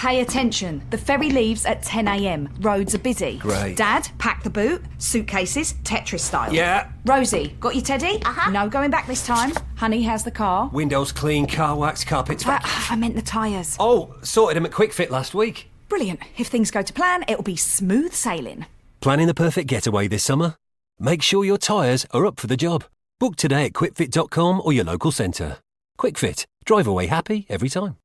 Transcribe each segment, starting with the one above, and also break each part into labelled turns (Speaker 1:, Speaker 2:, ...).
Speaker 1: Pay attention. The ferry leaves at 10 a.m. Roads are busy.
Speaker 2: Great.
Speaker 1: Dad, pack the boot. Suitcases, Tetris style.
Speaker 2: Yeah.
Speaker 1: Rosie, got your teddy?
Speaker 3: Uh-huh.
Speaker 1: No going back this time. Honey, how's the car?
Speaker 2: Windows clean, car wax, carpets...
Speaker 1: I meant the tyres.
Speaker 2: Oh, sorted them at Quick Fit last week.
Speaker 1: Brilliant. If things go to plan, it'll be smooth sailing.
Speaker 2: Planning the perfect getaway this summer? Make sure your tyres are up for the job. Book today at quickfit.com or your local centre. Quick Fit. Drive away happy every time.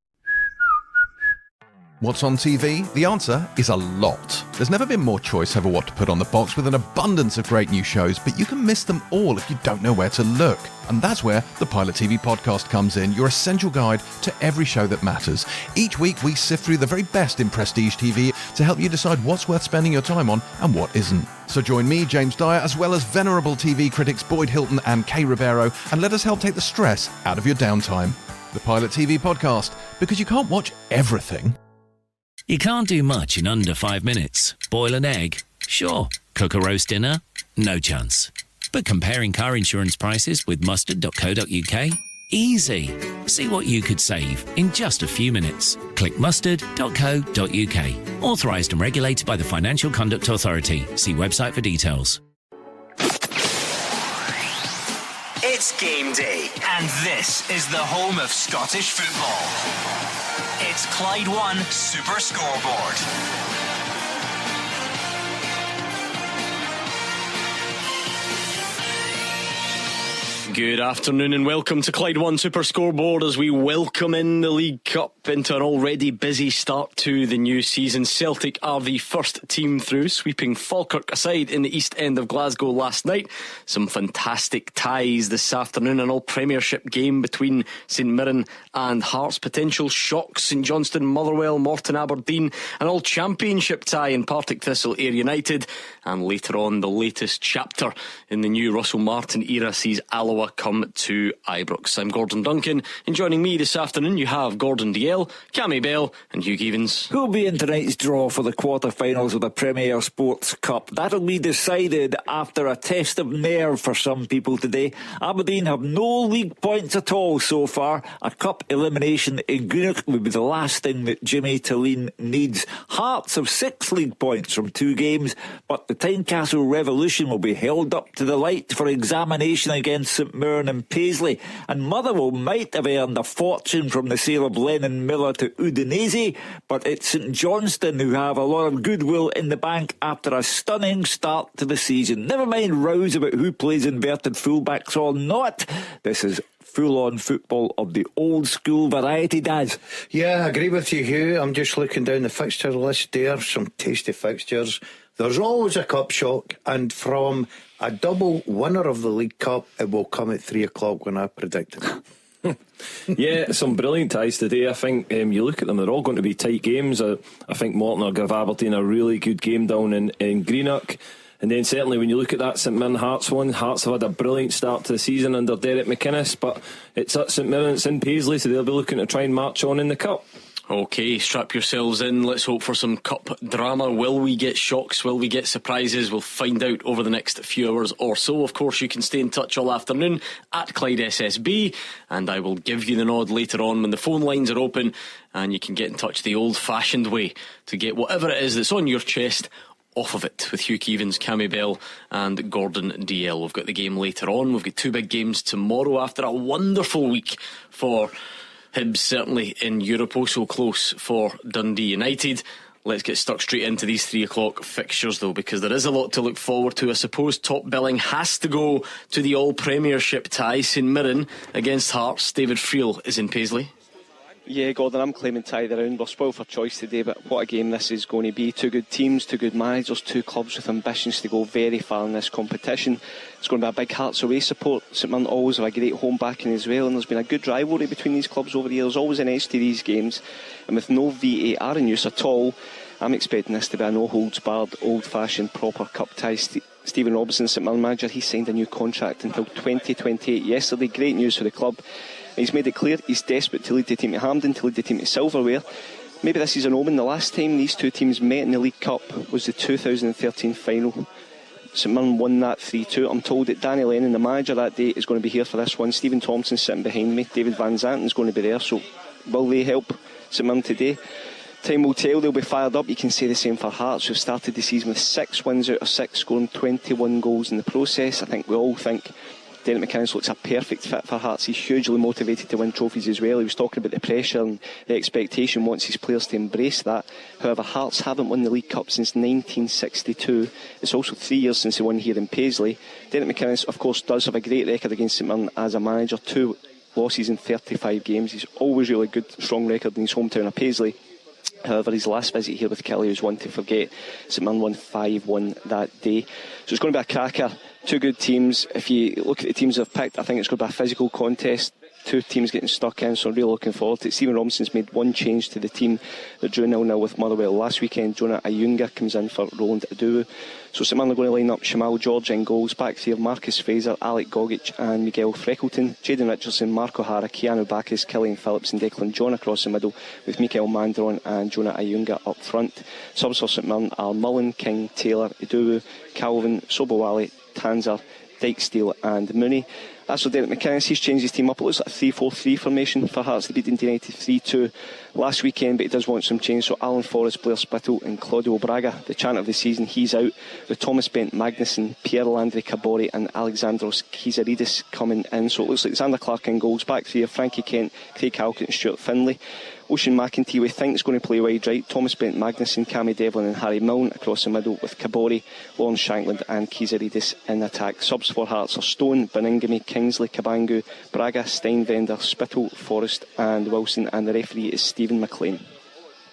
Speaker 4: What's on TV? The answer is a lot. There's never been more choice over what to put on the box with an abundance of great new shows, but you can miss them all if you don't know where to look. And that's where the Pilot TV podcast comes in, your essential guide to every show that matters. Each week we sift through the very best in prestige TV to help you decide what's worth spending your time on and what isn't. So join me, James Dyer, as well as venerable TV critics Boyd Hilton and Kay Ribeiro, and let us help take the stress out of your downtime. The Pilot TV podcast, because you can't watch everything.
Speaker 5: You can't do much in under 5 minutes. Boil an egg? Sure. Cook a roast dinner? No chance. But comparing car insurance prices with mustard.co.uk? Easy. See what you could save in just a few minutes. Click mustard.co.uk. Authorised and regulated by the Financial Conduct Authority. See website for details.
Speaker 6: It's game day, and this is the home of Scottish football. It's Clyde One Super Scoreboard.
Speaker 7: Good afternoon and welcome to Clyde One Super Scoreboard as we welcome in the League Cup into an already busy start to the new season. Celtic are the first team through, sweeping Falkirk aside in the East End of Glasgow last night. Some fantastic ties this afternoon, an all-Premiership game between St Mirren and Hearts. Potential shocks: St Johnstone, Motherwell, Morton, Aberdeen. An all-Championship tie in Partick Thistle, Ayr United. And later on, the latest chapter in the new Russell Martin era sees Alloa come to Ibrox. I'm Gordon Duncan, and joining me this afternoon you have Gordon Dalziel, Cammy Bell and Hugh Keevins.
Speaker 8: Who'll be in tonight's draw for the quarter-finals of the Premier Sports Cup? That'll be decided after a test of nerve for some people today. Aberdeen have no league points at all so far. A cup elimination in Greenock would be the last thing that Jimmy Tillene needs. Hearts have 6 league points from 2 games, but the Tynecastle Revolution will be held up to the light for examination against St Mirren and Paisley, and Motherwell might have earned a fortune from the sale of Lennon Miller to Udinese, but it's St Johnstone who have a lot of goodwill in the bank after a stunning start to the season. Never mind rows about who plays inverted fullbacks or not. This is full-on football of the old-school variety, Daz.
Speaker 9: Yeah, I agree with you, Hugh. I'm just looking down the fixture list there. Some tasty fixtures. There's always a cup shock, and from a double winner of the League Cup, it will come at 3 o'clock when I predicted it.
Speaker 10: Yeah, some brilliant ties today. I think you look at them, they're all going to be tight games. I think Morton will give Aberdeen a really good game down in Greenock. And then certainly when you look at that St Mirren Hearts one, Hearts have had a brilliant start to the season under Derek McInnes, but it's at St Mirren, it's in Paisley, so they'll be looking to try and march on in the Cup.
Speaker 7: Okay, strap yourselves in. Let's hope for some cup drama. Will we get shocks? Will we get surprises? We'll find out over the next few hours or so. Of course, you can stay in touch all afternoon at Clyde SSB, and I will give you the nod later on when the phone lines are open and you can get in touch the old-fashioned way to get whatever it is that's on your chest off of it with Hugh Keevins, Cammy Bell and Gordon Dalziel. We've got the game later on. We've got 2 big games tomorrow after a wonderful week for Hibs, certainly in Europe, oh so close for Dundee United. Let's get stuck straight into these 3 o'clock fixtures though, because there is a lot to look forward to. I suppose top billing has to go to the all-Premiership tie, St Mirren against Hearts. David Friel is in Paisley.
Speaker 11: Yeah, Gordon, I'm claiming tie the round. We're spoiled for choice today, but what a game this is going to be. 2 good teams, 2 good managers, 2 clubs with ambitions to go very far in this competition. It's going to be a big Hearts away support. St Mirren always have a great home backing as well, and there's been a good rivalry between these clubs over the years. There's always an edge to these games, and with no VAR in use at all, I'm expecting this to be a no-holds-barred, old-fashioned, proper cup tie. Stephen Robinson, St Mirren manager, he signed a new contract until 2028 yesterday. Great news for the club. He's made it clear he's desperate to lead the team to Hampden, to lead the team to silverware. Maybe this is an omen. The last time these 2 teams met in the League Cup was the 2013 final. St Mirren won that 3-2. I'm told that Danny Lennon, the manager that day, is going to be here for this one. Stephen Thompson sitting behind me. David Van Zanten is going to be there. So will they help St Mirren today? Time will tell, they'll be fired up. You can say the same for Hearts, who've started the season with 6 wins out of 6, scoring 21 goals in the process. I think we all think Derek McInnes looks a perfect fit for Hearts. He's hugely motivated to win trophies as well. He was talking about the pressure and the expectation, wants his players to embrace that. However, Hearts haven't won the League Cup since 1962. It's also 3 years since they won here in Paisley. Derek McInnes, of course, does have a great record against St Mirren as a manager. 2 losses in 35 games. He's always really good, strong record in his hometown of Paisley. However, his last visit here with Kelly was one to forget. St Mirren won 5-1 that day. So it's going to be a cracker. 2 good teams. If you look at the teams they've picked, I think it's going to be a physical contest. 2 teams getting stuck in, so I'm really looking forward to it. Stephen Robinson's made 1 change to the team that drew 0-0 with Motherwell last weekend. Jonah Ayunga comes in for Roland Aduwu. So St Mirren are going to line up Shamal George in goals. Back 3 of Marcus Fraser, Alec Gogic and Miguel Freckleton. Jaden Richardson, Mark O'Hara, Keanu Bacchus, Killian Phillips and Declan John across the middle, with Mikael Mandron and Jonah Ayunga up front. Subs for St Mirren are Mullen, King, Taylor, Aduwu, Calvin, Sobowale, Tanzer, Dykesdale and Mooney. As for Derek McInnes, he's changed his team up. It looks like a 3-4-3 formation for Hearts. They beat Dundee United 3-2 last weekend, but he does want some change. So Alan Forrest, Blair Spittle and Claudio Braga, the chant of the season, he's out, with Thomas Bent Magnuson, Pierre-Landry Cabori and Alexandros Kizaridis coming in. So it looks like Xander Clark in goals. Back 3 of Frankie Kent, Craig Halkett and Stuart Finlay. Ocean McEntee, we think, is going to play wide right. Thomas Bent Magnuson, Cammy Devlin and Harry Milne across the middle, with Cabori, Lawrence Shankland and Kizaridis in attack. Subs for Hearts are Stone, Beningame, Kingsley, Cabangu, Braga, Steinvender, Spittle, Forrest and Wilson, and the referee is Stephen McLean.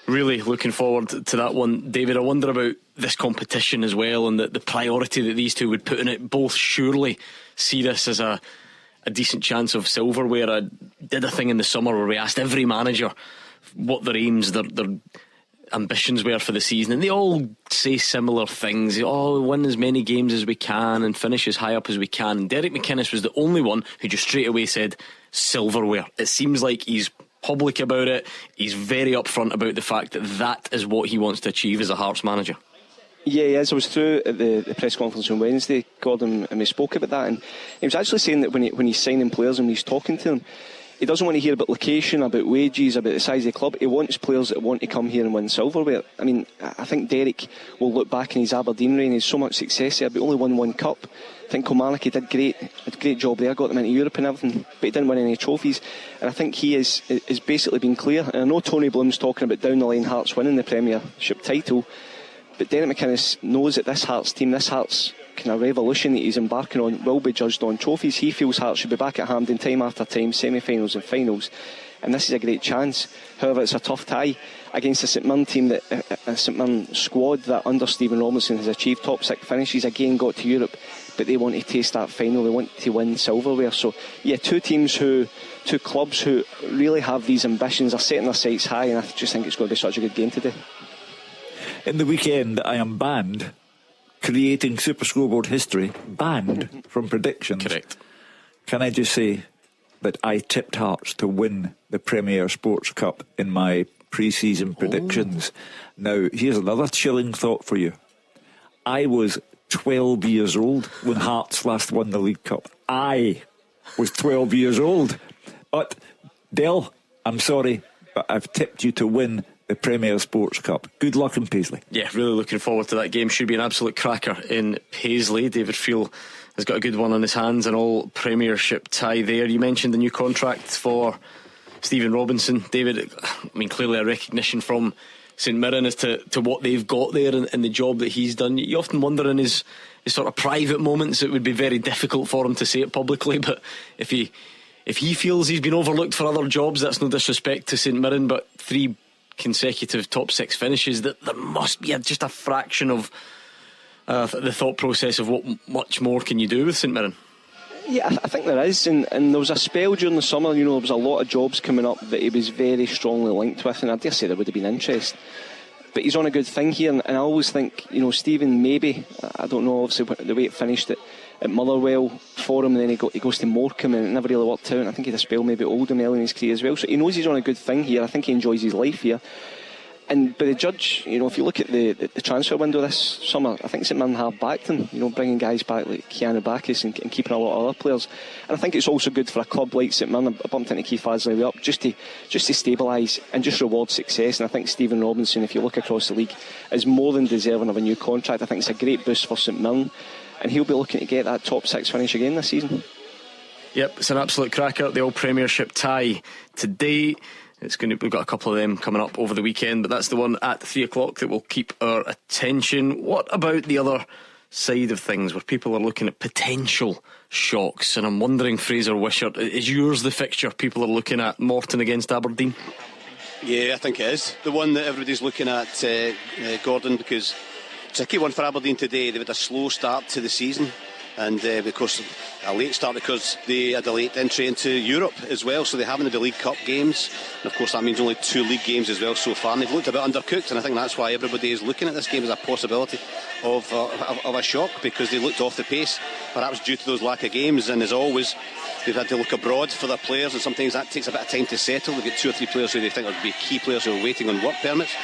Speaker 7: Really looking forward to that one, David. I wonder about this competition as well, and the priority that these two would put in it. Both surely see this as a decent chance of silverware. I did a thing in the summer where we asked every manager what their aims, their ambitions were for the season, and they all say similar things. Win as many games as we can and finish as high up as we can. And Derek McInnes was the only one who just straight away said silverware. It seems like he's public about it. He's very upfront about the fact that is what he wants to achieve as a Hearts manager.
Speaker 11: Yeah, he is. I was through at the press conference on Wednesday, Gordon, and we spoke about that, and he was actually saying that when he's signing players and when he's talking to them, he doesn't want to hear about location, about wages, about the size of the club. He wants players that want to come here and win silverware. I mean, I think Derek will look back in his Aberdeen reign. He's so much success there, but only won 1 cup. I think Kilmarnock did a great job there, got them into Europe and everything, but he didn't win any trophies. And I think he is basically been clear. And I know Tony Bloom's talking about down the line Hearts winning the Premiership title, but Derek McInnes knows that this Hearts team, this Hearts kind of revolution that he's embarking on, will be judged on trophies. He feels Hearts should be back at Hampden time after time, semi-finals and finals, and this is a great chance. However, it's a tough tie against a St Mirren team, that a St Mirren squad that under Stephen Robinson has achieved top 6 finishes, again got to Europe, but they want to taste that final, they want to win silverware. So yeah, 2 clubs who really have these ambitions, are setting their sights high, and I just think it's going to be such a good game today.
Speaker 8: In the weekend, I am banned, creating SuperScoreBoard history, banned from predictions.
Speaker 7: Correct.
Speaker 8: Can I just say that I tipped Hearts to win the Premier Sports Cup in my pre-season predictions? Now, here's another chilling thought for you. I was 12 years old when Hearts last won the League Cup. I was 12 years old. But, Del, I'm sorry, but I've tipped you to win the Premier Sports Cup. Good luck in Paisley.
Speaker 7: Yeah, really looking forward to that game. Should be an absolute cracker in Paisley. David Friel has got a good one on his hands, an all Premiership tie there. You mentioned the new contract for Stephen Robinson. David, I mean, clearly a recognition from St Mirren as to what they've got there and the job that he's done. You often wonder in his sort of private moments, it would be very difficult for him to say it publicly, but if he feels he's been overlooked for other jobs, that's no disrespect to St Mirren, but 3 consecutive top 6 finishes, that there must be just a fraction of the thought process of what much more can you do with St Mirren.
Speaker 11: Yeah, I think there is, and there was a spell during the summer, there was a lot of jobs coming up that he was very strongly linked with, and I dare say there would have been interest, but he's on a good thing here, and I always think, Stephen, maybe, I don't know, obviously the way it finished at Motherwell for him, and then he goes to Morecambe and it never really worked out, and I think he had a spell maybe at Oldham early in his career as well, so he knows he's on a good thing here. I think he enjoys his life here. And by the judge, if you look at the transfer window this summer, I think St Mirren have backed him, bringing guys back like Keanu Bacchus and keeping a lot of other players. And I think it's also good for a club like St Mirren. I bumped into Keith Fazley up just to stabilise and just reward success. And I think Stephen Robinson, if you look across the league, is more than deserving of a new contract. I think it's a great boost for St Mirren, and he'll be looking to get that top 6 finish again this season.
Speaker 7: Yep, it's an absolute cracker. The All Premiership tie today. We've got a couple of them coming up over the weekend, but that's the one at 3 o'clock that will keep our attention. What about the other side of things, where people are looking at potential shocks? And I'm wondering, Fraser Wishart, is yours the fixture people are looking at? Morton against Aberdeen?
Speaker 3: Yeah, I think it is the one that everybody's looking at, Gordon, because it's a key one for Aberdeen today. They've had a slow start to the season, and of course a late start because they had a late entry into Europe as well, so they haven't had the League Cup games, and of course that means only 2 league games as well so far, and they've looked a bit undercooked, and I think that's why everybody is looking at this game as a possibility of a shock, because they looked off the pace, perhaps due to those lack of games. And as always, they've had to look abroad for their players, and sometimes that takes a bit of time to settle. They've got 2 or 3 players who they think would be key players who are waiting on work permits.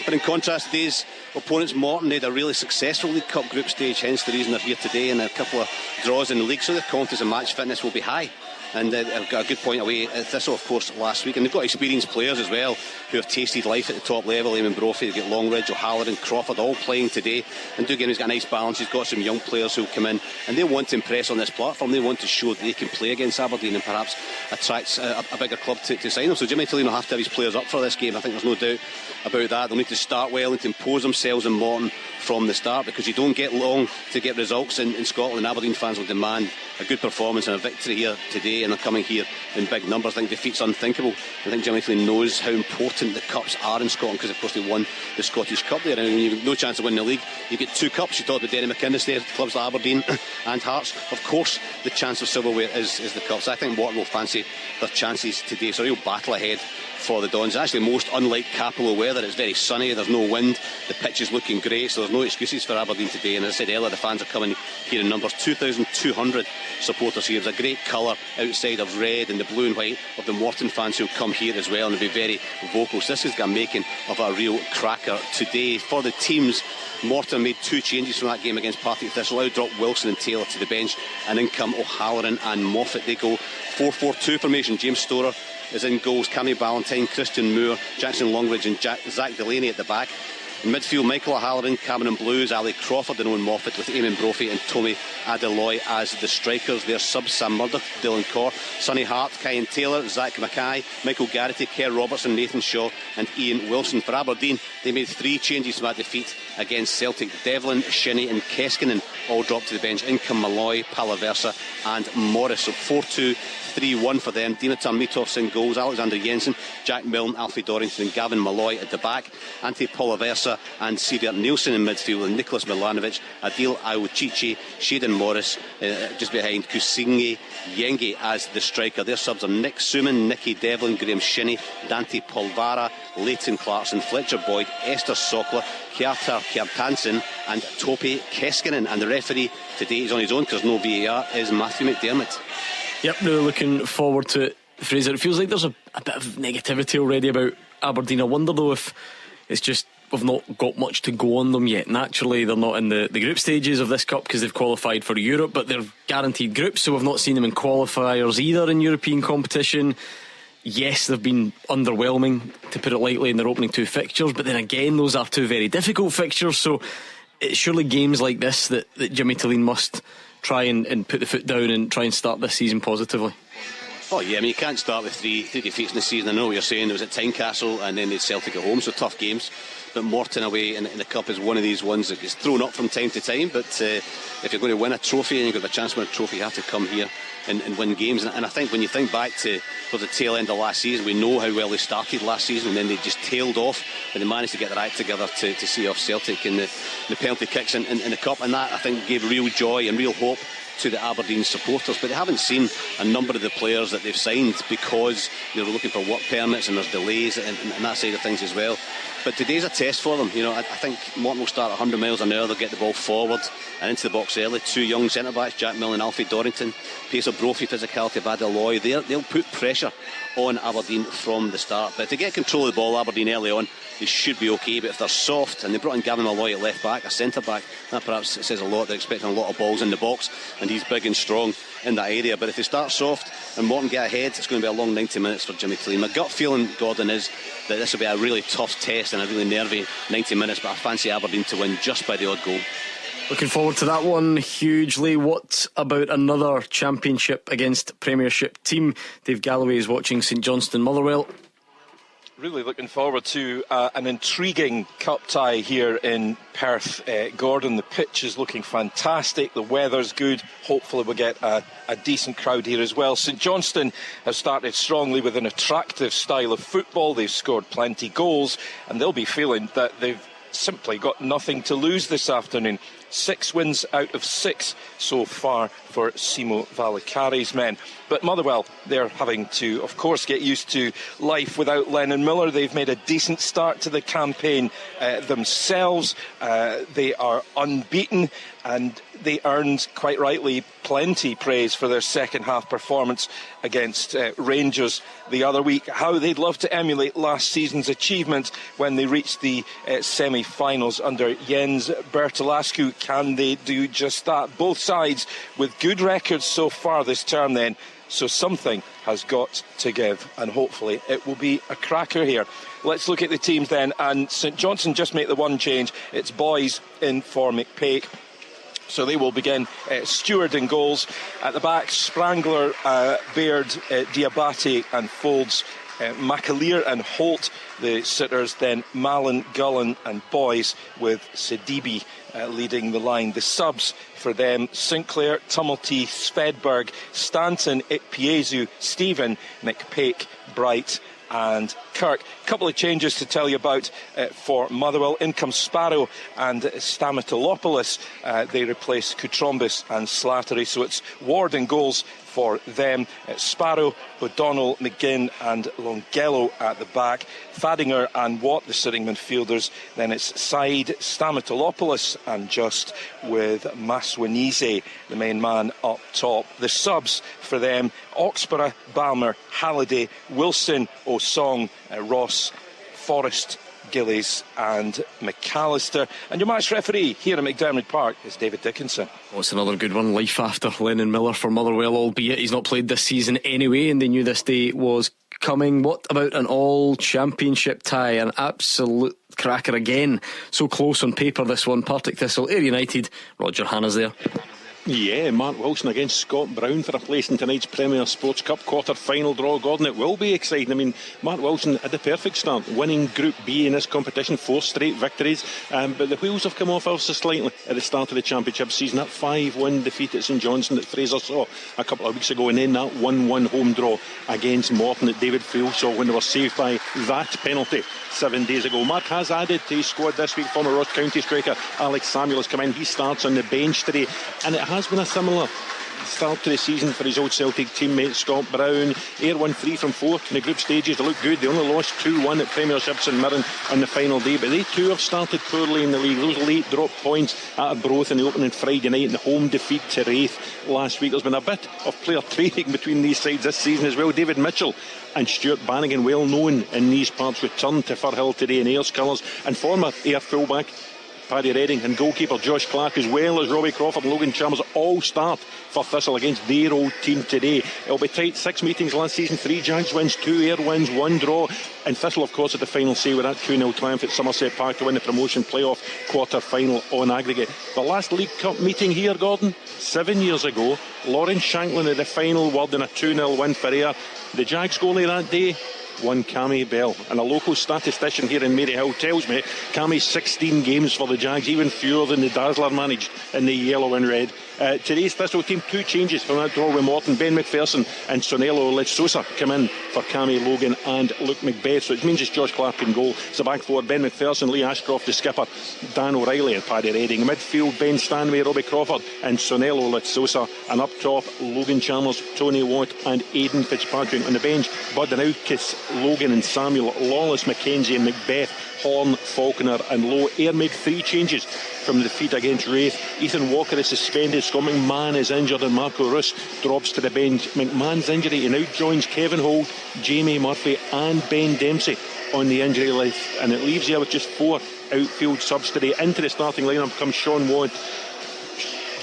Speaker 3: But in contrast, today's opponents, Morton, they had a really successful League Cup group stage, hence the reason they're here today, and a couple of draws in the league, so their confidence and match fitness will be high. And they've got a good point away at Thistle, of course, last week. And they've got experienced players as well who have tasted life at the top level. Eamon Brophy, they've got Longridge, O'Halloran, Crawford all playing today. And Duncan's got a nice balance. He's got some young players who'll come in, and they want to impress on this platform. They want to show that they can play against Aberdeen and perhaps attract a bigger club to sign them. So Jimmy Tilley will have to have his players up for this game. I think there's no doubt about that. They'll need to start well and to impose themselves in Morton from the start, because you don't get long to get results in Scotland. Aberdeen fans will demand a good performance and a victory here today, and they're coming here in big numbers. I think defeat's unthinkable. I think Jimmy Tilley knows how important the cups are in Scotland, because of course they won the Scottish Cup there, and you've no chance of winning the league. You get 2 cups. You talked about Derry McInnes there, clubs like Aberdeen and Hearts. Of course the chance of silverware is the cups. I think Morton will fancy their chances today. It's a real battle ahead for the Dons. Actually, most unlike capital weather. It's very sunny, there's no wind, the pitch is looking great, so there's no excuses for Aberdeen today. And as I said earlier, the fans are coming here in numbers. 2,200 supporters here. There's a great colour outside of red and the blue and white of the Morton fans who'll come here as well, and they'll be very vocal. So this is the making of a real cracker today for the teams. Morton made 2 changes from that game against Partick Thistle. Now dropped Wilson and Taylor to the bench, and in come O'Halloran and Moffat. They go 4-4-2 formation. James Storer is in goals, Cammy Ballantyne, Christian Moore, Jackson Longridge and Zach Delaney at the back. In midfield, Michael O'Halloran, Cameron Blues, Ali Crawford and Owen Moffat, with Eamon Brophy and Tommy Adeloy as the strikers. Their subs: Sam Murdoch, Dylan Corr, Sonny Hart, Kyan Taylor, Zach Mackay, Michael Garrity, Kerr Robertson, Nathan Shaw and Ian Wilson. For Aberdeen, they made 3 changes from that defeat against Celtic. Devlin, Shinnie and Keskinen all dropped to the bench. In come Malloy, Palaversa and Morris. So 4-2-3-1 for them. Dimitar Mitov's in goals, Alexander Jensen, Jack Milne, Alfie Dorrington and Gavin Malloy at the back. Ante Palaversa and Siebert Nielsen in midfield, and Nicholas Milanovic, Adil Aouchichi, Shaden Morris just behind Kusingi Yenge as the striker. Their subs are Nick Suman, Nicky Devlin, Graham Shinnie, Dante Polvara, Leighton Clarkson, Fletcher Boyd, Esther Sokler, Kjartar Kjartansson and Topi Keskinen. And the referee today is on his own because no VAR, is Matthew McDermott.
Speaker 7: Yep, really looking forward to it, Fraser. It feels like there's a bit of negativity already about Aberdeen. I wonder though if it's just we've not got much to go on them yet. Naturally they're not in the group stages of this cup because they've qualified for Europe, but they're guaranteed groups, so we've not seen them in qualifiers either in European competition. Yes, they've been underwhelming, to put it lightly, in their opening 2 fixtures, but then again those are 2 very difficult fixtures, so it's surely games like this that Jimmy Tilley must try and put the foot down and try and start this season positively.
Speaker 3: Oh yeah, I mean you can't start with three defeats in the season. I know what you're saying. There was at Tynecastle and then they had Celtic at home, so tough games. But Morton away in the cup is one of these ones that gets thrown up from time to time. But if you're going to win a trophy and you've got a chance to win a trophy, you have to come here and win games. And I think when you think back to the tail end of last season, we know how well they started last season, and then they just tailed off, and they managed to get their act together to see off Celtic in the penalty kicks in the cup. And that, I think, gave real joy and real hope to the Aberdeen supporters. But they haven't seen a number of the players that they've signed because they were looking for work permits and there's delays and that side of things as well. But today's a test for them. You know, I think Morton will start 100 miles an hour. They'll get the ball forward and into the box early. 2 young centre backs, Jack Milne and Alfie Dorrington, pace of Brophy, physicality of Adeloy. They'll put pressure on Aberdeen from the start. But to get control of the ball, Aberdeen early on they should be okay. But if they're soft, and they brought in Gavin Malloy at left back, a centre back, that perhaps says a lot. They're expecting a lot of balls in the box, and he's big and strong in that area. But if they start soft and Morton get ahead, it's going to be a long 90 minutes for Jimmy Clean. My gut feeling, Gordon, is that this will be a really tough test and a really nervy 90 minutes, but I fancy Aberdeen to win just by the odd goal.
Speaker 7: Looking forward to that one hugely. What about another Championship against Premiership team? Dave Galloway is watching St Johnstone Motherwell.
Speaker 12: Really looking forward to an intriguing cup tie here in Perth. Gordon, the pitch is looking fantastic, the weather's good. Hopefully we'll get a decent crowd here as well. St Johnstone has started strongly with an attractive style of football. They've scored plenty goals, and they'll be feeling that they've simply got nothing to lose this afternoon. 6 wins out of 6 so far for Simo Valicari's men. But Motherwell, they're having to, of course, get used to life without Lennon Miller. They've made a decent start to the campaign themselves. They are unbeaten, and they earned, quite rightly, plenty praise for their second half performance against Rangers the other week. How they'd love to emulate last season's achievement when they reached the semi-finals under Jens Bertolascu. Can they do just that? Both sides with good records so far this term then. So something has got to give, and hopefully it will be a cracker here. Let's look at the teams then, and St Johnstone just make the one change. It's Boys in for McPake. So they will begin. Stewart in goals. At the back, Sprangler, Baird, Diabate and Folds. McAleer and Holt, the sitters. Then Mallon, Gullen and Boys, with Sidibe leading the line. The subs for them: Sinclair, Tumulty, Svedberg, Stanton, Ikpiezu, Stephen, McPake, Bright and Kirk. A couple of changes to tell you about for Motherwell. In comes Sparrow and Stamatolopoulos. They replace Kutrombis and Slattery. So it's Ward in goals for them. Sparrow, O'Donnell, McGinn and Longello at the back. Fadinger and Watt, the sitting midfielders. Then it's Said, Stamatolopoulos and Just, with Maswanize, the main man, up top. The subs for them: Oxborough, Balmer, Halliday, Wilson, O'Song, Ross, Forrest, Gillies and McAllister. And your match referee here at McDermott Park is David Dickinson.
Speaker 7: Oh, it's another good one. Life after Lennon Miller for Motherwell, albeit he's not played this season anyway, and they knew this day was coming. What about an all-championship tie? An absolute cracker again. So close on paper, this one. Partick Thistle, Ayr United. Roger Hanna's there.
Speaker 13: Yeah, Mark Wilson against Scott Brown for a place in tonight's Premier Sports Cup quarter-final draw. Gordon, it will be exciting. I mean, Mark Wilson had the perfect start, winning Group B in this competition, 4 straight victories, but the wheels have come off ever so slightly at the start of the championship season. That 5-1 defeat at St Johnstone that Fraser saw a couple of weeks ago, and then that 1-1 home draw against Morton that David Field saw when they were saved by that penalty 7 days ago. Mark has added to his squad this week. Former Ross County striker Alex Samuel has come in. He starts on the bench today, and it has been a similar start to the season for his old Celtic teammate Scott Brown. Ayr won 3 from 4 in the group stages. They look good. They only lost 2-1 at Premiership St Mirren on the final day, but they too have started poorly in the league. Those late drop points at Arbroath in the opening Friday night and the home defeat to Wraith last week. There's been a bit of player trading between these sides this season as well. David Mitchell and Stuart Bannigan, well known in these parts, returned to Firhill today in Ayer's colours, and former Ayr fullback Paddy Redding and goalkeeper Josh Clark, as well as Robbie Crawford and Logan Chalmers, all start for Thistle against their old team today. It'll be tight. 6 meetings last season, 3 Jags wins, 2 Ayr wins, 1 draw, and Thistle of course at the final say with that 2-0 triumph at Somerset Park to win the promotion playoff quarter final on aggregate. The last League Cup meeting here, Gordon, 7 years ago, Lawrence Shanklin had the final word in a 2-0 win for Ayr. The Jags goalie that day, one Cammy Bell, and a local statistician here in Maryhill tells me Cammy's 16 games for the Jags, even fewer than the Dazzler managed in the yellow and red. Today's Thistle team, 2 changes from that draw with Morton. Ben McPherson and Sonello Lechosa come in for Cammy Logan and Luke Macbeth, so it means it's Josh Clark in goal. It's the back four: Ben McPherson, Lee Ashcroft the skipper, Dan O'Reilly and Paddy Redding. Midfield: Ben Stanway, Robbie Crawford and Sonello Lechosa, and up top Logan Chalmers, Tony Watt and Aidan Fitzpatrick. On the bench, Bud Naukis, Logan and Samuel, Lawless, McKenzie and Macbeth, Horn, Falconer and Lowe. Ayr made 3 changes from the defeat against Wraith. Ethan Walker is suspended, Scott McMahon is injured and Marco Russ drops to the bench. McMahon's injury, he now joins Kevin Holt, Jamie Murphy and Ben Dempsey on the injury list, and it leaves you with just 4 outfield subs today. Into the starting lineup comes Sean Watt,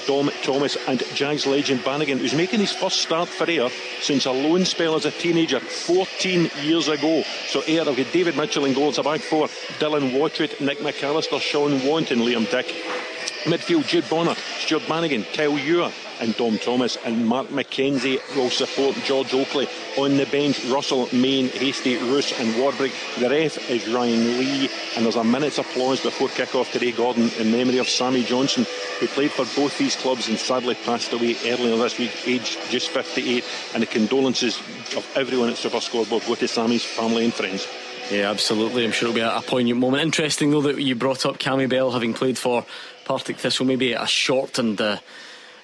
Speaker 13: Dom Thomas and Jags legend Bannigan, who's making his first start for Ayr since a loan spell as a teenager 14 years ago. So Ayr have got David Mitchell in goal. It's a back 4: Dylan Wattred, Nick McAllister, Sean Want and Liam Dick. Midfield: Jude Bonner, Stuart Bannigan, Kyle Ewer and Dom Thomas, and Mark McKenzie will support George Oakley. On the bench, Russell, Main, Hasty, Roos and Warbrick. The ref is Ryan Lee, and there's a minute's applause before kick-off today, Gordon, in memory of Sammy Johnson, who played for both these clubs and sadly passed away earlier this week, aged just 58. And the condolences of everyone at Super Scoreboard go to Sammy's family and friends.
Speaker 7: Yeah, absolutely. I'm sure it'll be a poignant moment. Interesting though that you brought up Cammy Bell having played for Partick Thistle, maybe a short and a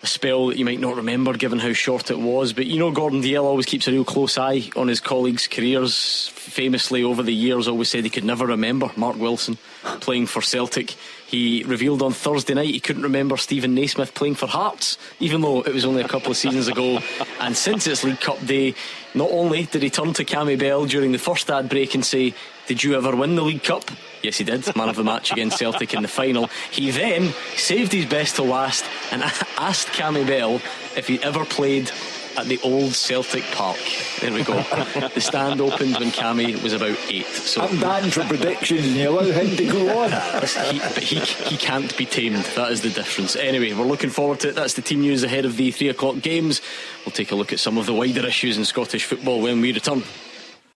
Speaker 7: spell that you might not remember given how short it was. But you know, Gordon Dalziel always keeps a real close eye on his colleagues' careers. Famously over the years always said he could never remember Mark Wilson playing for Celtic. He revealed on Thursday night he couldn't remember Stephen Naismith playing for Hearts, even though it was only a couple of seasons ago. And since it's League Cup day, not only did he turn to Cammy Bell during the first ad break and say, "Did you ever win the League Cup?" Yes, he did. Man of the match against Celtic in the final. He then saved his best till last and asked Cammy Bell if he ever played at the old Celtic Park. There we go. The stand opened when Cammy was about 8. So
Speaker 8: I'm banned from predictions and you allow him to go on.
Speaker 7: But he can't be tamed. That is the difference. Anyway, we're looking forward to it. That's the team news ahead of the 3 o'clock games. We'll take a look at some of the wider issues in Scottish football when we return.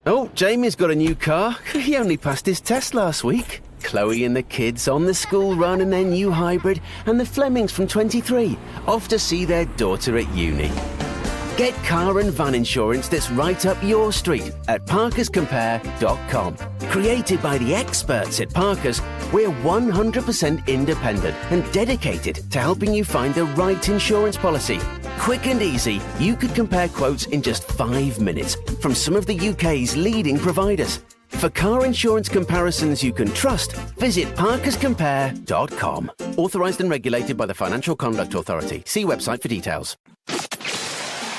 Speaker 14: Oh, Jamie's got a new car. He only passed his test last week. Chloe and the kids on the school run and their new hybrid, and the Flemings from 23 off to see their daughter at uni. Get car and van insurance that's right up your street at parkerscompare.com. Created by the experts at Parkers, we're 100% independent and dedicated to helping you find the right insurance policy. Quick and easy, you could compare quotes in just 5 minutes from some of the UK's leading providers. For car insurance comparisons you can trust, visit parkerscompare.com. Authorised and regulated by the Financial Conduct Authority. See website for details.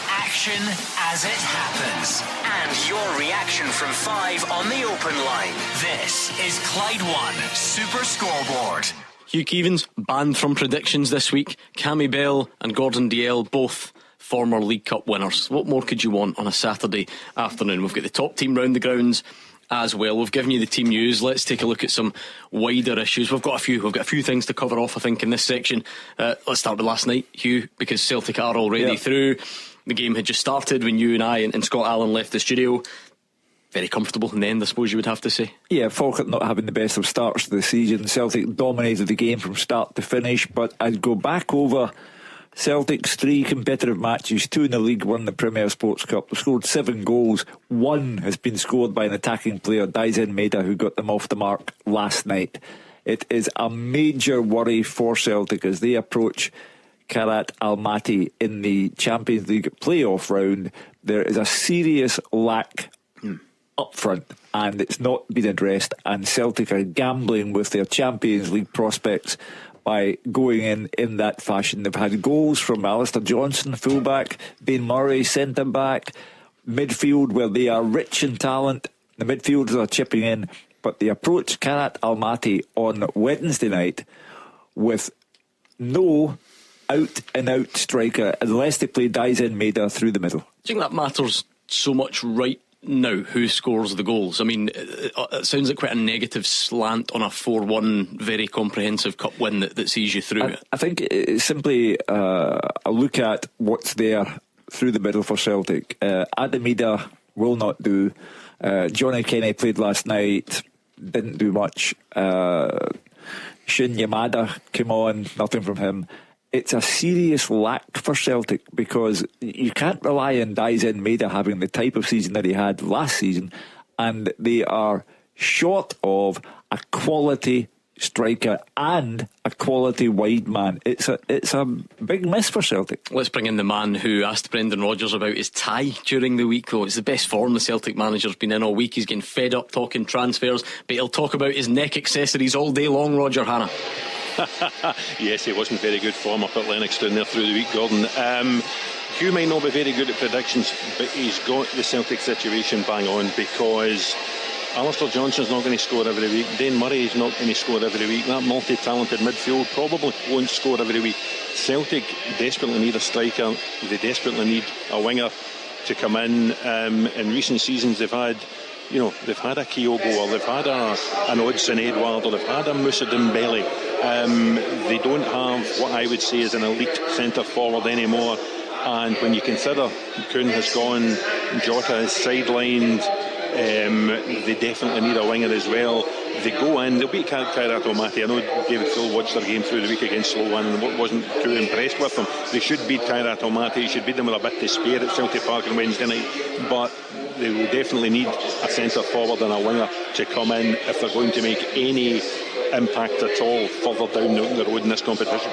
Speaker 6: Action as it happens. And your reaction from 5 on the open line. This is Clyde One Super Scoreboard.
Speaker 7: Hugh Keevins banned from predictions this week. Cammy Bell and Gordon Dalziel, both former League Cup winners. What more could you want on a Saturday afternoon? We've got the top team round the grounds as well. We've given you the team news. Let's take a look at some wider issues. We've got a few things to cover off, I think, in this section. Let's start with last night, Hugh, because Celtic are already through. The game had just started when you and I and Scott Allen left the studio. Very comfortable in the end, I suppose you would have to say.
Speaker 8: Yeah, Falkirk not having the best of starts to the season. Celtic dominated the game from start to finish, but I'd go back over Celtic's 3 competitive matches, 2 in the league, 1 in the Premier Sports Cup. They scored 7 goals. 1 has been scored by an attacking player, Daizen Maeda, who got them off the mark last night. It is a major worry for Celtic as they approach Karat Almaty in the Champions League playoff round. There is a serious lack up front, and it's not been addressed, and Celtic are gambling with their Champions League prospects by going in that fashion. They've had goals from Alistair Johnson, fullback, Dane Murray, centre back, midfield where they are rich in talent. The midfielders are chipping in, but they approach Karat Almaty on Wednesday night with no out-and-out striker unless they play Daizen Maeda through the middle.
Speaker 7: Do you think that matters so much right now, who scores the goals? I mean, it sounds like quite a negative slant on a 4-1 very comprehensive cup win that sees you through.
Speaker 8: I think it's simply a look at what's there through the middle for Celtic. Adam Maeda will not do. Johnny Kenny played last night, didn't do much. Shin Yamada came on, nothing from him. It's a serious lack for Celtic because you can't rely on Daizen Maeda having the type of season that he had last season, and they are short of a quality striker and a quality wide man. It's a big miss for Celtic.
Speaker 7: Let's bring in the man who asked Brendan Rodgers about his tie during the week. It's the best form the Celtic manager's been in all week. He's getting fed up talking transfers, but he'll talk about his neck accessories all day long, Roger Hannah.
Speaker 13: Yes, he wasn't very good form up at Lennoxtown there through the week, Gordon. Hugh might not be very good at predictions, but he's got the Celtic situation bang on because Alistair Johnson's not going to score every week. Dane Murray is not going to score every week. That multi-talented midfield probably won't score every week. Celtic desperately need a striker. They desperately need a winger to come in. In recent seasons they've had a Kyogo, or they've had an Odsonne Edouard, or they've had a Moussa Dembele. They don't have what I would say is an elite centre forward anymore. And when you consider Kuhn has gone, Jota is sidelined, they definitely need a winger as well. They go in, they'll beat Kairat Almaty. I know David Phil watched their game through the week against Slovan and wasn't too impressed with them. They should beat Kairat Almaty. They should beat them with a bit to spare at Celtic Park on Wednesday night. But they will definitely need a centre forward and a winger to come in if they're going to make any impact at all further down the road in this competition.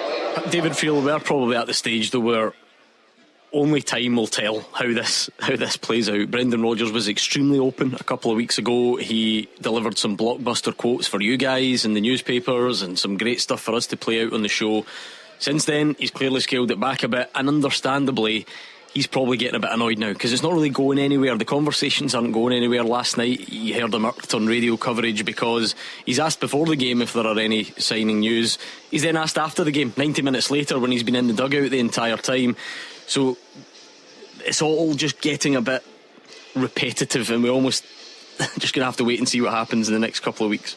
Speaker 7: David Friel, we're probably at the stage though where only time will tell how this plays out. Brendan Rodgers was extremely open a couple of weeks ago. He delivered some blockbuster quotes for you guys in the newspapers and some great stuff for us to play out on the show. Since then he's clearly scaled it back a bit, and understandably he's probably getting a bit annoyed now because it's not really going anywhere. The conversations aren't going anywhere. Last night you heard him on radio coverage because he's asked before the game if there are any signing news. He's then asked after the game, 90 minutes later, when he's been in the dugout the entire time. So it's all just getting a bit repetitive, and we're almost just going to have to wait and see what happens in the next couple of weeks.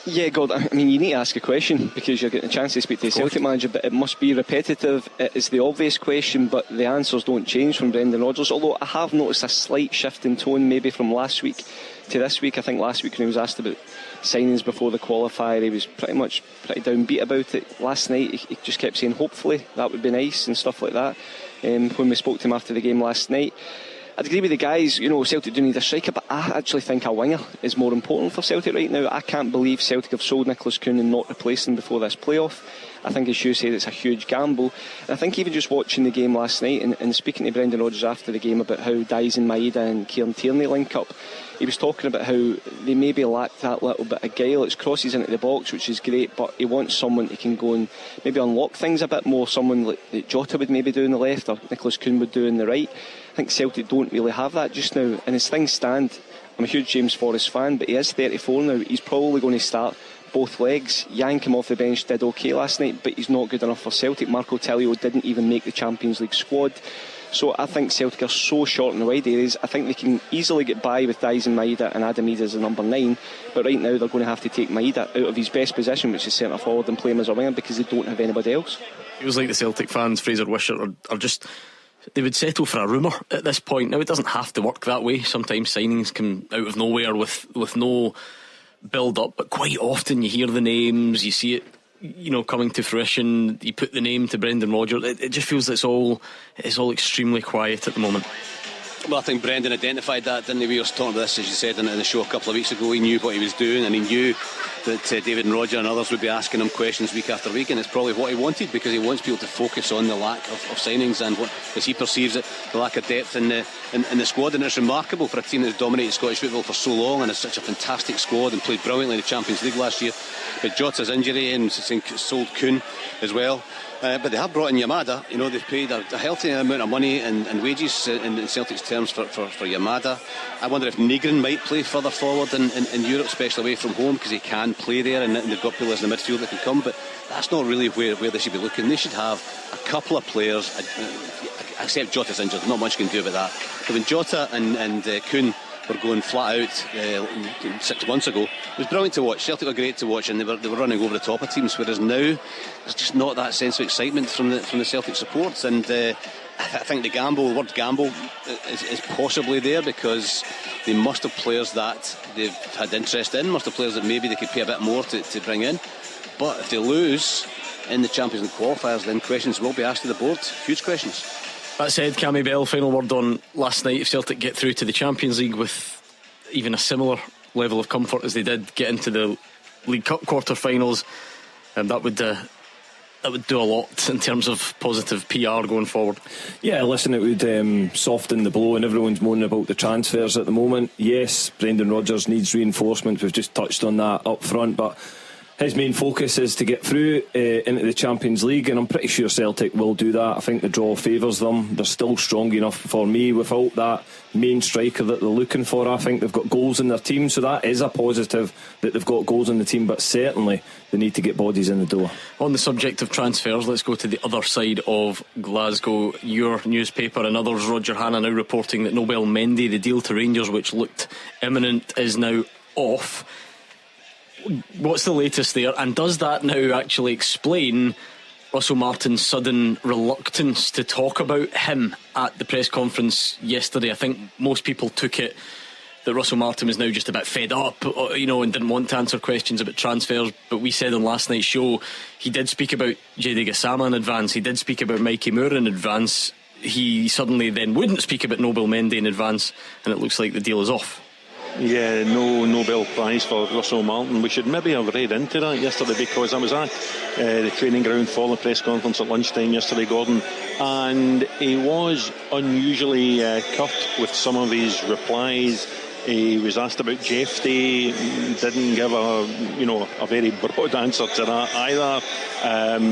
Speaker 11: Yeah, God, I mean, you need to ask a question because you're getting a chance to speak to the Celtic manager, but it must be repetitive. It's the obvious question, but the answers don't change from Brendan Rodgers, although I have noticed a slight shift in tone maybe from last week to this week. I think last week when he was asked about signings before the qualifier, he was pretty downbeat about it. Last night he just kept saying hopefully that would be nice and stuff like that. When we spoke to him after the game last night, I'd agree with the guys, Celtic do need a striker, but I actually think a winger is more important for Celtic right now. I can't believe Celtic have sold Nicholas Kuhn and not replaced him before this playoff. I think, as you said, it's a huge gamble. And I think even just watching the game last night and speaking to Brendan Rodgers after the game about how Dyson Maeda and Kieran Tierney link up, he was talking about how they maybe lack that little bit of guile. It's crosses into the box, which is great, but he wants someone who can go and maybe unlock things a bit more, someone like Jota would maybe do on the left or Nicholas Kuhn would do on the right. I think Celtic don't really have that just now, and as things stand, I'm a huge James Forrest fan, but he is 34 now. He's probably going to start both legs. Yank him off the bench did okay last night, but he's not good enough for Celtic. Marco Tellio didn't even make the Champions League squad. So I think Celtic are so short in the wide areas. I think they can easily get by with Dyson Maeda and Adam Idah as a number 9, but right now they're going to have to take Maeda out of his best position, which is centre forward, and play him as a winger because they don't have anybody else.
Speaker 7: Feels like the Celtic fans, Fraser Wishart, are just, they would settle for a rumour at this point. Now it doesn't have to work that way. Sometimes signings come out of nowhere with no build up, but quite often you hear the names, you see it coming to fruition. You put the name to Brendan Rodgers, it just feels it's all extremely quiet at the moment.
Speaker 3: Well, I think Brendan identified that, didn't he? We were talking about this, as you said, in the show a couple of weeks ago. He knew what he was doing, and he knew that David and Roger and others would be asking him questions week after week, and it's probably what he wanted, because he wants people to focus on the lack of signings and what, as he perceives it, the lack of depth in the squad. And it's remarkable for a team that's dominated Scottish football for so long and has such a fantastic squad and played brilliantly in the Champions League last year. But Jota's injury, and I think sold Kuhn as well. But they have brought in Yamada. They've paid a healthy amount of money and wages in Celtic's terms for Yamada. I wonder if Negrin might play further forward in Europe, especially away from home, because he can play there, and they've got players in the midfield that can come. But that's not really where they should be looking. They should have a couple of players, except Jota's injured, not much you can do about that. But when Jota and Kuhn were going flat out 6 months ago, it was brilliant to watch. Celtic were great to watch, and they were running over the top of teams, whereas now there's just not that sense of excitement from the Celtic supports. And I think the word gamble is possibly there, because they must have players that they've had interest in, must have players that maybe they could pay a bit more to bring in. But if they lose in the Champions League qualifiers, then questions will be asked to the board, huge questions.
Speaker 7: That said, Cammy Bell, final word on last night. If Celtic get through to the Champions League with even a similar level of comfort as they did get into the League Cup quarter-finals, that would do a lot in terms of positive PR going forward.
Speaker 10: Yeah, listen, it would soften the blow, and everyone's moaning about the transfers at the moment. Yes, Brendan Rodgers needs reinforcement. We've just touched on that up front, but his main focus is to get through into the Champions League, and I'm pretty sure Celtic will do that. I think the draw favours them. They're still strong enough for me without that main striker that they're looking for. I think they've got goals in their team, so that is a positive that they've got goals in the team, but certainly they need to get bodies in the door.
Speaker 7: On the subject of transfers, let's go to the other side of Glasgow. Your newspaper and others, Roger Hanna, now reporting that Nobel Mendy, the deal to Rangers which looked imminent, is now off. What's the latest there, and does that now actually explain Russell Martin's sudden reluctance to talk about him at the press conference yesterday? I think most people took it that Russell Martin was now just a bit fed up, and didn't want to answer questions about transfers. But we said on last night's show he did speak about Jedi Gassama in advance, he did speak about Mikey Moore in advance. He suddenly then wouldn't speak about Nobel Mendy in advance, and it looks like the deal is off.
Speaker 13: Yeah, no Nobel Prize for Russell Martin. We should maybe have read into that yesterday, because I was at the training ground for the press conference at lunchtime yesterday, Gordon, and he was unusually curt with some of his replies. He was asked about Jeffy, didn't give a very broad answer to that either.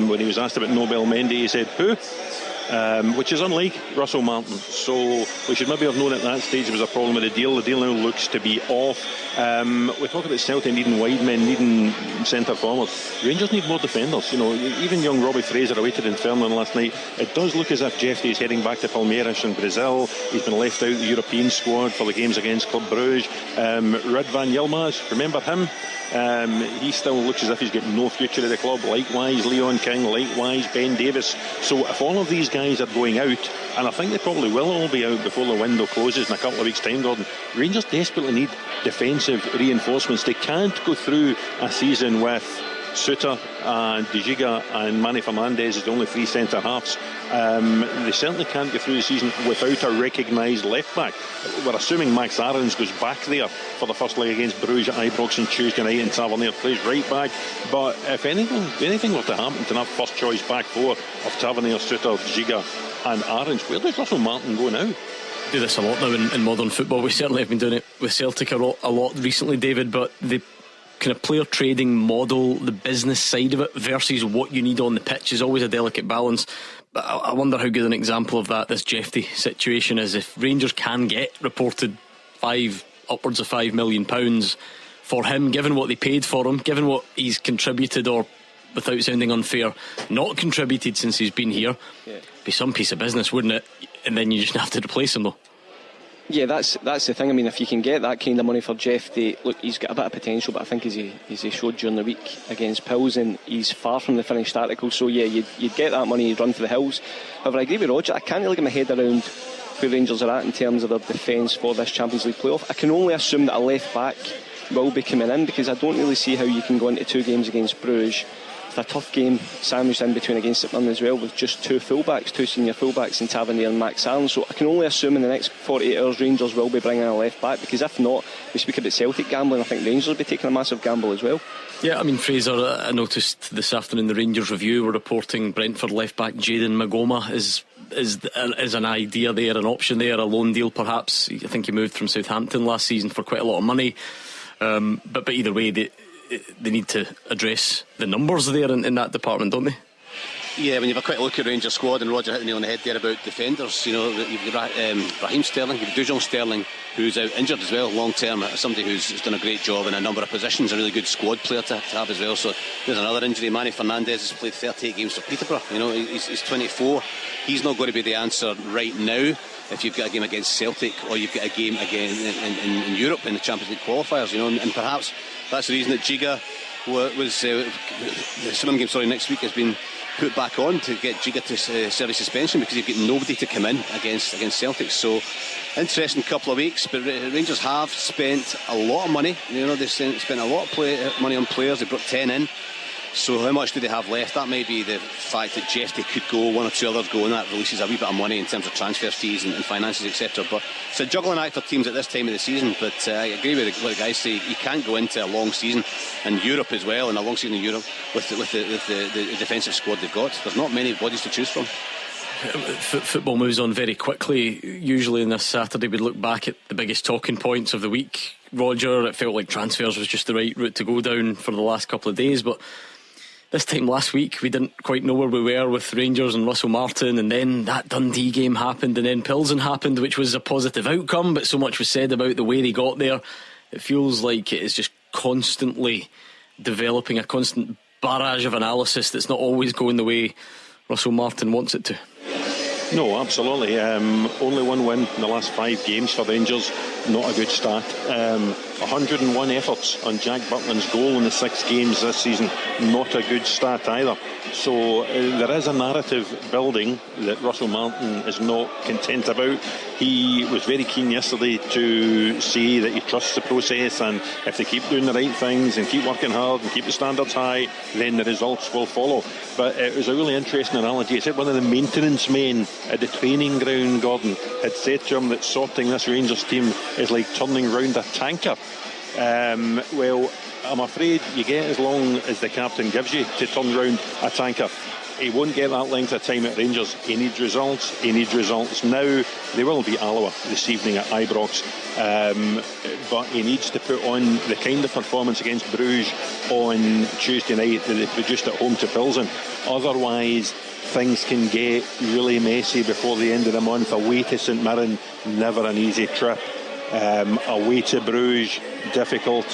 Speaker 13: When he was asked about Nobel Mendy, he said, "Who?" Which is unlike Russell Martin. So we should maybe have known at that stage there was a problem with the deal. The deal now looks to be off. We talk about Celtic needing wide men, needing centre forwards. Rangers need more defenders. Even young Robbie Fraser awaited in Fairland last night. It does look as if Jeffy is heading back to Palmeiras in Brazil. He's been left out of the European squad for the games against Club Brugge. Ruud van Yilmaz, remember him? He still looks as if he's got no future at the club. Likewise Leon King, likewise Ben Davis. So if all of these guys are going out, and I think they probably will all be out before the window closes in a couple of weeks' time, Gordon, Rangers desperately need defensive reinforcements. They can't go through a season with Suter and De Giga and Manny Fernandez as the only three centre halves. They certainly can't get through the season without a recognised left back. We're assuming Max Aarons goes back there for the first leg against Bruges at Ibrox on Tuesday night, and Tavernier plays right back. But if anything were to happen to that first choice back four of Tavernier, Suter, De Giga and Aarons, where does Russell Martin go now?
Speaker 7: Do this a lot now in modern football. We certainly have been doing it with Celtic a lot recently, David, but the kind of player trading model, the business side of it versus what you need on the pitch is always a delicate balance. But I wonder how good an example of that this Jeffy situation is. If Rangers can get reported upwards of £5 million for him, given what they paid for him, given what he's contributed, or without sounding unfair, not contributed since he's been here, be some piece of business, wouldn't it? And then you just have to replace him though.
Speaker 11: Yeah, that's the thing. I mean, if you can get that kind of money for Jeff, look, he's got a bit of potential, but I think as he showed during the week against Pilsen, he's far from the finished article. So yeah, you'd get that money, you'd run for the hills. However, I agree with Roger. I can't really get my head around where Rangers are at in terms of their defence for this Champions League playoff. I can only assume that a left back will be coming in, because I don't really see how you can go into two games against Bruges with a tough game sandwiched in between against St Mirren as well, with just two senior fullbacks in Tavernier and Max Aarons. So I can only assume in the next 48 hours Rangers will be bringing a left back, because if not, we speak about Celtic gambling, I think Rangers will be taking a massive gamble as well.
Speaker 7: Yeah, I mean, Fraser, I noticed this afternoon the Rangers Review were reporting Brentford left back Jayden Magoma is an idea there, an option there, a loan deal perhaps. I think he moved from Southampton last season for quite a lot of money, but either way they need to address the numbers there in that department, don't they?
Speaker 3: Yeah, when you have a quick look at Rangers squad, and Roger hit the nail on the head there about defenders, you've got Raheem Sterling, you've got Dujon Sterling, who's out injured as well long term, somebody who's done a great job in a number of positions, a really good squad player to have as well. So there's another injury. Manny Fernandez has played 38 games for Peterborough. He's 24. He's not going to be the answer right now if you've got a game against Celtic, or you've got a game again in Europe in the Champions League qualifiers, and perhaps that's the reason that Giga was the St Mirren game next week has been put back on to get Giga to serve suspension, because you've got nobody to come in against Celtic. So interesting couple of weeks, but Rangers have spent a lot of money. They've spent a lot of money on players. They brought 10 in. So how much do they have left? That may be the fact that Jeffy could go, one or two others go, and that releases a wee bit of money in terms of transfer fees and finances, etc. But it's a juggling act for teams at this time of the season. But I agree with what the guys say. You can't go into a long season in Europe as well, and a long season in Europe with the defensive squad they've got. There's not many bodies to choose from.
Speaker 7: Football moves on very quickly. Usually on this Saturday we'd look back at the biggest talking points of the week. Roger, it felt like transfers was just the right route to go down for the last couple of days, but this time last week we didn't quite know where we were with Rangers and Russell Martin, and then that Dundee game happened, and then Pilsen happened, which was a positive outcome, but so much was said about the way they got there. It feels like it is just constantly developing, a constant barrage of analysis that's not always going the way Russell Martin wants it to.
Speaker 13: No, absolutely. Only one win in the last 5 games for Rangers. Not a good start. 101 efforts on Jack Butland's goal in the 6 games this season. Not a good start either. So there is a narrative building that Russell Martin is not content about. He was very keen yesterday to say that he trusts the process, and if they keep doing the right things and keep working hard and keep the standards high, then the results will follow. But it was a really interesting analogy. He said one of the maintenance men at the training ground, Gordon, had said to him that sorting this Rangers team is like turning round a tanker. Well, I'm afraid you get as long as the captain gives you to turn round a tanker. He won't get that length of time at Rangers. He needs results. He needs results now. They will beat Alloa this evening at Ibrox, but he needs to put on the kind of performance against Bruges on Tuesday night that they produced at home to Pilsen. Otherwise, things can get really messy before the end of the month. Away to St Mirren, never an easy trip. Away to Bruges, difficult.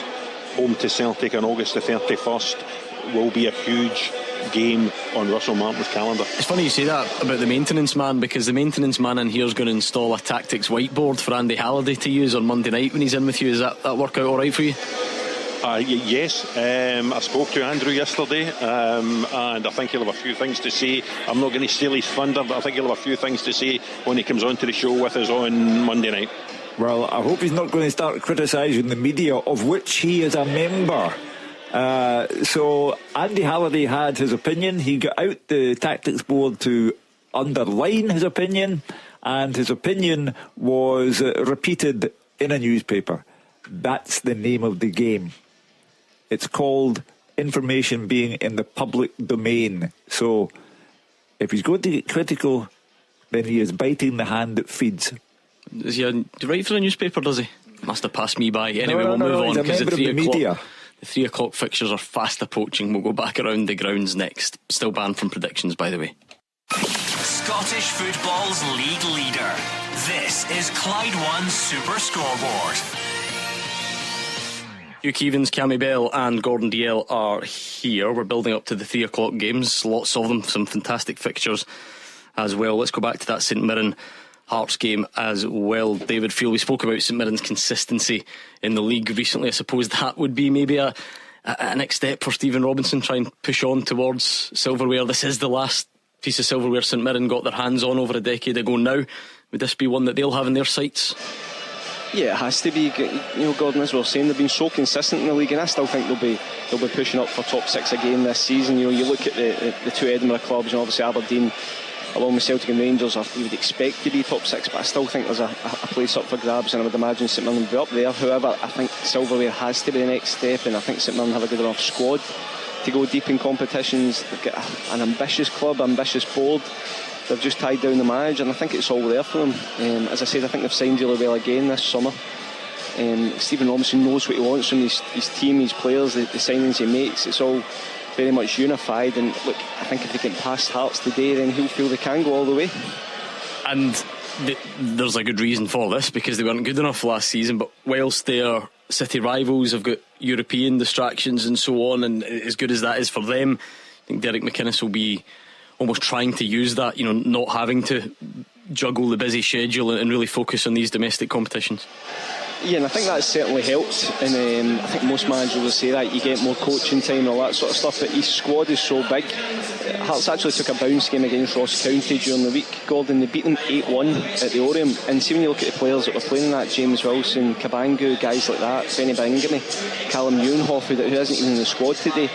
Speaker 13: Home to Celtic on August the 31st will be a huge game on Russell Martin's calendar.
Speaker 7: It's funny you say that about the maintenance man, because the maintenance man in here is going to install a tactics whiteboard for Andy Halliday to use on Monday night when he's in with you. Is that work out alright for you?
Speaker 13: Yes, I spoke to Andrew yesterday, and I think he'll have a few things to say. I'm not going to steal his thunder, but I think he'll have a few things to say when he comes onto the show with us on Monday night.
Speaker 8: Well, I hope he's not going to start criticising the media, of which he is a member. So Andy Halliday had his opinion. He got out the tactics board to underline his opinion, and his opinion was repeated in a newspaper. That's the name of the game. It's called information being in the public domain. So if he's going to get critical, then he is biting the hand that feeds.
Speaker 7: Does he write for a newspaper, does he? Must have passed me by. Anyway, we'll move on,
Speaker 8: because
Speaker 7: the
Speaker 8: 3 o'clock.
Speaker 7: The 3 o'clock fixtures are fast approaching. We'll go back around the grounds next. Still banned from predictions, by the way.
Speaker 6: Scottish football's league leader. This is Clyde One Super Scoreboard.
Speaker 7: Hugh Keevins, Cammy Bell and Gordon Dalziel are here. We're building up to the 3 o'clock games. Lots of them, some fantastic fixtures as well. Let's go back to that St Mirren Hearts game as well. David Field, we spoke about St Mirren's consistency in the league recently. I suppose that would be maybe a next step for Stephen Robinson, try and push on towards silverware. This is the last piece of silverware St Mirren got their hands on over a decade ago now. Would this be one that they'll have in their sights?
Speaker 11: Yeah, it has to be. Gordon, as we were saying, they've been so consistent in the league, and I still think they'll be pushing up for top 6 again this season. You look at the 2 Edinburgh clubs, and obviously Aberdeen, along with Celtic and Rangers, you would expect to be top 6, but I still think there's a place up for grabs, and I would imagine St Mirren will be up there. However, I think silverware has to be the next step, and I think St Mirren have a good enough squad to go deep in competitions. They've got an ambitious club, ambitious board. They've just tied down the manager, and I think it's all there for them. As I said, I think they've signed really well again this summer. Stephen Robinson knows what he wants from his team, his players, the signings he makes. It's all very much unified, and look, I think if they get past Hearts today, then he'll feel they can go all the way.
Speaker 7: And there's a good reason for this, because they weren't good enough last season, but whilst their city rivals have got European distractions and so on, and as good as that is for them, I think Derek McInnes will be almost trying to use that, not having to juggle the busy schedule and really focus on these domestic competitions.
Speaker 11: Yeah, and I think that's certainly helped, and I think most managers will say that you get more coaching time and all that sort of stuff, but his squad is so big. Hearts actually took a bounce game against Ross County during the week, Gordon. They beat them 8-1 at the Oriam, and see when you look at the players that were playing in that, James Wilson, Cabangu, guys like that, Benny Bangamy, Callum Ewenhoff, who isn't even in the squad today.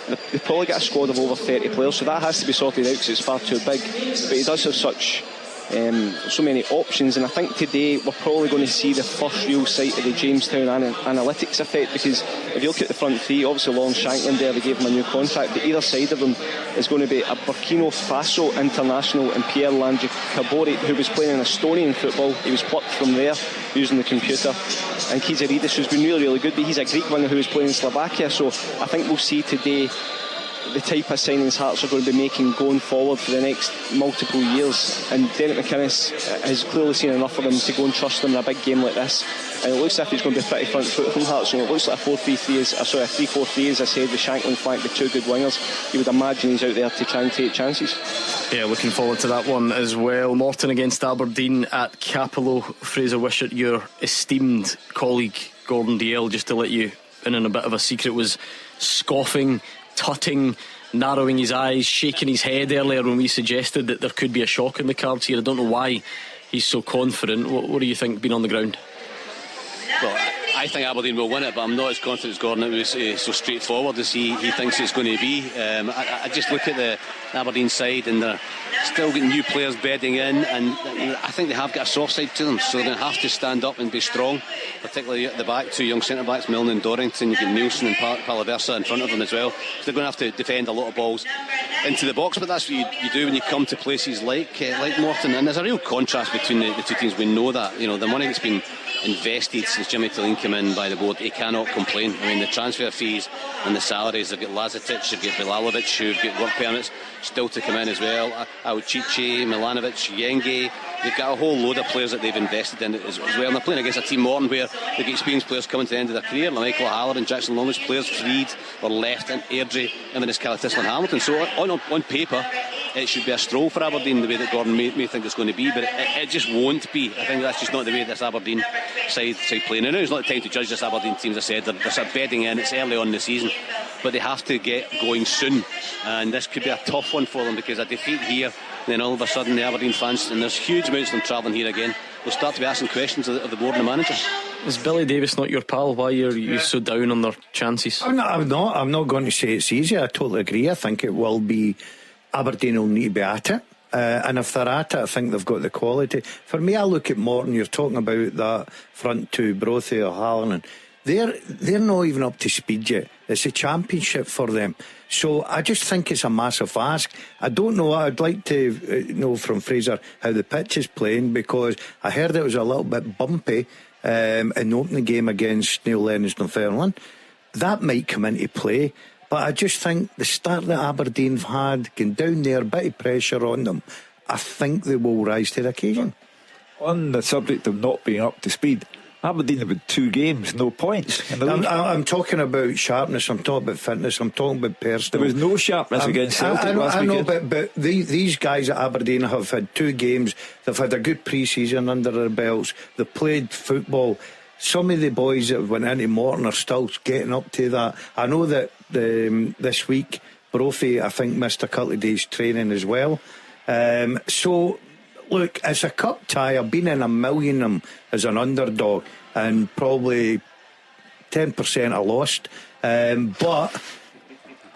Speaker 11: They've probably got a squad of over 30 players, so that has to be sorted out because it's far too big. But he does have such so many options, and I think today we're probably going to see the first real sight of the Jamestown analytics effect, because if you look at the front three, obviously Lawrence Shankland there, they gave him a new contract, but either side of them is going to be a Burkina Faso international and Pierre Landry Kabori, who was playing in Estonian football. He was plucked from there using the computer, and Kizaridis, who's been really, really good, but he's a Greek winger who was playing in Slovakia. So I think we'll see today the type of signings Hearts are going to be making going forward for the next multiple years, and Derek McInnes has clearly seen enough of them to go and trust them in a big game like this, and it looks as if he's going to be pretty front foot from Hearts. So it looks like a 3-4-3, as I said, with Shankland flanked with two good wingers. You would imagine he's out there to try and take chances.
Speaker 7: Yeah, looking forward to that one as well. Morton against Aberdeen at Capello. Fraser Wishart, your esteemed colleague Gordon Dalziel, just to let you in on a bit of a secret, was scoffing, tutting, narrowing his eyes, shaking his head earlier when we suggested that there could be a shock in the cards here. I don't know why he's so confident. What do you think, being on the ground?
Speaker 3: Well, I think Aberdeen will win it, but I'm not as confident as Gordon. It was so straightforward as he thinks it's going to be. I just look at the Aberdeen side, and they're still getting new players bedding in, and I think they have got a soft side to them, so they're going to have to stand up and be strong, particularly at the back. Two young centre backs, Milne and Dorrington. You get Nielsen and Palaversa in front of them as well, so they're going to have to defend a lot of balls into the box. But that's what you do when you come to places like Morton, and there's a real contrast between the two teams. We know that, the money that's been invested since Jimmy Tilleen came in by the board, he cannot complain. I mean, the transfer fees and the salaries, they've got Lazetic, they've got Bilalovic, who've got work permits still to come in as well, Auchichi, Milanovic, Yenge. They've got a whole load of players that they've invested in as well, and they're playing against a team Morton where they've got experienced players coming to the end of their career, like Michael Haller and Jackson Longwich, players freed or left in Airdrie, and then it's Calatislan Hamilton. So on paper it should be a stroll for Aberdeen, the way that Gordon may think it's going to be, but it just won't be. I think that's just not the way this Aberdeen side playing. And now it's not the time to judge this Aberdeen team. As I said, they're sort of bedding in. It's early on in the season, but they have to get going soon, and this could be a tough one for them, because a defeat here, then all of a sudden the Aberdeen fans, and there's huge amounts of them travelling here again, will start to be asking questions of the board and the manager.
Speaker 7: Is Billy Davis not your pal? Why are you so down on their chances?
Speaker 9: I'm not going to say it's easy. I totally agree. I think it will be, Aberdeen will need to be at it, and if they're at it, I think they've got the quality. For me, I look at Morton. You're talking about that front two, Brothy or Halloran. They're not even up to speed yet. It's a championship for them, so I just think it's a massive ask. I don't know. I'd like to know from Fraser how the pitch is playing, because I heard it was a little bit bumpy in the opening game against Neil Lennox-Dunfermline. That might come into play. But I just think the start that Aberdeen have had, going down there, a bit of pressure on them, I think they will rise to the occasion.
Speaker 8: On the subject of not being up to speed, Aberdeen have had 2 games, no points.
Speaker 9: I'm talking about sharpness, I'm talking about fitness, I'm talking about personal.
Speaker 8: There was no sharpness against Celtic last weekend.
Speaker 9: I know, but these guys at Aberdeen have had 2 games. They've had a good pre-season under their belts. They've played football. Some of the boys that went into Morton are still getting up to that. I know that this week Brophy, I think, missed a couple of days training as well. So look, it's a cup tie. I've been in a million of them as an underdog, and probably 10% I lost, but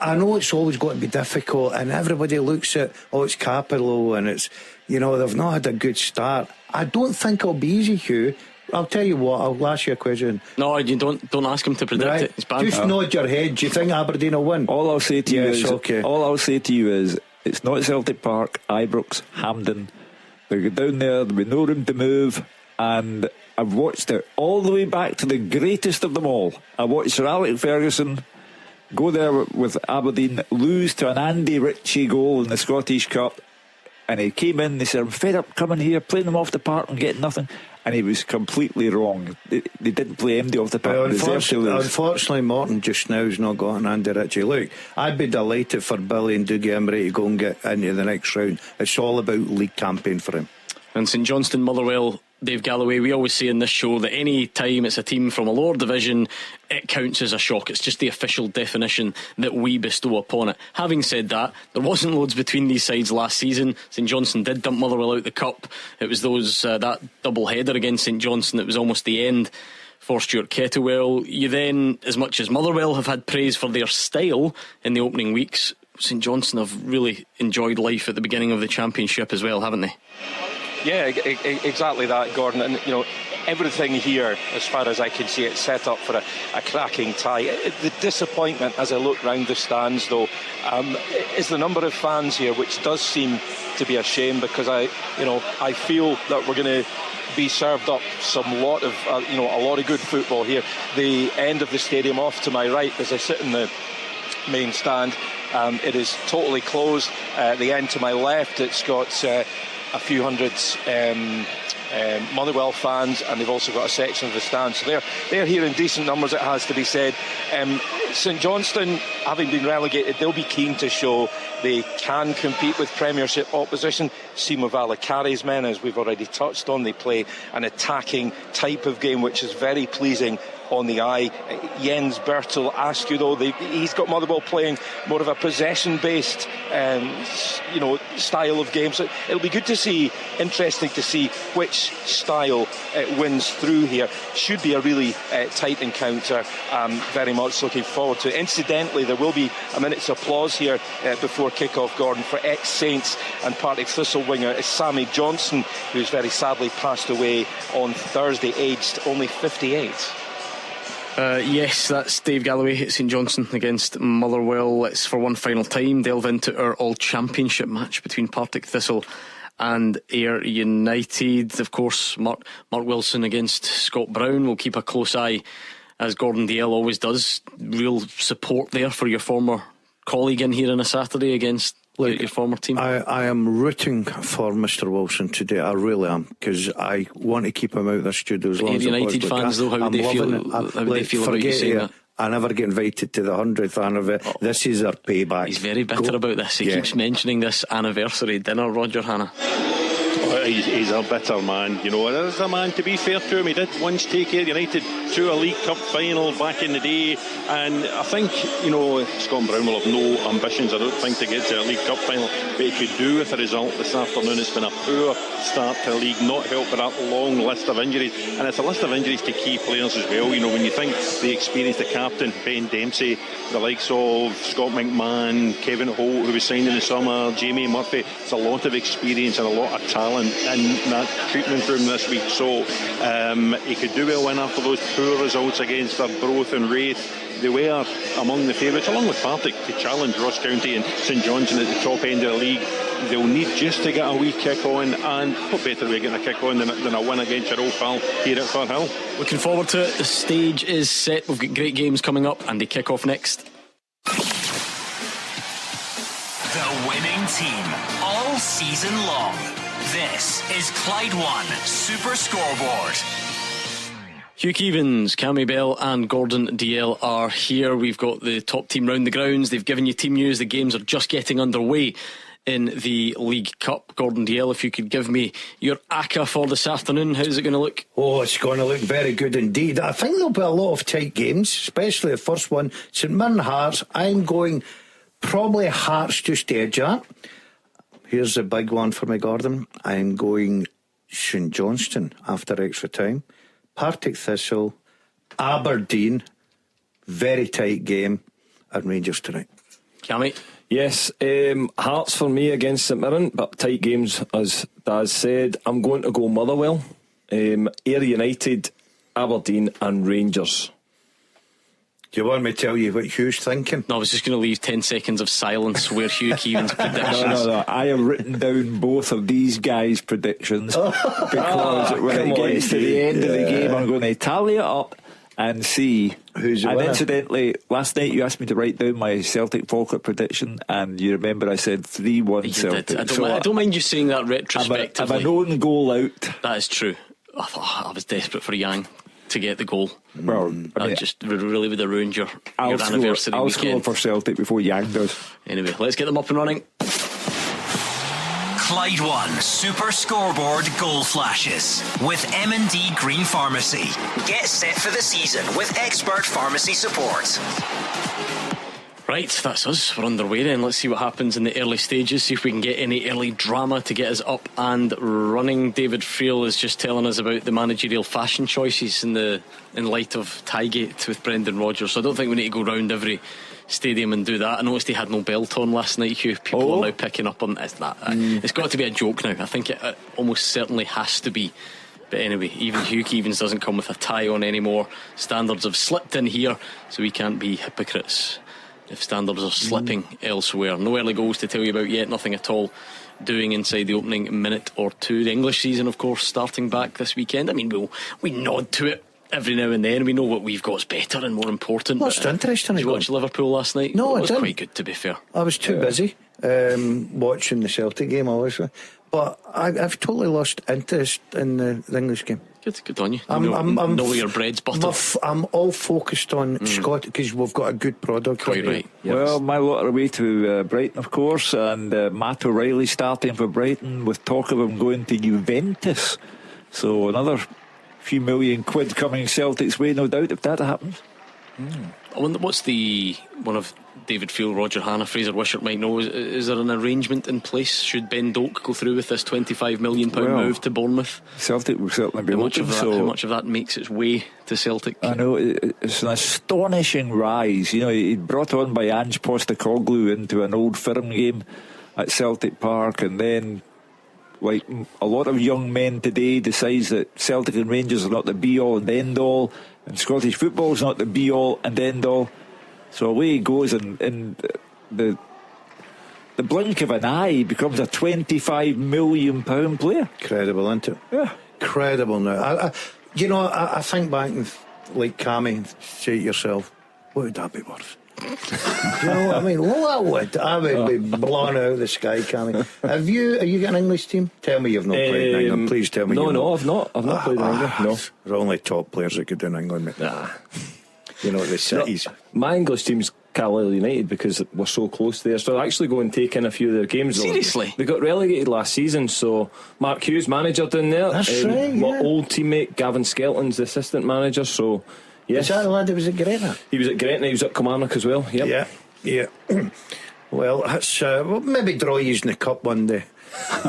Speaker 9: I know it's always going to be difficult, and everybody looks at, it's Capello, and it's, they've not had a good start. I don't think it'll be easy, Hugh. I'll tell you what, I'll ask you a question.
Speaker 7: No, you don't ask him to predict it. It's bad.
Speaker 9: Just nod your head. Do you think Aberdeen will win?
Speaker 8: All I'll say to you is it's not Celtic Park, Ibrox, Hampden. They go down there, there'll be no room to move, and I've watched it all the way back to the greatest of them all. I watched Sir Alec Ferguson go there with Aberdeen, lose to an Andy Ritchie goal in the Scottish Cup, and he came in, they said, I'm fed up coming here, playing them off the park and getting nothing. And he was completely wrong. They didn't play MD off the park.
Speaker 9: Unfortunately, Morton just now has not got an Andy Ritchie. Look, I'd be delighted for Billy and Dougie Emery to go and get into the next round. It's all about league campaign for him.
Speaker 7: And St Johnstone, Motherwell, Dave Galloway, we always say in this show that any time it's a team from a lower division, it counts as a shock. It's just the official definition that we bestow upon it. Having said that, there wasn't loads between these sides last season. St Johnstone did dump Motherwell out the cup. It was that double header against St Johnstone that was almost the end for Stuart Kettlewell. You then, as much as Motherwell have had praise for their style in the opening weeks, St Johnstone have really enjoyed life at the beginning of the championship as well, haven't they?
Speaker 12: Yeah, exactly that, Gordon. And, you know, everything here, as far as I can see it, set up for a cracking tie. The disappointment as I look round the stands, though, is the number of fans here, which does seem to be a shame, because I feel that we're going to be served up a lot of good football here. The end of the stadium off to my right, as I sit in the main stand, it is totally closed. The end to my left, it's got a few hundred Motherwell fans, and they've also got a section of the stand, so they're here in decent numbers, it has to be said. St Johnstone, having been relegated, they'll be keen to show they can compete with Premiership opposition. Simo Valakari's men, as we've already touched on, they play an attacking type of game, which is very pleasing on the eye. Jens Bertel Askew, though, he's got Motherwell playing more of a possession-based style of game, so it'll be good to see, interesting to see which style wins through here. Should be a really tight encounter. Very much looking forward to it. Incidentally, there will be a minute's applause here before kick-off, Gordon, for ex-Saints and Partick Thistle winger Sammy Johnson, who's very sadly passed away on Thursday, aged only 58.
Speaker 7: Yes, that's Dave Galloway at St Johnstone against Motherwell. Let's for one final time delve into our all-championship match between Partick Thistle and Ayr United. Of course, Mark Wilson against Scott Brown. We'll keep a close eye, as Gordon Dalziel always does. Real support there for your former colleague in here on a Saturday against your former team.
Speaker 9: I am rooting for Mr Wilson today. I really am, because I want to keep him out of the studio as long as possible.
Speaker 7: United fans, though, how would they feel about you saying that?
Speaker 9: I never get invited to the 100th anniversary. This is our payback.
Speaker 7: He's very bitter about this. He keeps mentioning this anniversary dinner, Roger Hannah.
Speaker 13: He's a bitter man, you know. There's a man, to be fair to him, he did once take Ayr United to a League Cup final back in the day, and I think, Scott Brown will have no ambitions, I don't think, to get to a League Cup final, but he could do with the result this afternoon. It's been a poor start to the league, not helped by that long list of injuries, and it's a list of injuries to key players as well. When you think the experience, the captain Ben Dempsey, the likes of Scott McMahon, Kevin Holt, who was signed in the summer, Jamie Murphy, it's a lot of experience and a lot of talent in that treatment room this week, so he could do well win after those poor results against Arbroath and Raith. They were among the favourites, along with Partick, to challenge Ross County and St Johnstone at the top end of the league. They'll need just to get a wee kick on, and what better way of getting a kick on than a win against your old pal here at Firhill.
Speaker 7: Looking forward to it. The stage is set. We've got great games coming up, and they kick off next.
Speaker 6: The winning team all season long. This is Clyde One Super Scoreboard.
Speaker 7: Hugh Keevins, Cammy Bell and Gordon Dalziel are here. We've got the top team round the grounds. They've given you team news. The games are just getting underway in the League Cup. Gordon Dalziel, if you could give me your ACCA for this afternoon, how's it going to look?
Speaker 9: Oh, it's going to look very good indeed. I think there'll be a lot of tight games, especially the first one, St Mirren Hearts. I'm going probably Hearts to stage at. Here's the big one for me, Gordon. I'm going St Johnstone after extra time. Partick Thistle, Aberdeen, very tight game, and Rangers tonight.
Speaker 7: Cammy?
Speaker 10: Yes, Hearts for me against St Mirren, but tight games, as Daz said. I'm going to go Motherwell, Ayr United, Aberdeen and Rangers.
Speaker 9: Do you want me to tell you what Hugh's thinking?
Speaker 7: No, I was just going to leave 10 seconds of silence where Hugh Keevins' predictions.
Speaker 8: No. I have written down both of these guys' predictions because when it gets to the end of the game, I'm going to tally it up and see
Speaker 9: who's
Speaker 8: and
Speaker 9: winner.
Speaker 8: Incidentally, last night you asked me to write down my Celtic Falkirk prediction, and you remember I said 3-1 Celtic.
Speaker 7: I don't mind you saying that retrospectively.
Speaker 8: I've an own goal out.
Speaker 7: That is true. I was desperate for Yang to get the goal.
Speaker 8: Well,
Speaker 7: that just really would have ruined your anniversary
Speaker 8: I'll
Speaker 7: weekend.
Speaker 8: score for Celtic before Yang does.
Speaker 7: Anyway, let's get them up and running.
Speaker 6: Clyde One Super Scoreboard Goal Flashes with M&D Green Pharmacy. Get set for the season with expert pharmacy support.
Speaker 7: Right, that's us. We're underway then. Let's see what happens in the early stages. See if we can get any early drama to get us up and running. David Friel is just telling us about the managerial fashion choices in light of Tygate with Brendan Rodgers. So I don't think we need to go round every stadium and do that. I noticed he had no belt on last night, Hugh. People are now picking up on that. It's got to be a joke now. I think it almost certainly has to be. But anyway, even Hugh Keevins doesn't come with a tie on anymore. Standards have slipped in here, so we can't be hypocrites if standards are slipping elsewhere. No early goals to tell you about yet, nothing at all doing inside the opening minute or two. The English season, of course, starting back this weekend. I mean, we nod to it every now and then. We know what we've got is better and more important.
Speaker 9: What's interesting?
Speaker 7: Did you watch Liverpool last night?
Speaker 9: No,
Speaker 7: it was
Speaker 9: I didn't.
Speaker 7: quite good, to be fair.
Speaker 9: I was too busy watching the Celtic game, obviously. But I've totally lost interest in the English game.
Speaker 7: Good on you. I'm know your bread's butter.
Speaker 9: I'm all focused on Scott because we've got a good product.
Speaker 7: Quite right. Yes.
Speaker 8: Well, my lot are away to Brighton, of course, and Matt O'Reilly starting for Brighton with talk of him going to Juventus. So another few million quid coming Celtic's way, no doubt, if that happens.
Speaker 7: I wonder what's one of David Field, Roger Hanna, Fraser Wishart might know. Is there an arrangement in place should Ben Doak go through with this £25 million move to Bournemouth?
Speaker 8: Celtic will certainly be
Speaker 7: how much of that makes its way to Celtic?
Speaker 8: I know it's an astonishing rise. You know, he brought on by Ange Postecoglou into an Old Firm game at Celtic Park, and then, like a lot of young men today, decides that Celtic and Rangers are not the be all and end all, and Scottish football is not the be all and end all. So away he goes, and the blink of an eye, he becomes a £25 million player.
Speaker 9: Incredible, isn't it?
Speaker 8: Yeah,
Speaker 9: incredible. Now, I think back and like Cammy, and say to yourself, what would that be worth? You know what I mean? Well, I would be blown out of the sky, Cammy. Are you got an English team? Tell me you've not played in England. Please tell me.
Speaker 10: No, I've not played in England. No,
Speaker 9: there are only top players that could do in England, mate. You know, the cities.
Speaker 10: No, my English team's Carlisle United because we're so close there. So I'll actually go and take in a few of their games.
Speaker 7: Seriously?
Speaker 10: They got relegated last season, so Mark Hughes, manager down there.
Speaker 9: That's right,
Speaker 10: my old teammate Gavin Skelton's the assistant manager, so yes.
Speaker 9: Is that the lad that was at Gretna?
Speaker 10: He was at Gretna, he was at Kilmarnock as well. Yep.
Speaker 9: Yeah. Well, that's we'll maybe draw you in the cup one day.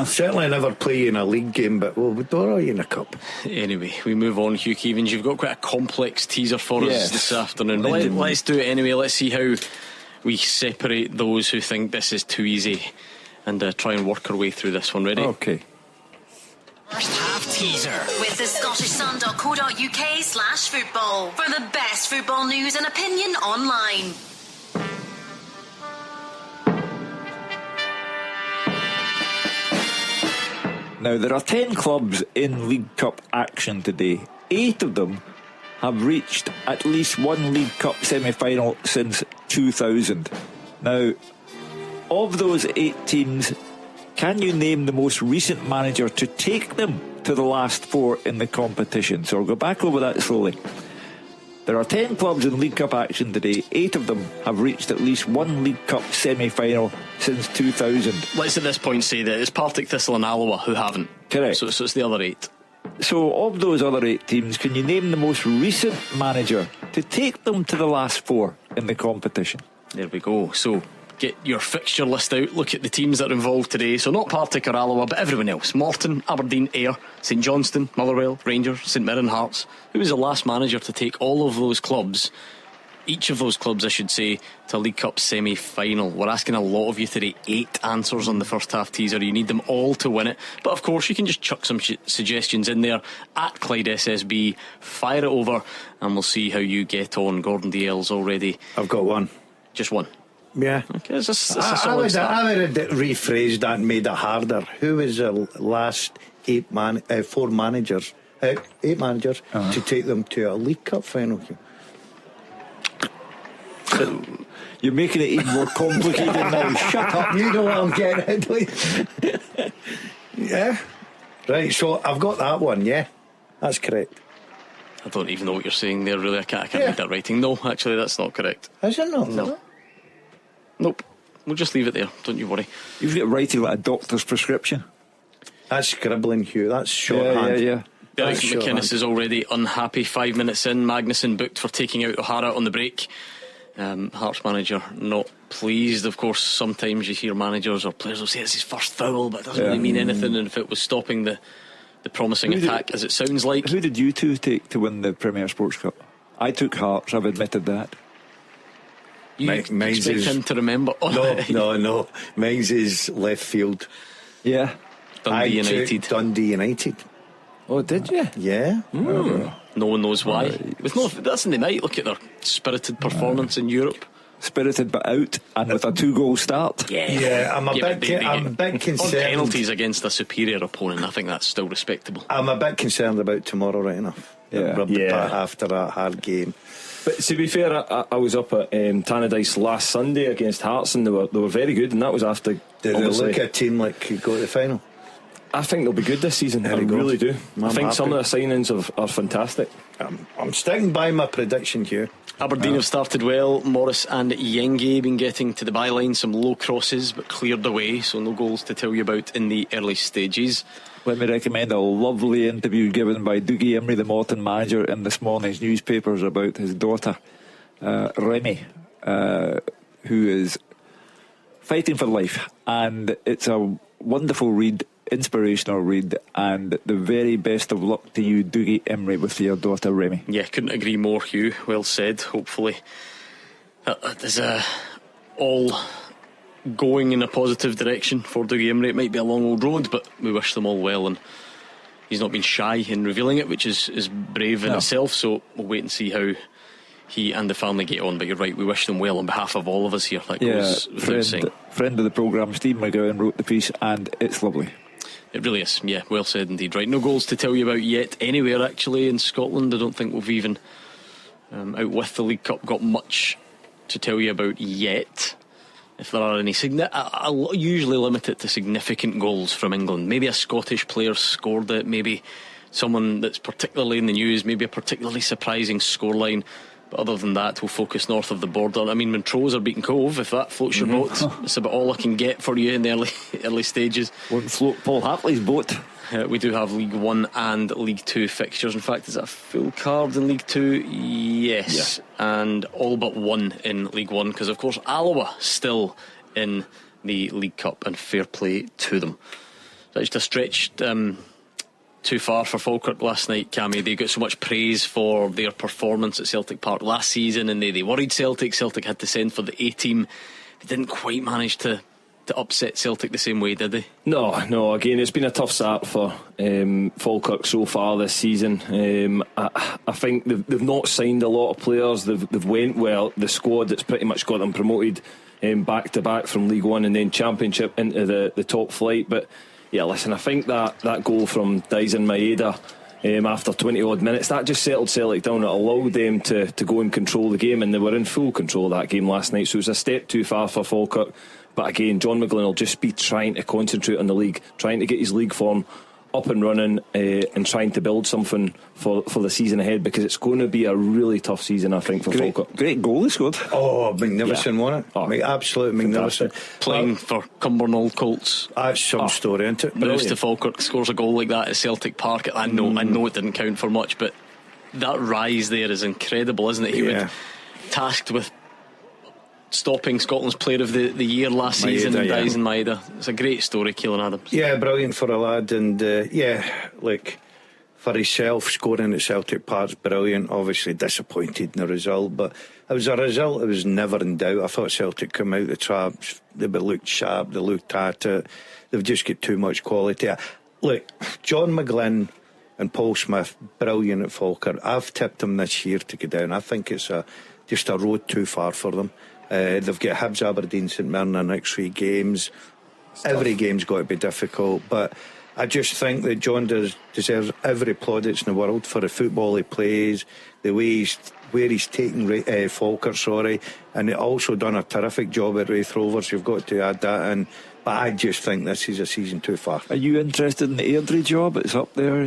Speaker 9: Certainly never play you in a league game, but we'll draw you in a cup.
Speaker 7: Anyway, we move on. Hugh Keevins, you've got quite a complex teaser for us this afternoon. Let's do it anyway. Let's see how we separate those who think this is too easy and try and work our way through this one. Ready?
Speaker 8: Okay.
Speaker 6: First half teaser
Speaker 15: with the scottishsun.co.uk/football for the best football news and opinion online.
Speaker 8: Now, there are 10 clubs in League Cup action today. 8 of them have reached at least one League Cup semi-final since 2000. Now, of those 8 teams, can you name the most recent manager to take them to the last 4 in the competition? So I'll go back over that slowly. There are 10 clubs in League Cup action today. 8 of them have reached at least one League Cup semi-final since 2000.
Speaker 7: Let's at this point say that it's Partick Thistle and Alloa who haven't.
Speaker 8: Correct.
Speaker 7: So it's the other 8.
Speaker 8: So of those other 8 teams, can you name the most recent manager to take them to the last 4 in the competition?
Speaker 7: There we go. So get your fixture list out, look at the teams that are involved today. So not Partick or Alloa, but everyone else: Morton, Aberdeen, Ayr, St Johnstone, Motherwell, Rangers, St Mirren, Hearts. Who was the last manager to take all of those clubs, each of those clubs I should say, to a League Cup semi-final? We're asking a lot of you today. 8 answers on the first half teaser. You need them all to win it, but of course you can just chuck some suggestions in there at Clyde SSB. Fire it over and we'll see how you get on. Gordon Dalziel's already.
Speaker 9: I've got one.
Speaker 7: Just one?
Speaker 9: Yeah.
Speaker 7: Okay, it's a
Speaker 9: I
Speaker 7: solid
Speaker 9: would
Speaker 7: start.
Speaker 9: have rephrased that and made it harder. Who was the last 4 managers, 8 managers to take them to a League Cup final?
Speaker 8: You're making it even more complicated now. Shut up.
Speaker 9: You know what I'm getting at. Yeah. Right, so I've got that one, yeah. That's correct.
Speaker 7: I don't even know what you're saying there, really. I can't read that writing. No, actually, that's not correct.
Speaker 9: Is it not?
Speaker 7: No. Nope. We'll just leave it there. Don't you worry.
Speaker 8: You've got writing like a doctor's prescription.
Speaker 9: That's scribbling, Hugh. That's shorthand.
Speaker 8: Yeah.
Speaker 7: Derek McInnes is already unhappy. 5 minutes in, Magnuson booked for taking out O'Hara on the break. Hearts manager not pleased. Of course, sometimes you hear managers or players will say it's his first foul, but it doesn't really mean anything. And if it was stopping the promising attack, as it sounds like.
Speaker 8: Who did you two take to win the Premier Sports Cup? I took Hearts, I've admitted that.
Speaker 7: You
Speaker 9: Mine's
Speaker 7: expect
Speaker 9: is
Speaker 7: him to remember?
Speaker 9: No. Mine's is left field.
Speaker 8: Yeah.
Speaker 7: Dundee
Speaker 9: I took
Speaker 7: United.
Speaker 9: Dundee United.
Speaker 8: Oh, did you?
Speaker 9: Yeah.
Speaker 7: No one knows why. With no, that's in the night. Look at their spirited performance in Europe.
Speaker 8: Spirited but out, and with a 2-goal start.
Speaker 9: Yeah, I'm a bit
Speaker 7: on
Speaker 9: concerned.
Speaker 7: penalties against a superior opponent. I think that's still respectable.
Speaker 9: I'm a bit concerned about tomorrow, right enough. After that hard game.
Speaker 10: But to be fair, I was up at Tannadice last Sunday against Hearts, and they were very good, and that was after.
Speaker 9: Did they look at a team like could go to the final?
Speaker 10: I think they'll be good this season. I really do. I think some of the signings are fantastic.
Speaker 9: I'm sticking by my prediction here.
Speaker 7: Aberdeen have started well. Morris and Yenge been getting to the byline, some low crosses but cleared away, so no goals to tell you about in the early stages.
Speaker 8: Let me recommend a lovely interview given by Dougie Emery, the Morton manager, in this morning's newspapers about his daughter Remy, who is fighting for life, and it's a wonderful read, inspirational read, and the very best of luck to you, Dougie Emery, with your daughter Remy.
Speaker 7: Yeah, couldn't agree more, Hugh. Well said. Hopefully that is all going in a positive direction for Dougie Emery. It might be a long old road, but we wish them all well, and he's not been shy in revealing it, which is brave in itself, so we'll wait and see how he and the family get on. But you're right, we wish them well on behalf of all of us here. That goes without saying.
Speaker 8: Friend of the programme, Steve McGowan, wrote the piece, and it's lovely.
Speaker 7: It really is, yeah, well said indeed. Right, no goals to tell you about yet anywhere actually in Scotland. I don't think we've even out with the League Cup got much to tell you about yet. If there are any I'll usually limit it to significant goals from England. Maybe a Scottish player scored it, maybe someone that's particularly in the news, maybe a particularly surprising scoreline. But other than that, we'll focus north of the border. I mean, Montrose are beating Cove. If that floats your boat, that's about all I can get for you in the early stages.
Speaker 8: Won't float Paul Hartley's boat.
Speaker 7: We do have League 1 and League 2 fixtures. In fact, is that a full card in League 2? Yes. And all but one in League 1, because of course Alloa still in the League Cup, and fair play to them. That's just a stretch too far for Falkirk last night, Cammy. They got so much praise for their performance at Celtic Park last season, and they worried Celtic had to send for the A-team. They didn't quite manage to upset Celtic the same way, did they?
Speaker 10: No, again, it's been a tough start for Falkirk so far this season. I think they've not signed a lot of players. They've went well. The squad that's pretty much got them promoted back to back from League 1 and then Championship into the top flight. But yeah, listen, I think that goal from Dyson Maeda after 20 odd minutes, that just settled Celtic down. It allowed them to go and control the game, and they were in full control of that game last night. So it was a step too far for Falkirk. But again, John McGlynn will just be trying to concentrate on the league, trying to get his league form up and running, and trying to build something for the season ahead, because it's going to be a really tough season, I think, for Falkirk.
Speaker 8: Great goal he scored.
Speaker 9: Oh, magnificent, wasn't it? Absolute magnificent.
Speaker 7: Playing for Cumbernauld Colts.
Speaker 9: That's some story, isn't it?
Speaker 7: Bruce to Falkirk scores a goal like that at Celtic Park. I know it didn't count for much, but that rise there is incredible, isn't it? He was tasked with stopping Scotland's Player of the Year last season, and Dyson Maeda. It's a great story, Keelan Adams. Yeah,
Speaker 9: brilliant for a lad, and like for himself, scoring at Celtic Park's brilliant. Obviously disappointed in the result, but it was a result that was never in doubt. I thought Celtic come out the traps, they looked sharp, they looked at it, they've just got too much quality. Look, John McGlynn and Paul Smith, brilliant at Falkirk. I've tipped them this year to go down. I think it's just a road too far for them. They've got Hibs, Aberdeen, St Mirren the next 3 games. Every game's got to be difficult, but I just think that John deserves every plaudits in the world for the football he plays, the way where he's taken Falkirk, and he also done a terrific job at Wraith Rovers. You've got to add that in. But I just think this is a season too far.
Speaker 8: Are you interested in the Airdrie job? It's up there.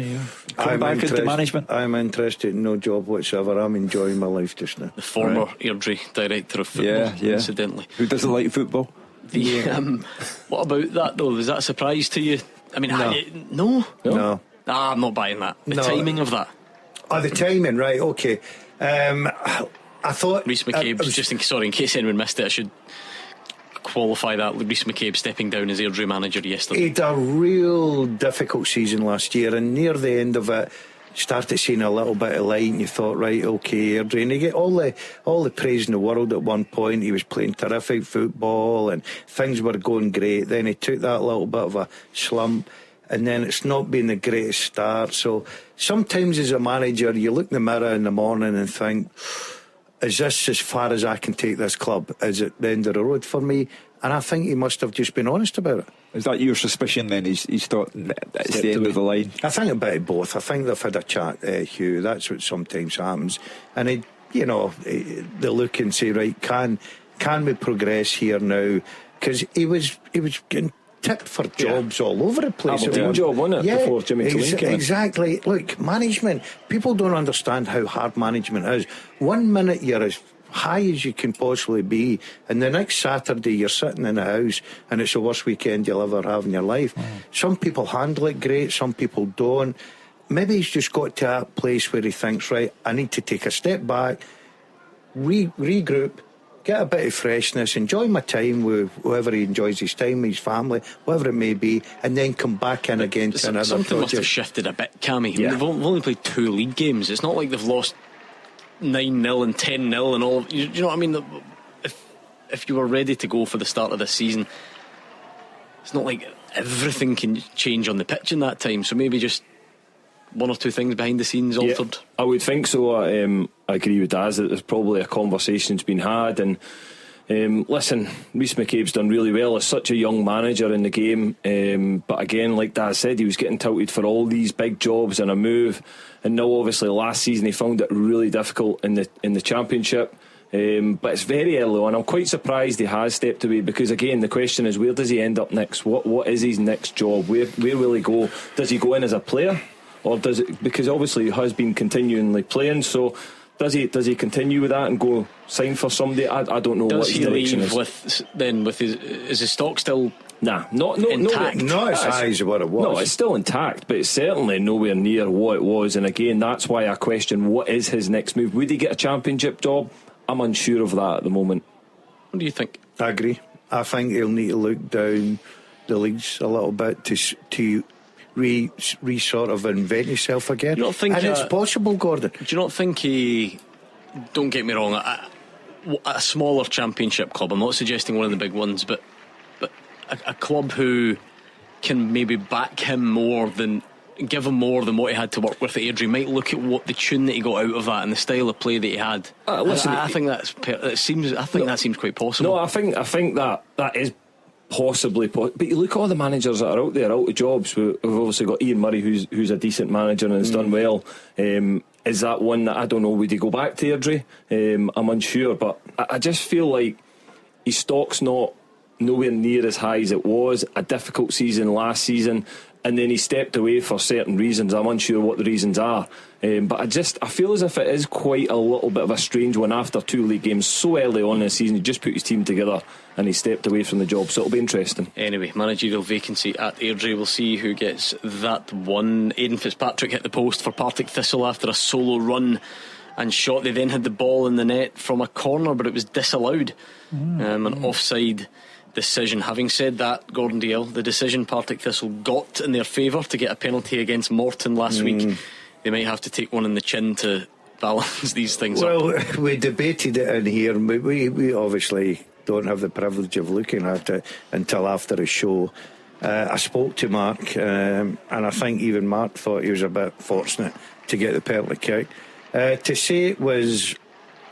Speaker 8: Come back into management.
Speaker 9: I'm interested in no job whatsoever. I'm enjoying my life just now.
Speaker 7: The former Airdrie director of football, incidentally.
Speaker 8: Who doesn't like football?
Speaker 7: What about that though? Was that a surprise to you? I mean,
Speaker 9: no.
Speaker 7: I'm not buying that. The timing of that.
Speaker 9: The timing, right? Okay. I thought
Speaker 7: Rhys McCabe. In case anyone missed it, I should qualify that. Rhys McCabe stepping down as Airdrie manager yesterday.
Speaker 9: He had a real difficult season last year, and near the end of it, started seeing a little bit of light, and you thought, right, okay, Airdrie, and he get all the praise in the world at one point. He was playing terrific football and things were going great. Then he took that little bit of a slump, and then it's not been the greatest start. So sometimes as a manager, you look in the mirror in the morning and think, is this as far as I can take this club? Is it the end of the road for me? And I think he must have just been honest about it.
Speaker 8: Is that your suspicion then? He's thought it's the end of the line?
Speaker 9: I think a bit of both. I think they've had a chat, Hugh. That's what sometimes happens. And they look and say, right, can we progress here now? Because he was getting tipped for jobs all over the place.
Speaker 10: Aberdeen job, wasn't it? Before Jimmy Tulane came in.
Speaker 9: Exactly. Look, management. People don't understand how hard management is. 1 minute you're as high as you can possibly be, and the next Saturday you're sitting in the house and it's the worst weekend you'll ever have in your life. Some people handle it great, some people don't. Maybe he's just got to that place where he thinks, right, I need to take a step back, regroup, get a bit of freshness, enjoy my time with whoever he enjoys his time, his family, whatever it may be, and then come back in again to another
Speaker 7: something
Speaker 9: project.
Speaker 7: must have shifted a bit, Cammy. They've only played 2 league games. It's not like they've lost 9-0 and 10-0 and all. You know what I mean? If you were ready to go for the start of the season, it's not like everything can change on the pitch in that time. So maybe just 1 or 2 things behind the scenes altered.
Speaker 10: Yeah, I would think so. I agree with Daz that there's probably a conversation's been had, and listen, Rhys McCabe's done really well as such a young manager in the game, but again, like Daz said, he was getting touted for all these big jobs and a move, and now obviously last season he found it really difficult in the Championship. But it's very early on. I'm quite surprised he has stepped away, because again the question is, where does he end up next? What is his next job? Where will he go? Does he go in as a player, or does it, because obviously he has been continually playing, so does he continue with that and go sign for somebody? I don't know.
Speaker 7: Does
Speaker 10: what his
Speaker 7: he
Speaker 10: direction
Speaker 7: leave
Speaker 10: is.
Speaker 7: with his stock still?
Speaker 10: Not
Speaker 7: intact.
Speaker 9: Not as high as what it was.
Speaker 10: No, it's still intact, but it's certainly nowhere near what it was. And again, that's why I question, what is his next move? Would he get a Championship job? I'm unsure of that at the moment.
Speaker 7: What do you think?
Speaker 9: I agree. I think he'll need to look down the leagues a little bit to sort of invent himself again.
Speaker 7: You don't think,
Speaker 9: and it's possible, Gordon.
Speaker 7: Do you not think he? Don't get me wrong. A smaller Championship club. I'm not suggesting one of the big ones, but a club who can maybe back him more than, give him more than what he had to work with at Airdrie, might look at what the tune that he got out of that and the style of play that he had.
Speaker 10: Listen,
Speaker 7: I think that seems quite possible.
Speaker 10: No, I think that is possibly. But you look at all the managers that are out there, out of jobs. We've obviously got Ian Murray, who's a decent manager and has done well. Is that one that, I don't know, would he go back to Airdrie? I'm unsure, but I just feel like his stock's nowhere near as high as it was. A difficult season last season, and then he stepped away for certain reasons. I'm unsure what the reasons are, but I feel as if it is quite a little bit of a strange one after 2 league games so early on in the season. He just put his team together and he stepped away from the job, so it'll be interesting.
Speaker 7: Anyway, managerial vacancy at Airdrie. We'll see who gets that one. Aidan Fitzpatrick hit the post for Partick Thistle after a solo run and shot. They then had the ball in the net from a corner, but it was disallowed. An offside decision. Having said that, Gordon Dalziel, the decision Partick Thistle got in their favour to get a penalty against Morton last week, they might have to take one in the chin to balance these things up.
Speaker 9: Well, we debated it in here. We obviously don't have the privilege of looking at it until after the show. I spoke to Mark, and I think even Mark thought he was a bit fortunate to get the penalty kick. To say it was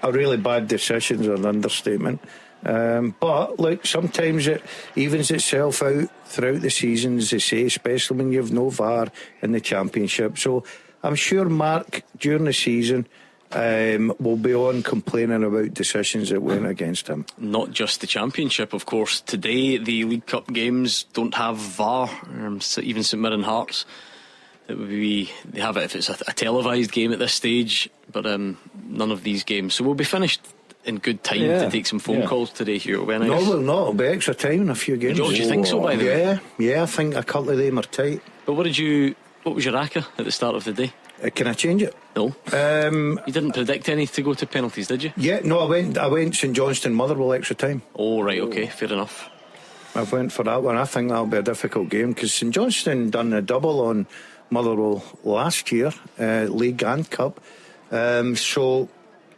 Speaker 9: a really bad decision is an understatement. But look, sometimes it evens itself out throughout the season, as they say, especially when you've no VAR in the Championship. So I'm sure Mark, during the season, will be on complaining about decisions that went against him.
Speaker 7: Not just the Championship, of course. Today the League Cup games don't have VAR. Even St Mirren Hearts, they have it if it's a televised game at this stage, but none of these games. So we'll be finished in good time to take some phone calls today, Hugh.
Speaker 9: No, we'll not. It'll be extra time in a few games.
Speaker 7: Do you think so, by the way?
Speaker 9: Yeah, I think a couple of them are tight.
Speaker 7: But what was your ACCA at the start of the day?
Speaker 9: Can I change it?
Speaker 7: No. You didn't predict any to go to penalties, did you?
Speaker 9: Yeah, no, I went St Johnstone Motherwell extra time.
Speaker 7: Oh, right, okay, fair enough.
Speaker 9: I went for that one. I think that'll be a difficult game, because St Johnstone done a double Motherwell last year, League and Cup. So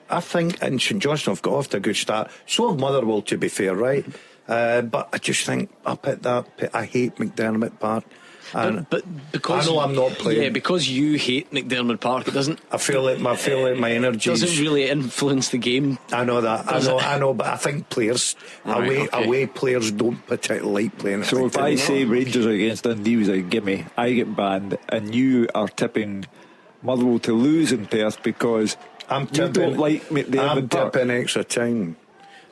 Speaker 9: I think, and St Johnstone have got off to a good start. So have Motherwell, to be fair, right? But I just think up at that, I hate McDermott Park. And
Speaker 7: but because
Speaker 9: I know I'm not playing.
Speaker 7: Yeah, because you hate McDermott Park, it doesn't.
Speaker 9: I feel like my energy
Speaker 7: doesn't really influence the game.
Speaker 9: I know that. I know. But I think players away players don't particularly like playing.
Speaker 8: So if I say Rangers against Dundee was a gimme, I get banned, and you are tipping Motherwell to lose in Perth because
Speaker 9: I'm tipping,
Speaker 8: you don't like McDermott
Speaker 9: I'm
Speaker 8: Park.
Speaker 9: tipping extra time.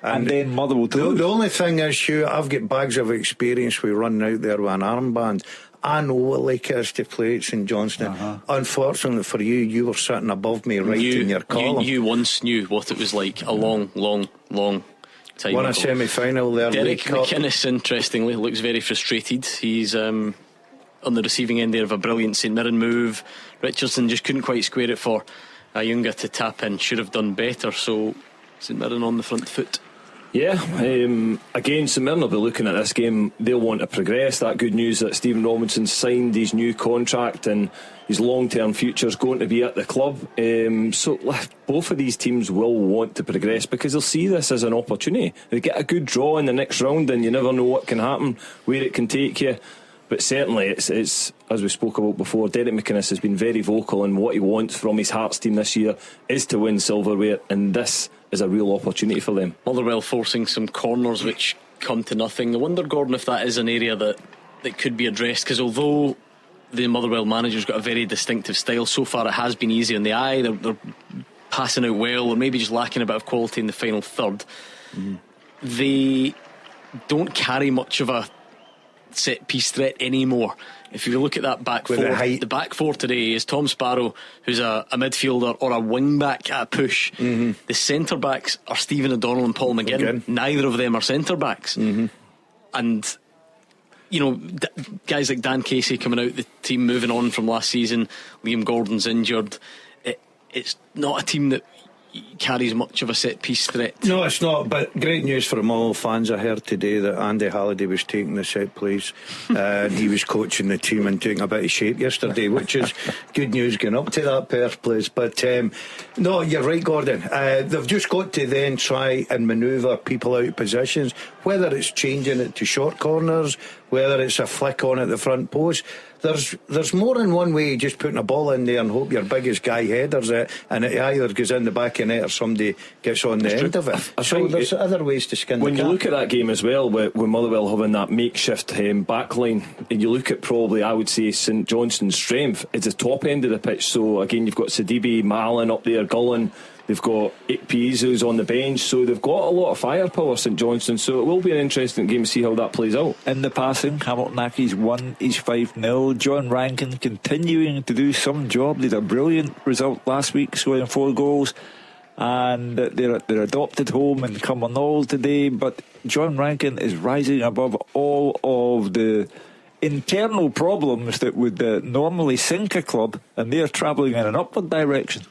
Speaker 8: And then Motherwell to lose.
Speaker 9: The only thing is, Hugh, I've got bags of experience with running out there with an armband. I know what like it is to play at St Johnstone. Unfortunately for you, you were sitting above me in your column.
Speaker 7: You once knew what it was like a long time
Speaker 9: Won
Speaker 7: ago.
Speaker 9: a semi-final there.
Speaker 7: Derek McInnes, interestingly, looks very frustrated. He's on the receiving end there of a brilliant St Mirren move. Richardson just couldn't quite square it for Ayunga to tap in. Should have done better. So St Mirren on the front foot.
Speaker 10: Yeah, again, St Mirren will be looking at this game. They'll want to progress. That good news that Stephen Robinson signed his new contract and his long-term future is going to be at the club. So both of these teams will want to progress because they'll see this as an opportunity. They get a good draw in the next round and you never know what can happen, where it can take you. But certainly it's as we spoke about before, Derek McInnes has been very vocal, and what he wants from his Hearts team this year is to win silverware, and this is a real opportunity for them.
Speaker 7: Motherwell forcing some corners which come to nothing. I wonder, Gordon, if that is an area that could be addressed, because although the Motherwell manager's got a very distinctive style, so far it has been easy on the eye. They're passing out well, or maybe just lacking a bit of quality in the final third. They don't carry much of a set piece threat anymore. If you look at that back four, the back four today is Tom Sparrow, who's a midfielder or a wing back at a push. The centre backs are Stephen O'Donnell and Paul McGinn. Neither of them are centre backs. And you know, guys like Dan Casey coming out the team, moving on from last season. Liam Gordon's injured. It's not a team that carries much of a set piece threat.
Speaker 9: No, it's not. But great news for all fans. I heard today that Andy Halliday was taking the set plays and he was coaching the team and taking a bit of shape yesterday, which is good news going up to that Perth place. But no, you're right, Gordon. They've just got to then try and manoeuvre people out of positions, whether it's changing it to short corners, whether it's a flick on at the front post. There's more than one way, just putting a ball in there and hope your biggest guy headers it, and it either goes in the back of net or somebody gets on the end of it. So there's other ways to skin the cat.
Speaker 10: When you look at that game as well, with Motherwell having that makeshift back line, and you look at probably, I would say, St Johnstone's strength is the top end of the pitch. So again, you've got Sidibe, Malin up there, Gullen. They've got Ikpeazu who's on the bench, so they've got a lot of firepower, St Johnstone. So it will be an interesting game to see how that plays out.
Speaker 8: In the passing, Hamilton Accies won his 5-0. John Rankin continuing to do some job. They had a brilliant result last week, scoring 4 goals. And they're adopted home in Cumbernauld today. But John Rankin is rising above all of the internal problems that would normally sink a club, and they're travelling in an upward direction.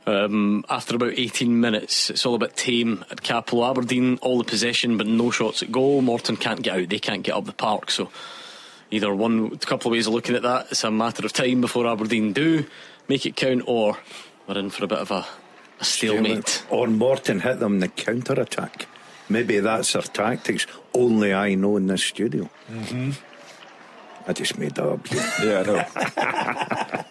Speaker 7: After about 18 minutes, it's all about tame at Capello. Aberdeen, all the possession but no shots at goal. Morton can't get out, they can't get up the park. So either a couple of ways of looking at that. It's a matter of time before Aberdeen do make it count, or we're in for a bit of a stalemate.
Speaker 9: Or Morton hit them in the counter attack. Maybe that's their tactics. Only I know in this studio. I just made that up.
Speaker 8: Yeah,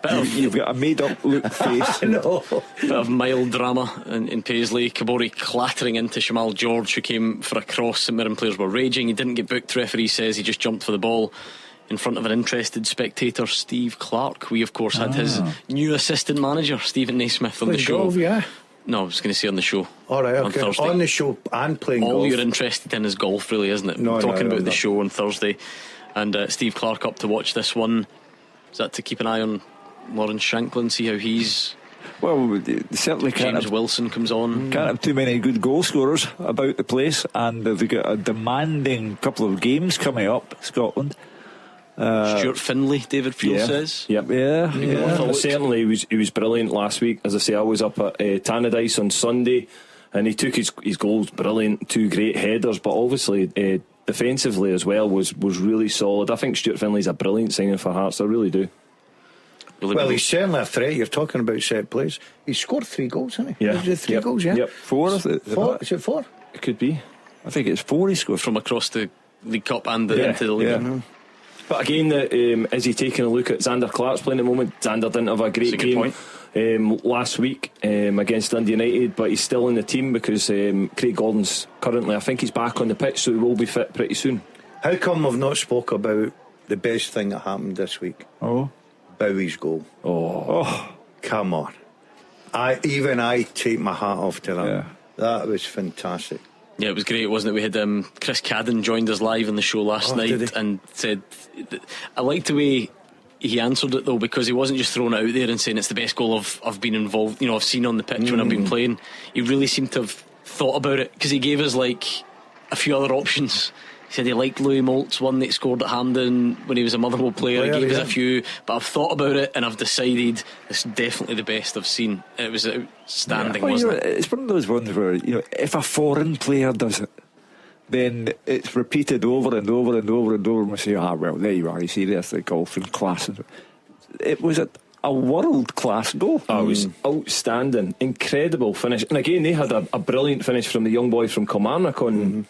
Speaker 8: I know. You've got a made-up look face.
Speaker 9: I know.
Speaker 7: Bit of mild drama in Paisley. Kabori clattering into Shamal George, who came for a cross. St Mirren players were raging. He didn't get booked. Referee says he just jumped for the ball in front of an interested spectator, Steve Clark. We, of course, had his new assistant manager, Stephen Naismith, on the show.
Speaker 9: Golf, yeah.
Speaker 7: No, I was going to say on the show.
Speaker 9: All right, okay.
Speaker 7: On Thursday.
Speaker 9: On the show and playing
Speaker 7: all
Speaker 9: golf.
Speaker 7: You're interested in is golf, really, isn't it?
Speaker 9: No,
Speaker 7: talking about
Speaker 9: no.
Speaker 7: the show on Thursday. And Steve Clark up to watch this one. Is that to keep an eye on Lawrence Shanklin, see how he's...
Speaker 8: Well, they certainly can't.
Speaker 7: James Wilson comes on.
Speaker 8: Can't have too many good goal scorers about the place, and they've got a demanding couple of games coming up, Scotland.
Speaker 7: Stuart Finlay, David Field says.
Speaker 10: Yep.
Speaker 8: Yeah.
Speaker 10: Certainly he was brilliant last week. As I say, I was up at Tannadice on Sunday, and he took his goals brilliant, 2 great headers, but obviously defensively as well was really solid. I think Stuart Finlay's a brilliant signing for Hearts, I really do.
Speaker 9: Well, he's certainly a threat. You're talking about set plays. He's scored 3 goals, hasn't he?
Speaker 8: Yeah.
Speaker 9: Is it 3 goals, yeah?
Speaker 8: Yep. 4, is it?
Speaker 9: 4? Is it 4?
Speaker 8: It could be. I think it's 4 he scored.
Speaker 7: From across the League Cup and into the league.
Speaker 8: Yeah. But again, is he taking a look at Xander Clark's playing at the moment? Xander didn't have a great game last week against Dundee United, but he's still in the team because Craig Gordon's currently, I think he's back on the pitch, so he will be fit pretty soon.
Speaker 9: How come we've not spoke about the best thing that happened this week?
Speaker 8: Oh,
Speaker 9: Bowie's goal.
Speaker 8: Oh,
Speaker 9: come on. I take my hat off to that.
Speaker 8: Yeah.
Speaker 9: That was fantastic.
Speaker 7: Yeah, it was great, wasn't it? We had Chris Cadden joined us live on the show last night and said, I liked the way he answered it though, because he wasn't just throwing it out there and saying it's the best goal I've been involved, I've seen on the pitch when I've been playing. He really seemed to have thought about it, because he gave us like a few other options. He said he liked Louis Molt's one that he scored at Hampden when he was a Motherwell player. He gave us a few, but I've thought about it and I've decided it's definitely the best I've seen. It was outstanding, wasn't it?
Speaker 8: It's one of those ones where, if a foreign player does it, then it's repeated over and over and over and over, and we say, well, there you are, you see, there's the golfing class. It was a world-class goal.
Speaker 10: It was outstanding, incredible finish. And again, they had a brilliant finish from the young boy from Kilmarnock on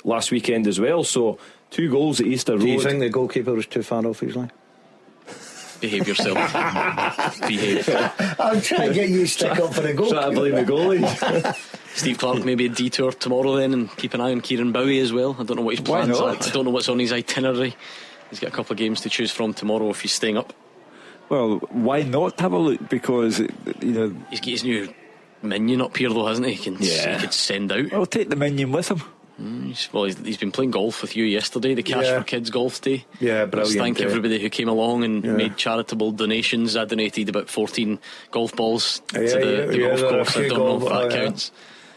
Speaker 10: last weekend as well. So 2 goals at Easter Road.
Speaker 9: Do you think the goalkeeper was too far off his line?
Speaker 7: Behave yourself. Behave.
Speaker 9: I'm trying to get you to stick up for the goal.
Speaker 10: Try to blame the goalie.
Speaker 7: Steve Clark maybe a detour tomorrow then, and keep an eye on Kieran Bowie as well. I don't know what his plans are. I don't know what's on his itinerary. He's got a couple of games to choose from tomorrow if he's staying up.
Speaker 8: Well, why not have a look? Because
Speaker 7: he's got his new minion up here though, hasn't he? He could send out.
Speaker 8: I'll take the minion with him.
Speaker 7: He's been playing golf with you yesterday, the Cash for Kids golf day.
Speaker 9: Yeah, brilliant.
Speaker 7: Let's thank everybody who came along and made charitable donations. I donated about 14 golf balls to the golf course. I don't know if that counts.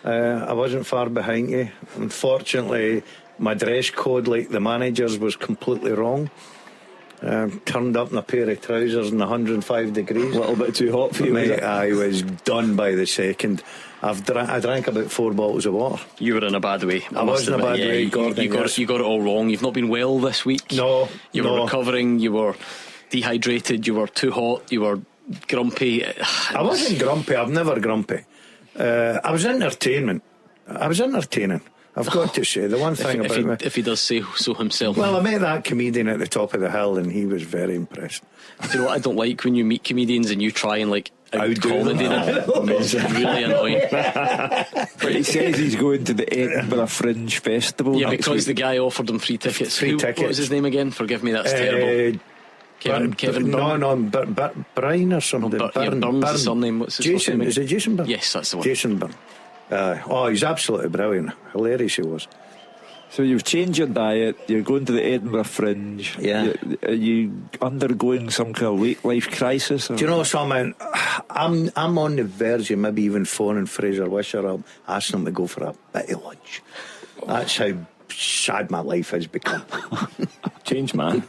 Speaker 9: I wasn't far behind you. Unfortunately, my dress code, like the manager's, was completely wrong. Turned up in a pair of trousers in 105 degrees.
Speaker 8: A little bit too hot for you,
Speaker 9: mate. I was done by the second. I drank about 4 bottles of water.
Speaker 7: You were in a bad way.
Speaker 9: I was in a bad way, Gordon.
Speaker 7: You got it all wrong. You've not been well this week.
Speaker 9: No.
Speaker 7: You were recovering. You were dehydrated. You were too hot. You were grumpy.
Speaker 9: I wasn't grumpy. I'm never grumpy. I was entertaining. I've got to say, the one thing
Speaker 7: if he does say so himself.
Speaker 9: Well, I met that comedian at the top of the hill and he was very impressed.
Speaker 7: Do you know what I don't like? When you meet comedians and you try and out-comedy them. It's really annoying.
Speaker 8: But he says he's going to the Edinburgh Fringe Festival.
Speaker 7: Yeah, because the guy offered him free tickets. What was his name again? Forgive me, that's terrible. Kevin Byrne?
Speaker 9: Brian or something.
Speaker 7: Byrne's the surname. What's his
Speaker 9: Jason,
Speaker 7: name?
Speaker 9: is it Jason Byrne?
Speaker 7: Yes, that's the one.
Speaker 9: Jason Byrne. He's absolutely brilliant. Hilarious he was.
Speaker 8: So you've changed your diet. You're going to the Edinburgh Fringe.
Speaker 9: Yeah.
Speaker 8: Are you undergoing some kind of late life crisis? Or?
Speaker 9: Do you know something? I'm on the verge of maybe even phoning Fraser Wisher up, asking him to go for a bit of lunch. That's how sad my life has become.
Speaker 10: Change, man.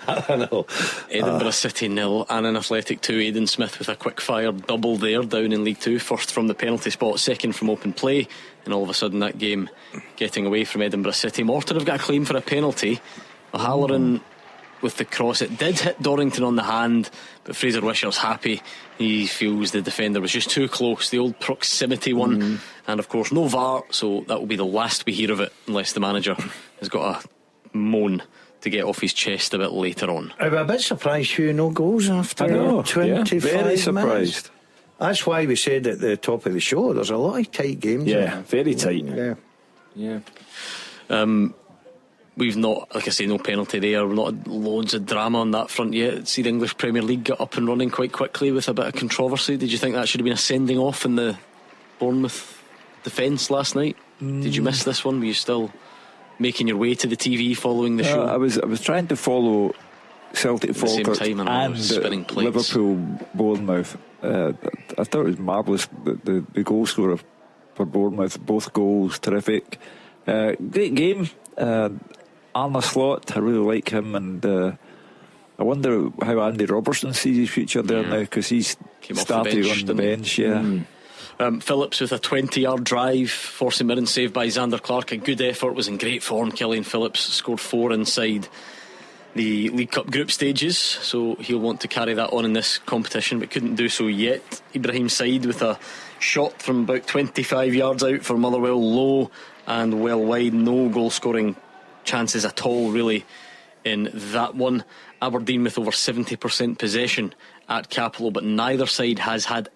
Speaker 9: I know.
Speaker 7: Edinburgh City 0, Annan Athletic 2. Aidan Smith with a quick fire double there, down in League 2. First from the penalty spot, second from open play, and all of a sudden that game getting away from Edinburgh City. Morton have got a claim for a penalty. O'Halloran with the cross. It did hit Dorrington on the hand, but Fraser Wisher's happy. He feels the defender was just too close. The old proximity one. And of course no VAR, so that will be the last we hear of it, unless the manager has got a moan to get off his chest a bit later on.
Speaker 9: I'm a bit surprised Hugh no goals after 25
Speaker 8: very surprised
Speaker 9: minutes. That's why we said at the top of the show there's a lot of tight games.
Speaker 10: Yeah, very tight.
Speaker 9: Yeah.
Speaker 7: We've not, like I say, no penalty there. We've not had loads of drama on that front yet. See the English Premier League get up and running quite quickly with a bit of controversy. Did you think that should have been a sending off in the Bournemouth defence last night? Did you miss this one? Were you still making your way to the TV following the show?
Speaker 8: I was trying to follow Celtic Falkirk
Speaker 7: and
Speaker 8: Liverpool Bournemouth. I thought it was marvellous. The goal scorer for Bournemouth, both goals terrific. Great game. Arne Slot, I really like him, and I wonder how Andy Robertson sees his future there now, because he's started on the bench.
Speaker 7: Phillips with a 20-yard drive for St Mirren, saved by Xander Clark. A good effort, was in great form. Killian Phillips scored 4 inside the League Cup group stages, so he'll want to carry that on in this competition, but couldn't do so yet. Ibrahim Said with a shot from about 25 yards out for Motherwell, low and well wide. No goal scoring chances at all really in that one. Aberdeen with over 70% possession at Capello, but neither side has had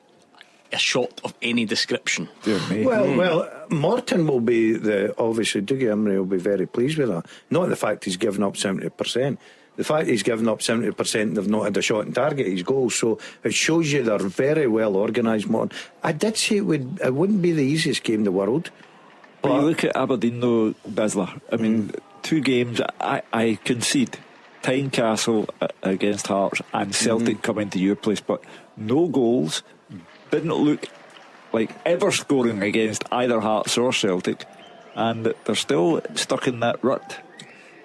Speaker 7: a shot of any description.
Speaker 9: Well, Morton will be obviously Dougie Imrie will be very pleased with that. Not the fact he's given up 70%. The fact he's given up 70%, they've not had a shot on target his goals. So it shows you they're very well organised. Morton, I did say it wouldn't be the easiest game in the world.
Speaker 8: But you look at Aberdeen though, Bizzler. I mean, 2 games. I concede. Tynecastle against Hearts and Celtic coming to your place, but no goals. Didn't look like ever scoring against either Hearts or Celtic, and they're still stuck in that rut.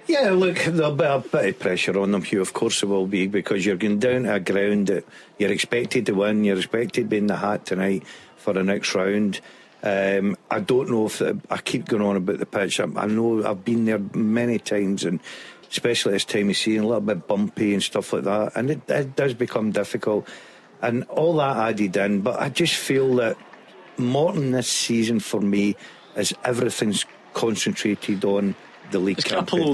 Speaker 9: Yeah, look, there'll be a bit of pressure on them, Hugh. Of course there will be, because you're going down to a ground that you're expected to win. You're expected to be in the hat tonight for the next round. I don't know if I keep going on about the pitch. I know I've been there many times, and especially this time of season, a little bit bumpy and stuff like that, and it does become difficult, and all that added in. But I just feel that Morton this season for me is everything's concentrated on the League Cup.
Speaker 7: Capello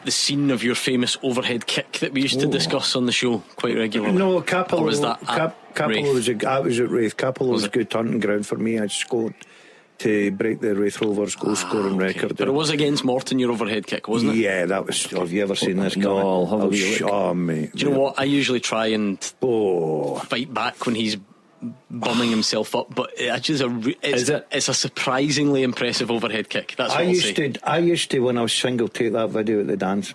Speaker 7: the scene of your famous overhead kick that we used to discuss on the show quite regularly?
Speaker 9: No, Capello.
Speaker 7: Or was that
Speaker 9: Capello was at Wraith. Capello was a good hunting ground for me. I scored to break the Wraith Rovers goal scoring record.
Speaker 7: But it was against Morton, your overhead kick, wasn't it?
Speaker 9: Yeah, that was. Have you ever seen this?
Speaker 7: No, I'll have a
Speaker 9: wee look. Oh, mate.
Speaker 7: Do you know what? I usually try and fight back when he's bumming himself up, but it's a surprisingly impressive overhead kick. That's what
Speaker 9: I used to when I was single take that video at the dance.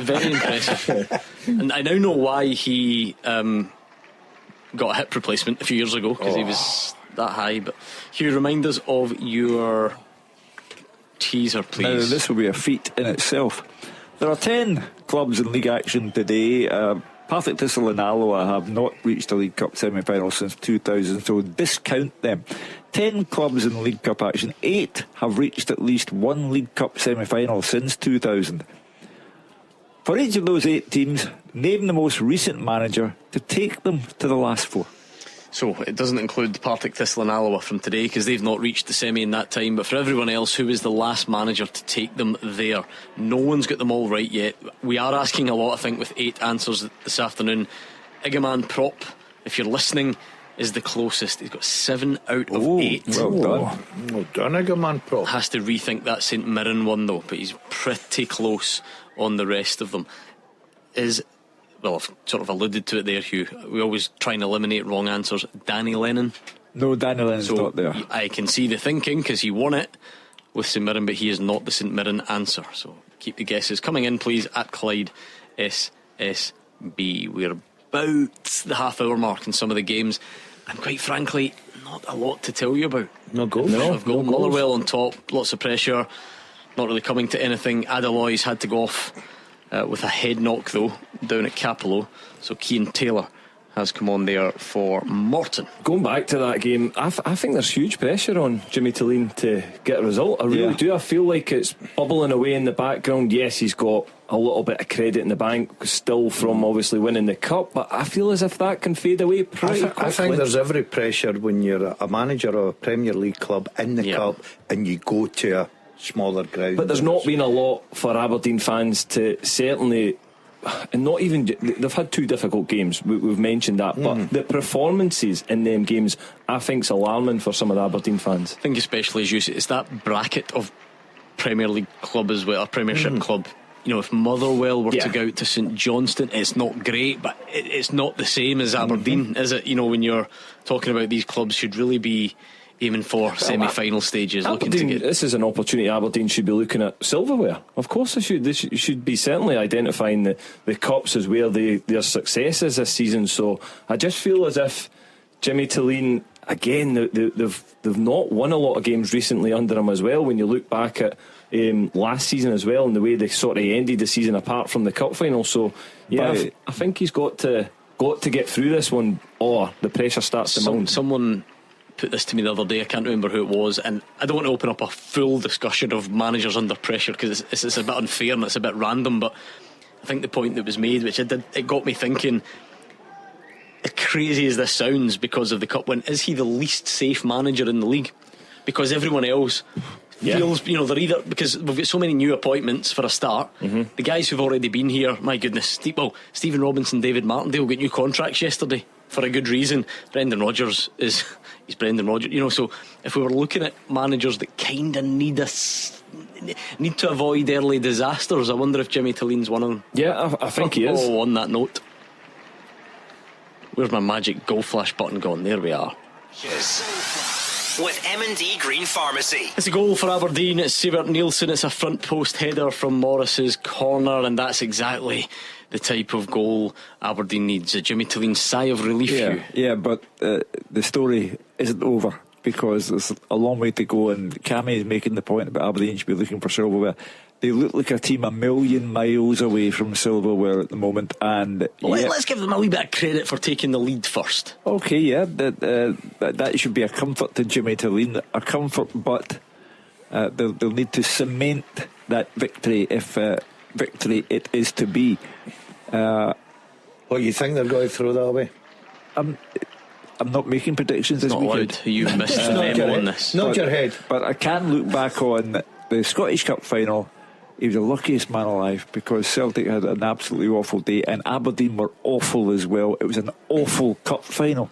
Speaker 7: Very impressive. And I now know why he got a hip replacement a few years ago, because he was that high. But Hugh, remind us of your teaser, please.
Speaker 8: Now, this will be a feat in itself. There are 10 clubs in league action today. Partick Thistle and Alloa have not reached a League Cup semi-final since 2000, so discount them. 10 clubs in League Cup action. 8 have reached at least one League Cup semi-final since 2000. For each of those 8 teams, name the most recent manager to take them to the last 4.
Speaker 7: So it doesn't include Partick Thistle and Alloa from today, because they've not reached the semi in that time. But for everyone else, who is the last manager to take them there? No one's got them all right yet. We are asking a lot, I think, with 8 answers this afternoon. Igaman Prop, if you're listening, is the closest. He's got 7 out of 8.
Speaker 9: Well done. Well done, Igaman Prop.
Speaker 7: Has to rethink that St Mirren one though, but he's pretty close on the rest of them. Well, I've sort of alluded to it there, Hugh. We always try and eliminate wrong answers. Danny Lennon.
Speaker 8: No, Danny Lennon's not there.
Speaker 7: I can see the thinking, because he won it with St Mirren, but he is not the St Mirren answer. So keep the guesses coming in, please, at Clyde SSB. We're about the half-hour mark in some of the games, and quite frankly, not a lot to tell you about.
Speaker 9: No goals.
Speaker 7: I've got Motherwell on top, lots of pressure, not really coming to anything. Adeloy's had to go off with a head knock though down at Capello, so Cian Taylor has come on there for Morton.
Speaker 10: Going back to that game, I think there's huge pressure on Jimmy Tilleen to get a result. I really do. I feel like it's bubbling away in the background. Yes, he's got a little bit of credit in the bank still from obviously winning the cup, but I feel as if that can fade away pretty quickly.
Speaker 9: I think there's every pressure when you're a manager of a Premier League club in the cup and you go to a smaller ground.
Speaker 10: But there's not been a lot for Aberdeen fans to certainly, and not even, they've had 2 difficult games, we've mentioned that, but the performances in them games I think's alarming for some of the Aberdeen fans.
Speaker 7: I think especially as you say, it's that bracket of Premier League club as well, a Premiership club. You know, if Motherwell were to go out to St Johnstone, it's not great, but it's not the same as Aberdeen, is it? You know, when you're talking about these clubs should really be aiming for semi-final stages.
Speaker 10: Aberdeen,
Speaker 7: looking to get.
Speaker 10: This is an opportunity. Aberdeen should be looking at silverware. Of course they should. They should be certainly identifying the cups as where their success is this season. So I just feel as if Jimmy Tilleen, again, they've not won a lot of games recently under him as well. When you look back at last season as well, and the way they sort of ended the season apart from the cup final. So yeah, I think he's got to get through this one, or the pressure starts to mount.
Speaker 7: Someone put this to me the other day. I can't remember who it was, and I don't want to open up a full discussion of managers under pressure because it's a bit unfair and it's a bit random, but I think the point that was made, which it got me thinking, as crazy as this sounds because of the cup win, is he the least safe manager in the league? Because everyone else feels, they're either, because we've got so many new appointments for a start. The guys who've already been here, my goodness, Stephen Robinson, David Martindale got new contracts yesterday for a good reason. Brendan Rodgers he's Brendan Rodgers, so if we were looking at managers that kind of need to avoid early disasters, I wonder if Jimmy Tillene's one of them.
Speaker 10: Yeah, I think he is.
Speaker 7: On that note, where's my magic goal flash button gone? There we are.
Speaker 6: With M&D Green Pharmacy.
Speaker 7: It's a goal for Aberdeen. It's Siebert Nielsen. It's a front post header from Morris's corner, and that's exactly the type of goal Aberdeen needs. A Jimmy Tillene's sigh of relief.
Speaker 8: Yeah, but the story isn't over, because there's a long way to go, and Cammy is making the point about Aberdeen should be looking for silverware. They look like a team a million miles away from silverware at the moment, and
Speaker 7: let's give them a wee bit of credit for taking the lead first.
Speaker 8: Okay, yeah, that should be a comfort to Jimmy Tillene, a comfort, but they'll need to cement that victory if victory it is to be.
Speaker 9: What, you think they're going to throw that away?
Speaker 8: I'm not making predictions this
Speaker 7: not
Speaker 8: weekend.
Speaker 7: You missed the memo on this.
Speaker 9: Nod your head.
Speaker 8: But I can look back on the Scottish Cup final. He was the luckiest man alive, because Celtic had an absolutely awful day and Aberdeen were awful as well. It was an awful cup final.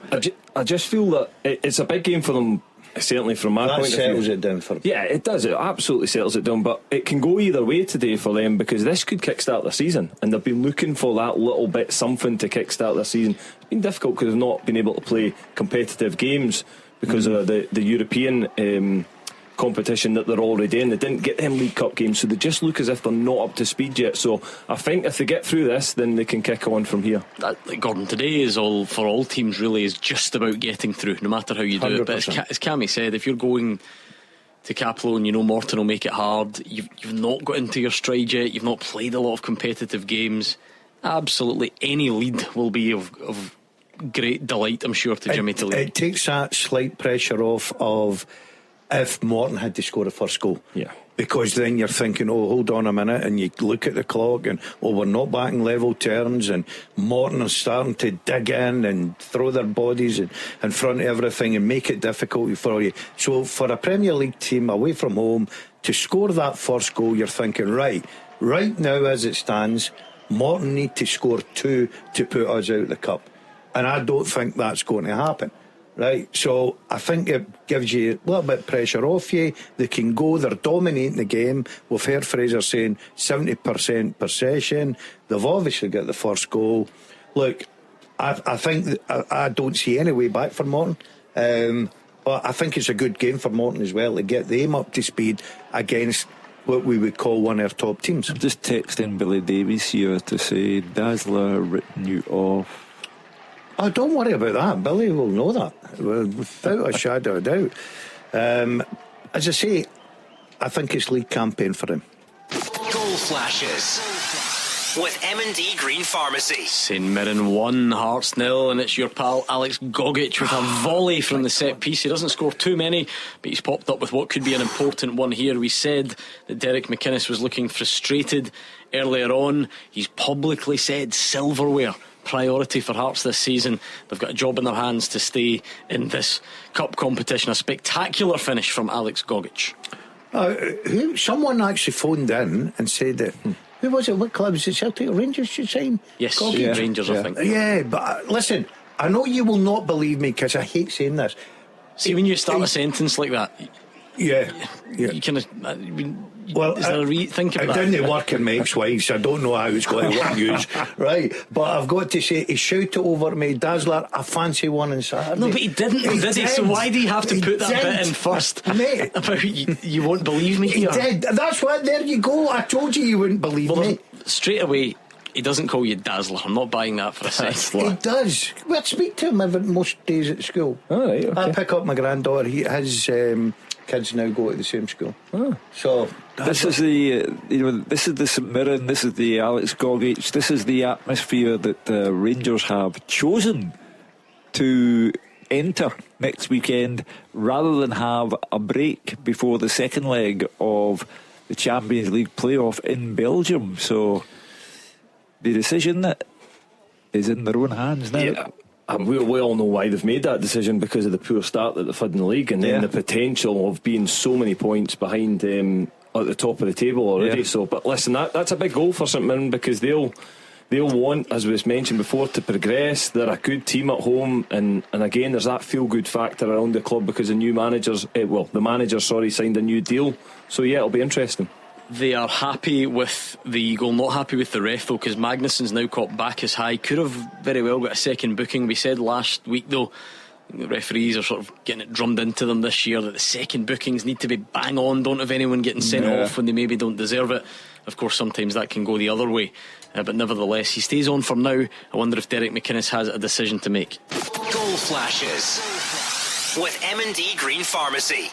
Speaker 10: I just feel that it's a big game for them, certainly from my point of view.
Speaker 9: That settles it down for them.
Speaker 10: Yeah, it does. It absolutely settles it down. But it can go either way today for them, because this could kickstart their season, and they've been looking for that little bit something to kickstart their season. It's been difficult because they've not been able to play competitive games because of the European competition that they're already in. They didn't get them League Cup games, so they just look as if they're not up to speed yet. So I think if they get through this, then they can kick on from here.
Speaker 7: Gordon, today is for all teams really is just about getting through, no matter how you do 100%. It. But as Cammy said, if you're going to Caplow and you know Morton will make it hard, you've not got into your stride yet, you've not played a lot of competitive games, absolutely any lead will be of great delight, I'm sure, to Jimmy Tillene.
Speaker 9: It takes that slight pressure off of if Morton had to score a first goal.
Speaker 10: Yeah.
Speaker 9: Because then you're thinking, oh, hold on a minute, and you look at the clock and, we're not back in level terms, and Morton are starting to dig in and throw their bodies in front of everything and make it difficult for you. So for a Premier League team away from home to score that first goal, you're thinking, right now as it stands, Morton need to score 2 to put us out of the cup, and I don't think that's going to happen. Right, so I think it gives you a little bit of pressure off you. They can go, they're dominating the game. We've heard Fraser saying 70% possession. They've obviously got the first goal. Look, I think I don't see any way back for Morton. But I think it's a good game for Morton as well to get them up to speed against what we would call one of our top teams.
Speaker 8: I'm just texting Billy Davies here to say Dazzler written you off.
Speaker 9: Oh, don't worry about that. Billy will know that without a shadow of doubt. As I say, I think it's league campaign for him.
Speaker 6: Goal flashes with M&D Green Pharmacy.
Speaker 7: St Mirren 1, Hearts 0, and it's your pal Alex Gogic with a volley from the set piece. He doesn't score too many, but he's popped up with what could be an important one here. We said that Derek McInnes was looking frustrated earlier on. He's publicly said silverware priority for Hearts this season. They've got a job in their hands to stay in this cup competition. A spectacular finish from Alex Gogic.
Speaker 9: Someone actually phoned in and said that who was it? What club was it? Celtic or Rangers should sign?
Speaker 7: Yes, Rangers, I think.
Speaker 9: Yeah, but listen, I know you will not believe me because I hate saying this.
Speaker 7: See, when you start a sentence like that,
Speaker 9: you
Speaker 7: kind of.
Speaker 9: Well,
Speaker 7: is there a think about
Speaker 9: that? It didn't work in my ex-wife, so I don't know how it's going to work. Use right, but I've got to say, he shouted over me, Dazzler, I fancy one on Saturday.
Speaker 7: No, but he didn't, did he? So why do you have to put that bit in first?
Speaker 9: Mate,
Speaker 7: about you won't believe me.
Speaker 9: He did. That's what. There you go. I told you wouldn't believe me.
Speaker 7: Straight away, he doesn't call you Dazzler. I'm not buying that for a second.
Speaker 9: He does. Well, I speak to him most days at school.
Speaker 10: All right, okay.
Speaker 9: I pick up my granddaughter. His kids now go to the same school. So
Speaker 8: this is the this is the St Mirren, this is the Alex Gogic, this is the atmosphere that Rangers have chosen to enter next weekend, rather than have a break before the second leg of the Champions League playoff in Belgium. So the decision is in their own hands now.
Speaker 10: Yeah. We all know why they've made that decision, because of the poor start that they've had in the league, and then the potential of being so many points behind at the top of the table already. So, but listen, that's a big goal for St Mirren, because they'll want, as was mentioned before, to progress. They're a good team at home, and again, there's that feel-good factor around the club because the manager signed a new deal. So yeah, it'll be interesting.
Speaker 7: They are happy with the goal, not happy with the ref though, because Magnussen's now caught back as high. Could have very well got a second booking. We said last week though, the referees are sort of getting it drummed into them this year that the second bookings need to be bang on. Don't have anyone getting sent off when they maybe don't deserve it. Of course, sometimes that can go the other way, but nevertheless, he stays on for now. I wonder if Derek McInnes has a decision to make.
Speaker 6: Goal flashes with M&D Green Pharmacy.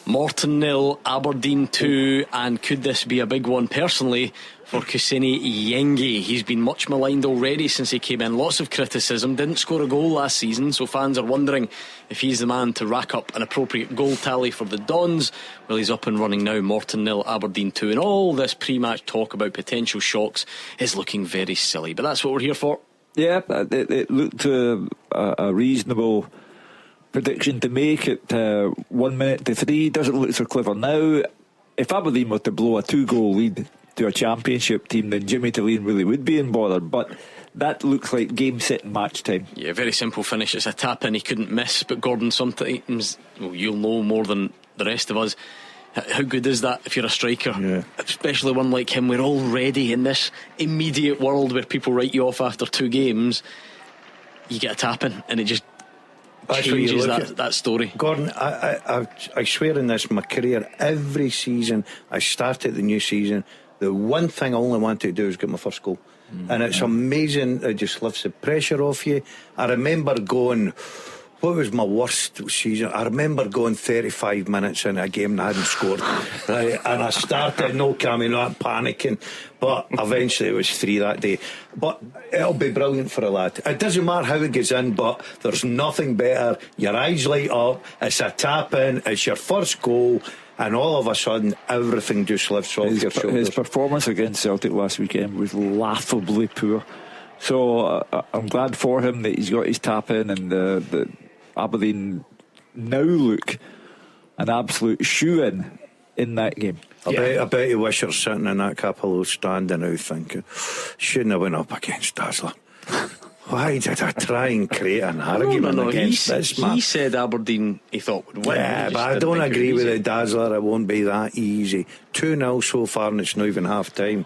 Speaker 7: Morton 0, Aberdeen 2, and could this be a big one personally for Kuseni Yengi? He's been much maligned already since he came in. Lots of criticism, didn't score a goal last season, so fans are wondering if he's the man to rack up an appropriate goal tally for the Dons. Well, he's up and running now. Morton 0, Aberdeen 2, and all this pre-match talk about potential shocks is looking very silly, but that's what we're here for.
Speaker 8: Yeah, it looked a reasonable prediction to make at 1 minute to 3. Doesn't look so clever now. If Aberdeen were to blow a 2-goal lead to a championship team, then Jimmy Tulane really would be in bother, but that looks like game, set and match time. Yeah,
Speaker 7: very simple finish. It's a tap in, he couldn't miss, but Gordon, sometimes, well, you'll know more than the rest of us, how good is that if you're a striker, especially one like him? We're already in this immediate world where people write you off after 2 games. You get a tap in and it just changes that story.
Speaker 9: Gordon, I swear in this my career, every season I start at the new season, the one thing I only want to do is get my first goal. And it's amazing. It just lifts the pressure off you. I remember going, what was my worst season? I remember going 35 minutes in a game and I hadn't scored, right? And I started not panicking, but eventually it was 3 that day. But it'll be brilliant for a lad. It doesn't matter how it gets in, but there's nothing better. Your eyes light up, it's a tap in, it's your first goal, and all of a sudden everything just lifts off your shoulders.
Speaker 8: His performance against Celtic last weekend was laughably poor, so I'm glad for him that he's got his tap in, and the Aberdeen now look an absolute shoe-in that game.
Speaker 9: I bet you wish you're sitting in that Capello stand and now thinking, shouldn't have went up against Dazzler. Why did I try and create an argument against this man?
Speaker 7: He said Aberdeen he thought would win.
Speaker 9: Yeah, but I don't agree with the Dazzler. It won't be that easy. 2-0 so far and it's not even half time.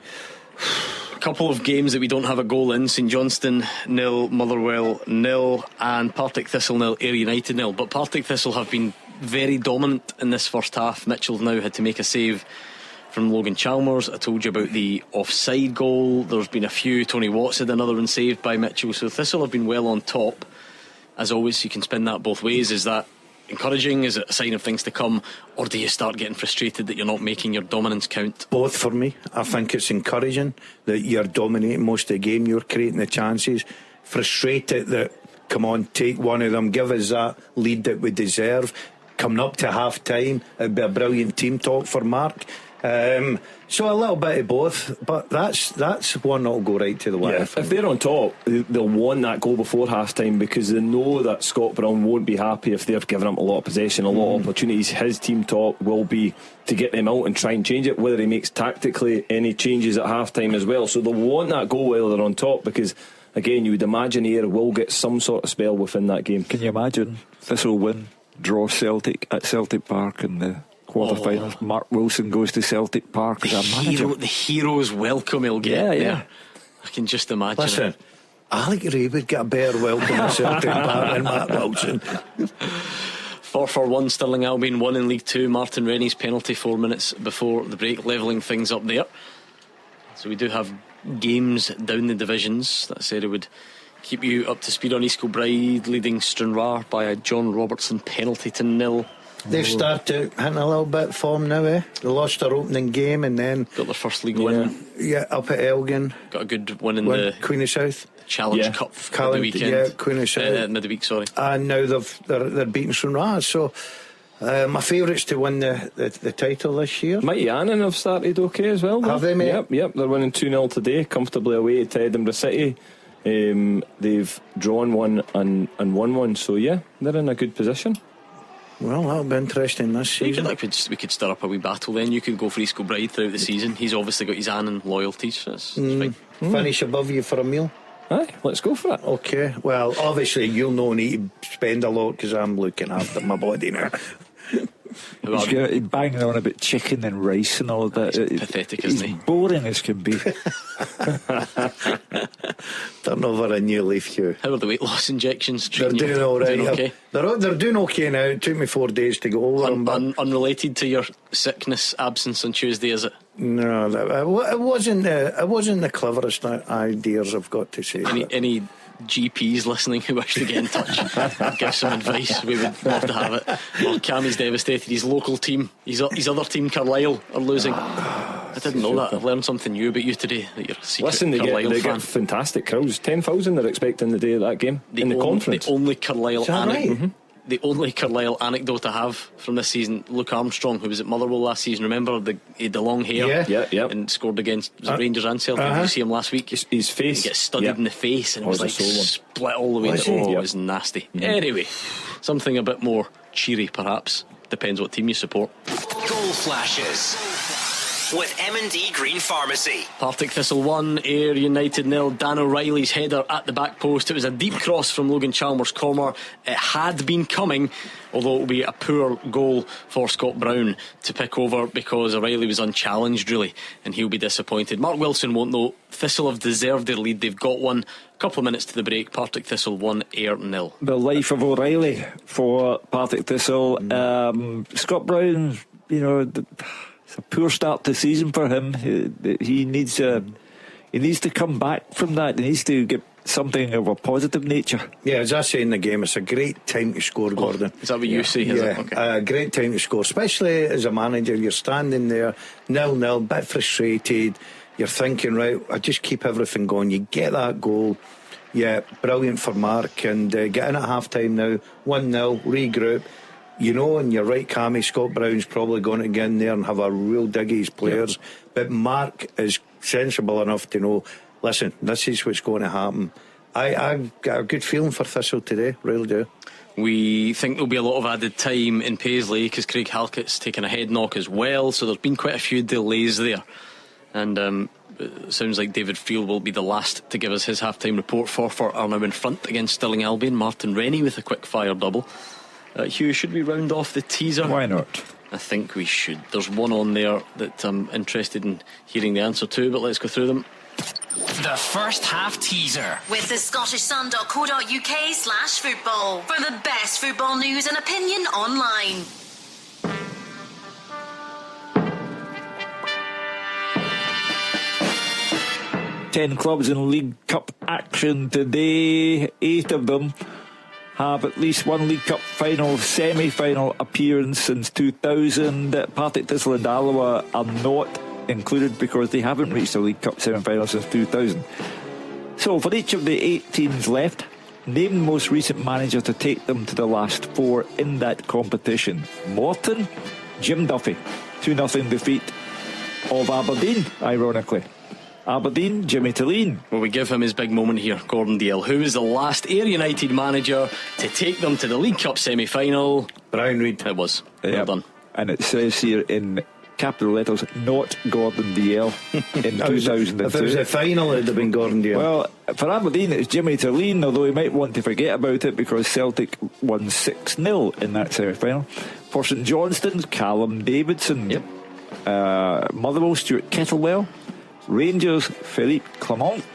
Speaker 7: Couple of games that we don't have a goal in. St Johnstone 0, Motherwell 0, and Partick Thistle 0, Ayr United 0. But Partick Thistle have been very dominant in this first half. Mitchell's now had to make a save from Logan Chalmers. I told you about the offside goal. There's been a few. Tony Watts had another one saved by Mitchell. So Thistle have been well on top. As always, you can spin that both ways. Is that encouraging? Is it a sign of things to come? Or do you start getting frustrated that you're not making your dominance count?
Speaker 9: Both for me. I think it's encouraging that you're dominating most of the game, you're creating the chances. Frustrated that, come on, take one of them, give us that lead that we deserve. Coming up to half time, it'd be a brilliant team talk for Mark. So a little bit of both, but that's one that'll go right to the wire.
Speaker 10: Yeah, if they're on top, they'll want that goal before half time, because they know that Scott Brown won't be happy if they've given up a lot of possession, a lot of opportunities. His team talk will be to get them out and try and change it, whether he makes tactically any changes at half time as well. So they'll want that goal while they're on top, because again, you would imagine Ayr will get some sort of spell within that game.
Speaker 8: Can you imagine Thistle win, draw Celtic at Celtic Park in the quarter-finals? Mark Wilson goes to Celtic Park as a manager.
Speaker 7: The hero's welcome he'll get. Yeah. I can just imagine.
Speaker 9: Listen, Alec Ray would get a better welcome at Celtic Park than Mark Wilson.
Speaker 7: 4-1 Stirling Albion won in League 2. Martin Rennie's penalty 4 minutes before the break, levelling things up there. So we do have games down the divisions. That said, it would keep you up to speed on East Kilbride leading Stranraer by a John Robertson penalty to 0.
Speaker 9: They've started hitting a little bit of form now, eh? They lost their opening game and then
Speaker 7: got their first league win.
Speaker 9: Yeah, up at Elgin.
Speaker 7: Got a good win in the
Speaker 9: Queen of South
Speaker 7: Challenge Cup the weekend.
Speaker 9: Yeah, Queen of South
Speaker 7: midweek, sorry.
Speaker 9: And now they're beating Stranraer. So my favourites to win the title this year.
Speaker 10: Mighty Annan have started okay as well, though.
Speaker 9: Have they, mate?
Speaker 10: Yep, they're winning 2-0 today, comfortably away to Edinburgh City. They've drawn one and won one, so yeah, they're in a good position.
Speaker 9: Well, that'll be interesting this season.
Speaker 7: We could stir up a wee battle then. You could go for East Kilbride throughout the season. He's obviously got his Annan loyalties, so it's fine.
Speaker 9: Finish above you for a meal.
Speaker 10: Aye, let's go for it.
Speaker 9: Okay, well, obviously you'll no need to spend a lot because I'm looking after my body now.
Speaker 8: He's banging on about chicken and rice and all that.
Speaker 7: He's pathetic, isn't he?
Speaker 8: Boring as can be.
Speaker 9: Turn over a new leaf, Hugh.
Speaker 7: How are the weight loss injections?
Speaker 9: They're doing all right.
Speaker 7: Doing okay?
Speaker 9: They're doing okay now. It took me 4 days to go over them.
Speaker 7: Unrelated to your sickness absence on Tuesday, is it?
Speaker 9: No, it wasn't the cleverest ideas, I've got to say.
Speaker 7: Any GPs listening who wish to get in touch, give some advice, we would love to have it. Well, Cammy's devastated. His local team, his other team, Carlisle, are losing. I didn't know that. I've learned something new about you today, that you're a secret Carlisle
Speaker 10: they
Speaker 7: fan.
Speaker 10: get fantastic crowds. 10,000 they're expecting the day of that game in the conference.
Speaker 7: The only Carlisle
Speaker 9: right?
Speaker 7: The only Carlisle anecdote I have from this season, Luke Armstrong, who was at Motherwell last season, remember he had the long hair and scored against Rangers and Celtic. Did you see him last week?
Speaker 10: His face.
Speaker 7: He gets studied in the face and it was like split all the way. It was nasty. Anyway, something a bit more cheery perhaps. Depends what team you support.
Speaker 6: Goal flashes with M&D Green Pharmacy.
Speaker 7: Partick Thistle 1, Ayr United 0. Dan O'Reilly's header at the back post. It was a deep cross from Logan Chalmers' corner. It had been coming, although it will be a poor goal for Scott Brown to pick over because O'Reilly was unchallenged really, and he'll be disappointed. Mark Wilson won't know. Thistle have deserved their lead. They've got one. A couple of minutes to the break. Partick Thistle 1, Ayr 0.
Speaker 8: The life of O'Reilly for Partick Thistle. Scott Brown, it's a poor start to the season for him. He needs to come back from that. He needs to get something of a positive nature. Yeah, as I say in the game, it's a great time to score, Gordon.
Speaker 7: Is that what you say?
Speaker 8: Yeah, great time to score, especially as a manager. You're standing there 0-0, bit frustrated. You're thinking, right, I just keep everything going. You get that goal. Yeah, brilliant for Mark. And get in at half time now, 1-0, regroup. And you're right, Cammy, Scott Brown's probably going to get in there and have a real dig at his players. But Mark is sensible enough to know, listen, this is what's going to happen. I've got a good feeling for Thistle today, really do.
Speaker 7: We think there'll be a lot of added time in Paisley because Craig Halkett's taken a head knock as well, so there's been quite a few delays there. And it sounds like David Field will be the last to give us his half-time report. Forfar are now in front against Stirling Albion. Martin Rennie with a quick-fire double. Hugh, should we round off the teaser?
Speaker 8: Why not?
Speaker 7: I think we should. There's one on there that I'm interested in hearing the answer to, but let's go through them.
Speaker 6: The first half teaser
Speaker 15: with the scottishsun.co.uk/football for the best football news and opinion online.
Speaker 8: Ten clubs in League Cup action today. 8 of them have at least one League Cup final, semi-final appearance since 2000. Partick Thistle and Alloa are not included because they haven't reached a League Cup semi-final since 2000. So for each of the 8 teams left, name the most recent manager to take them to the last 4 in that competition. Morton, Jim Duffy. 2-0 defeat of Aberdeen, ironically. Aberdeen, Jimmy Tilleen.
Speaker 7: Well, we give him his big moment here, Gordon Dalziel. Who was the last Ayr United manager to take them to the League Cup semi-final?
Speaker 8: Brian Reid.
Speaker 7: It was. Well done.
Speaker 8: And it says here in capital letters, not Gordon Dalziel in 2002.
Speaker 9: If it was a final, it would have been Gordon Dalziel.
Speaker 8: Well, for Aberdeen, it's Jimmy Tilleen, although he might want to forget about it because Celtic won 6-0 in that semi-final. For St Johnstone's, Callum Davidson.
Speaker 7: Yep.
Speaker 8: Motherwell, Stuart Kettlewell. Rangers, Philippe Clement.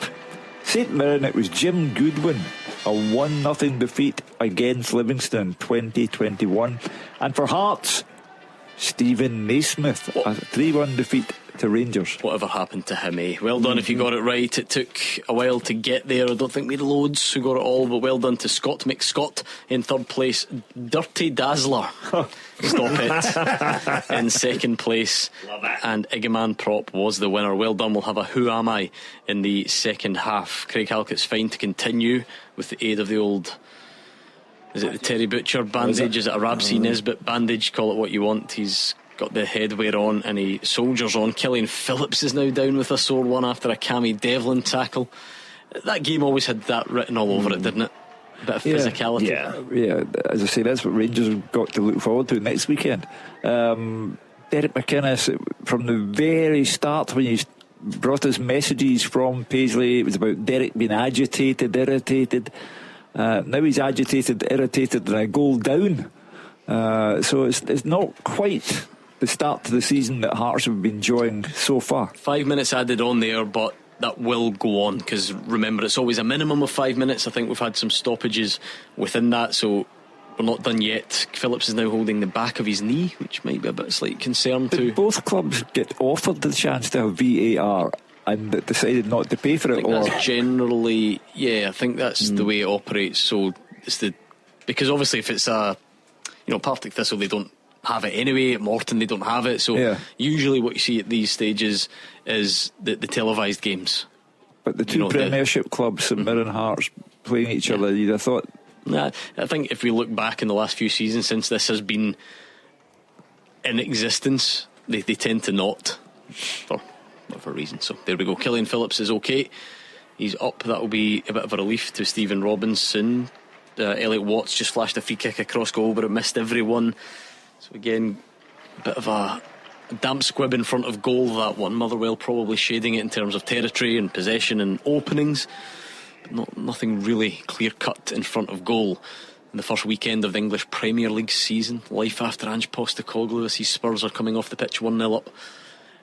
Speaker 8: St Mirren, it was Jim Goodwin, a 1-0 defeat against Livingston in 2021. And for Hearts, Stephen Naismith, a 3-1 defeat to Rangers.
Speaker 7: Whatever happened to him, eh? Well done if you got it right. It took a while to get there. I don't think we had loads who got it all, but well done to Scott McScott in third place. Dirty Dazzler, stop it, in second place.
Speaker 16: Love it.
Speaker 7: And Iggyman Prop was the winner. Well done. We'll have a Who Am I in the second half. Craig Halkett's fine to continue with the aid of the old, is it the Terry Butcher bandage? Is it a Rabsy Nisbet bandage? Call it what you want. He's got the headwear on and he soldiers on. Killian Phillips is now down with a sore one after a Cammy Devlin tackle. That game always had that written all over it, didn't it? A bit of physicality.
Speaker 8: Yeah, as I say, that's what Rangers have got to look forward to next weekend. Derek McInnes, from the very start when he brought us messages from Paisley, it was about Derek being agitated, irritated. Now he's agitated, irritated, and a goal down. So it's not quite the start to the season that Hearts have been enjoying so far.
Speaker 7: 5 minutes added on there, but that will go on, because remember, it's always a minimum of 5 minutes. I think we've had some stoppages within that, so we're not done yet. Phillips is now holding the back of his knee, which might be a bit slight concern too.
Speaker 8: Did both clubs get offered the chance to have VAR and decided not to pay for it?
Speaker 7: Or that's generally, I think that's the way it operates. So it's because obviously if it's Partick Thistle, they don't have it anyway. At Morton, they don't have it. So usually what you see at these stages is the televised games.
Speaker 8: But the two Premiership clubs, St Mirren, Hearts, playing each other, you'd have thought.
Speaker 7: Nah, I think if we look back in the last few seasons since this has been in existence, they tend to not, for whatever reason. So there we go. Killian Phillips is okay. He's up. That will be a bit of a relief to Stephen Robinson. Elliot Watts just flashed a free kick across goal, but it missed everyone. So again, a bit of a damp squib in front of goal, that one. Motherwell probably shading it in terms of territory and possession and openings, but nothing really clear cut in front of goal. In the first weekend of the English Premier League season, life after Ange Postecoglou as his Spurs are coming off the pitch 1-0 up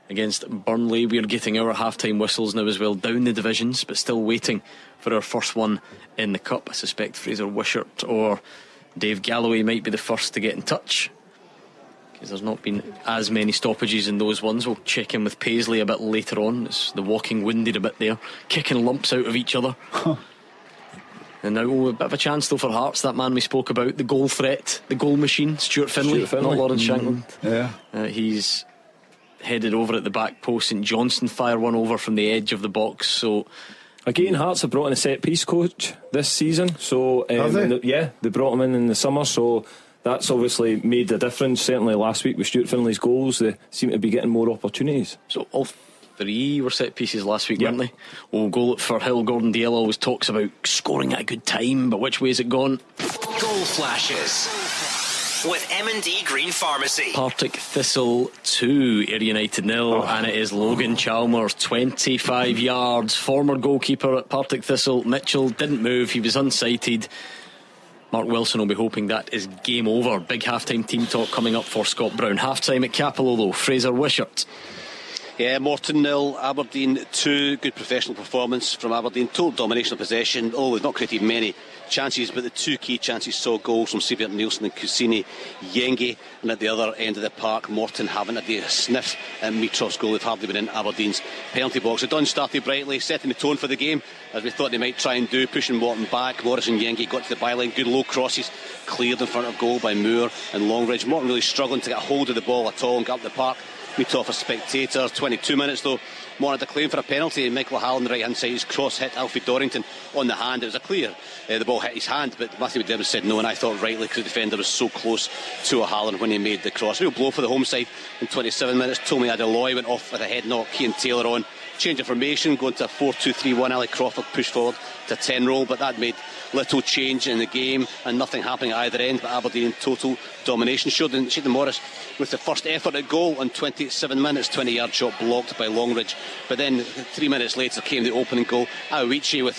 Speaker 7: against Burnley. We are getting our half-time whistles now as well, down the divisions, but still waiting for our first one in the Cup. I suspect Fraser Wishart or Dave Galloway might be the first to get in touch, because there's not been as many stoppages in those ones. We'll check in with Paisley a bit later on. It's the walking winded a bit there, kicking lumps out of each other. And now a bit of a chance though for Hearts. That man we spoke about, the goal threat, the goal machine, Stuart Finlay. Not Lawrence Shankland. He's headed over at the back post. St Johnstone fire one over from the edge of the box. So
Speaker 10: again, Hearts have brought in a set piece coach this season. So they brought him in the summer, so that's obviously made a difference. Certainly last week with Stuart Finlay's goals, they seem to be getting more opportunities.
Speaker 7: So all three were set pieces last week, weren't they? Goal for Hill. Gordon Dalziel always talks about scoring at a good time, but which way has it gone?
Speaker 6: Goal flashes with M&D Green Pharmacy.
Speaker 7: Partick Thistle 2, Ayr United 0, and it is Logan Chalmers, 25 yards. Former goalkeeper at Partick Thistle, Mitchell, didn't move, he was unsighted. Mark Wilson will be hoping that is game over. Big half-time team talk coming up for Scott Brown. Half-time at Capello though, Fraser Wishart.
Speaker 3: Yeah, Morton 0, Aberdeen 2. Good professional performance from Aberdeen. Total domination of possession. They've not created many chances, but the two key chances saw goals from Sivert Nielsen and Kusini Yenge. And at the other end of the park, Morton haven't had the sniff at Mitrov's goal. They've hardly been in Aberdeen's penalty box. The Dons started brightly, setting the tone for the game, as we thought they might try and do, pushing Morton back. Morris and Yenge got to the byline. Good low crosses, cleared in front of goal by Moore and Longridge. Morton really struggling to get hold of the ball at all and get up the park. Mitov for spectators. 22 minutes though, Morton had a claim for a penalty, and Michael Hall on the right hand side, his cross hit Alfie Dorrington on the hand. It was a clear, the ball hit his hand, but Matthew McDermott said no, and I thought rightly, because the defender was so close to O'Halloran when he made the cross. Real blow for the home side in 27 minutes. Tommy Adeloy went off with a head knock. Cian Taylor on, change of formation, going to a 4-2-3-1. Ali Crawford pushed forward to 10 roll, but that made little change in the game and nothing happening at either end. But Aberdeen in total domination. Shayden Morris with the first effort at goal on 27 minutes, 20-yard shot blocked by Longridge. But then 3 minutes later came the opening goal. Aoichi with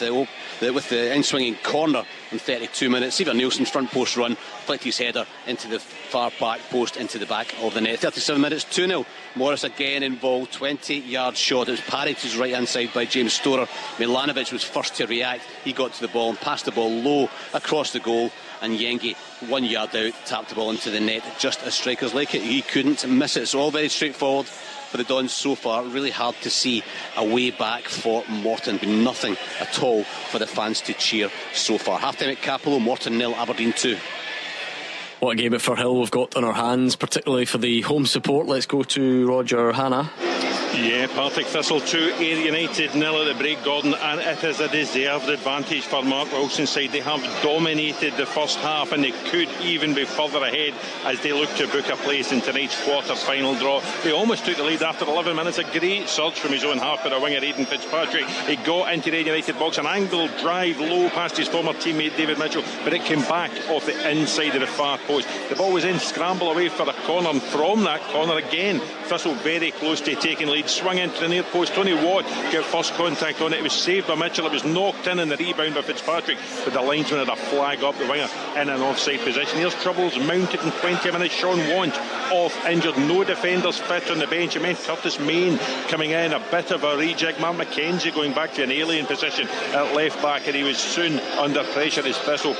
Speaker 3: the in-swinging corner in 32 minutes. Sivert Nielsen's front post run, flicked his header into the far back post, into the back of the net. 37 minutes, 2-0. Morris again involved, 20-yard shot. It was parried to his right hand side by James Storer. Milanovic was first to react. He got to the ball and passed the ball low across the goal, and Yenge 1 yard out tapped the ball into the net just as strikers like it. He couldn't miss it. So all very straightforward for for the Dons so far. Really hard to see a way back for Morton. Been nothing at all for the fans to cheer so far. Half time at Capello, Morton 0, Aberdeen 2.
Speaker 7: What a game at Firhill we've got on our hands, particularly for the home support. Let's go to Roger Hannah.
Speaker 13: Yeah, Partick Thistle 2, Ayr United 0 at the break, Gordon, and it is a deserved advantage for Mark Wilson's side. They have dominated the first half and they could even be further ahead as they look to book a place in tonight's quarter-final draw. They almost took the lead after 11 minutes. A great surge from his own half by the winger Aidan Fitzpatrick. He got into the United box, an angled drive low past his former teammate David Mitchell, but it came back off the inside of the far post. The ball was in, scramble away for a corner, and from that corner again, Thistle very close to taking lead. Swung into the near post. Tony Watt got first contact on it. It was saved by Mitchell. It was knocked in the rebound by Fitzpatrick, but the linesman had a flag up. The winger in an offside position. Here's troubles mounted in 20 minutes. Sean Want off injured. No defenders fit on the bench. It meant Curtis Main coming in, a bit of a reject. Mark McKenzie going back to an alien position at left back, and he was soon under pressure as Thistle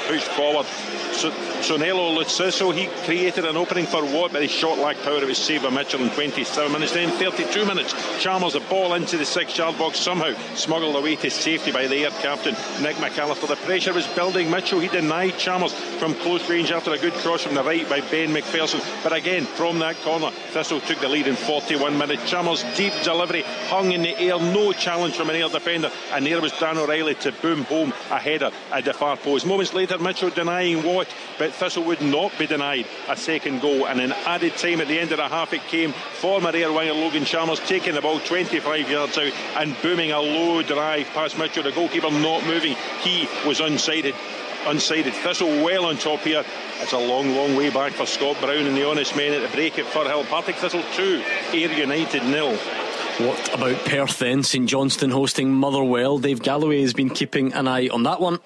Speaker 13: pushed forward. So Nello Luciso, he created an opening for Watt, but his shot lacked power. It was saved by Mitchell in 27 minutes. Then 32 minutes, Chalmers a ball into the 6-yard box, somehow smuggled away to safety by the Ayr captain Nick McAllister. The pressure was building. Mitchell, he denied Chalmers from close range after a good cross from the right by Ben McPherson, but again from that corner Thistle took the lead in 41 minutes. Chalmers deep delivery, hung in the air, no challenge from an Ayr defender, and there was Dan O'Reilly to boom home a header at the far post. Moments later, Mitchell denying Watt, but Thistle would not be denied a second goal, and in added time at the end of the half it came. Former Ayr winger Logan Chalmers taking the ball 25 yards out and booming a low drive past Mitchell, the goalkeeper not moving. He was unsighted. Thistle well on top here. It's a long way back for Scott Brown and the honest men at the break at Firhill. Partick Thistle 2, Ayr United 0.
Speaker 7: What about Perth then? St Johnstone hosting Motherwell. Dave Galloway has been keeping an eye on that one.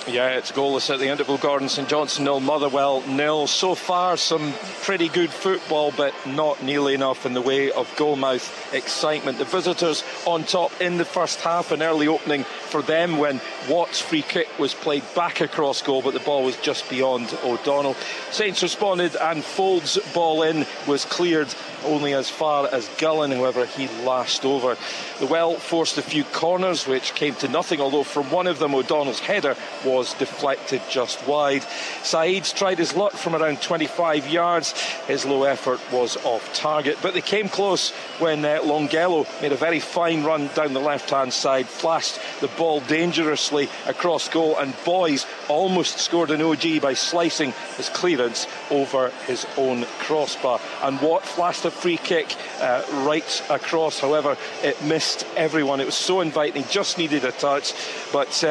Speaker 12: Yeah, it's goalless at the interval, Gordon. St Johnstone 0, Motherwell 0. So far, some pretty good football, but not nearly enough in the way of goalmouth excitement. The visitors on top in the first half, an early opening for them when Watt's free kick was played back across goal, but the ball was just beyond O'Donnell. Saints responded and Fold's ball in was cleared only as far as Gullen, however he lashed over. The Well forced a few corners which came to nothing, although from one of them O'Donnell's header was deflected just wide. Saeed's tried his luck from around 25 yards. His low effort was off target, but they came close when Longello made a very fine run down the left hand side, flashed the ball dangerously across goal, and Boys almost scored an OG by slicing his clearance over his own crossbar. And Watt flashed a free kick right across, however it missed everyone. It was so inviting, just needed a touch, but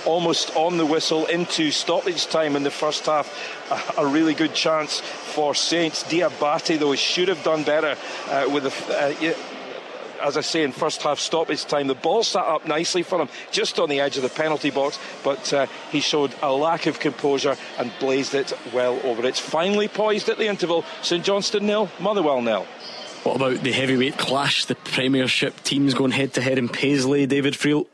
Speaker 12: almost on the whistle into stoppage time in the first half. A really good chance for Saints. Diabate though should have done better with as I say, in first half stoppage time. The ball sat up nicely for him just on the edge of the penalty box, but he showed a lack of composure and blazed it well over. It's finally poised at the interval. St Johnstone 0, Motherwell 0.
Speaker 7: What about the heavyweight clash? The Premiership teams going head to head in Paisley. David Friel.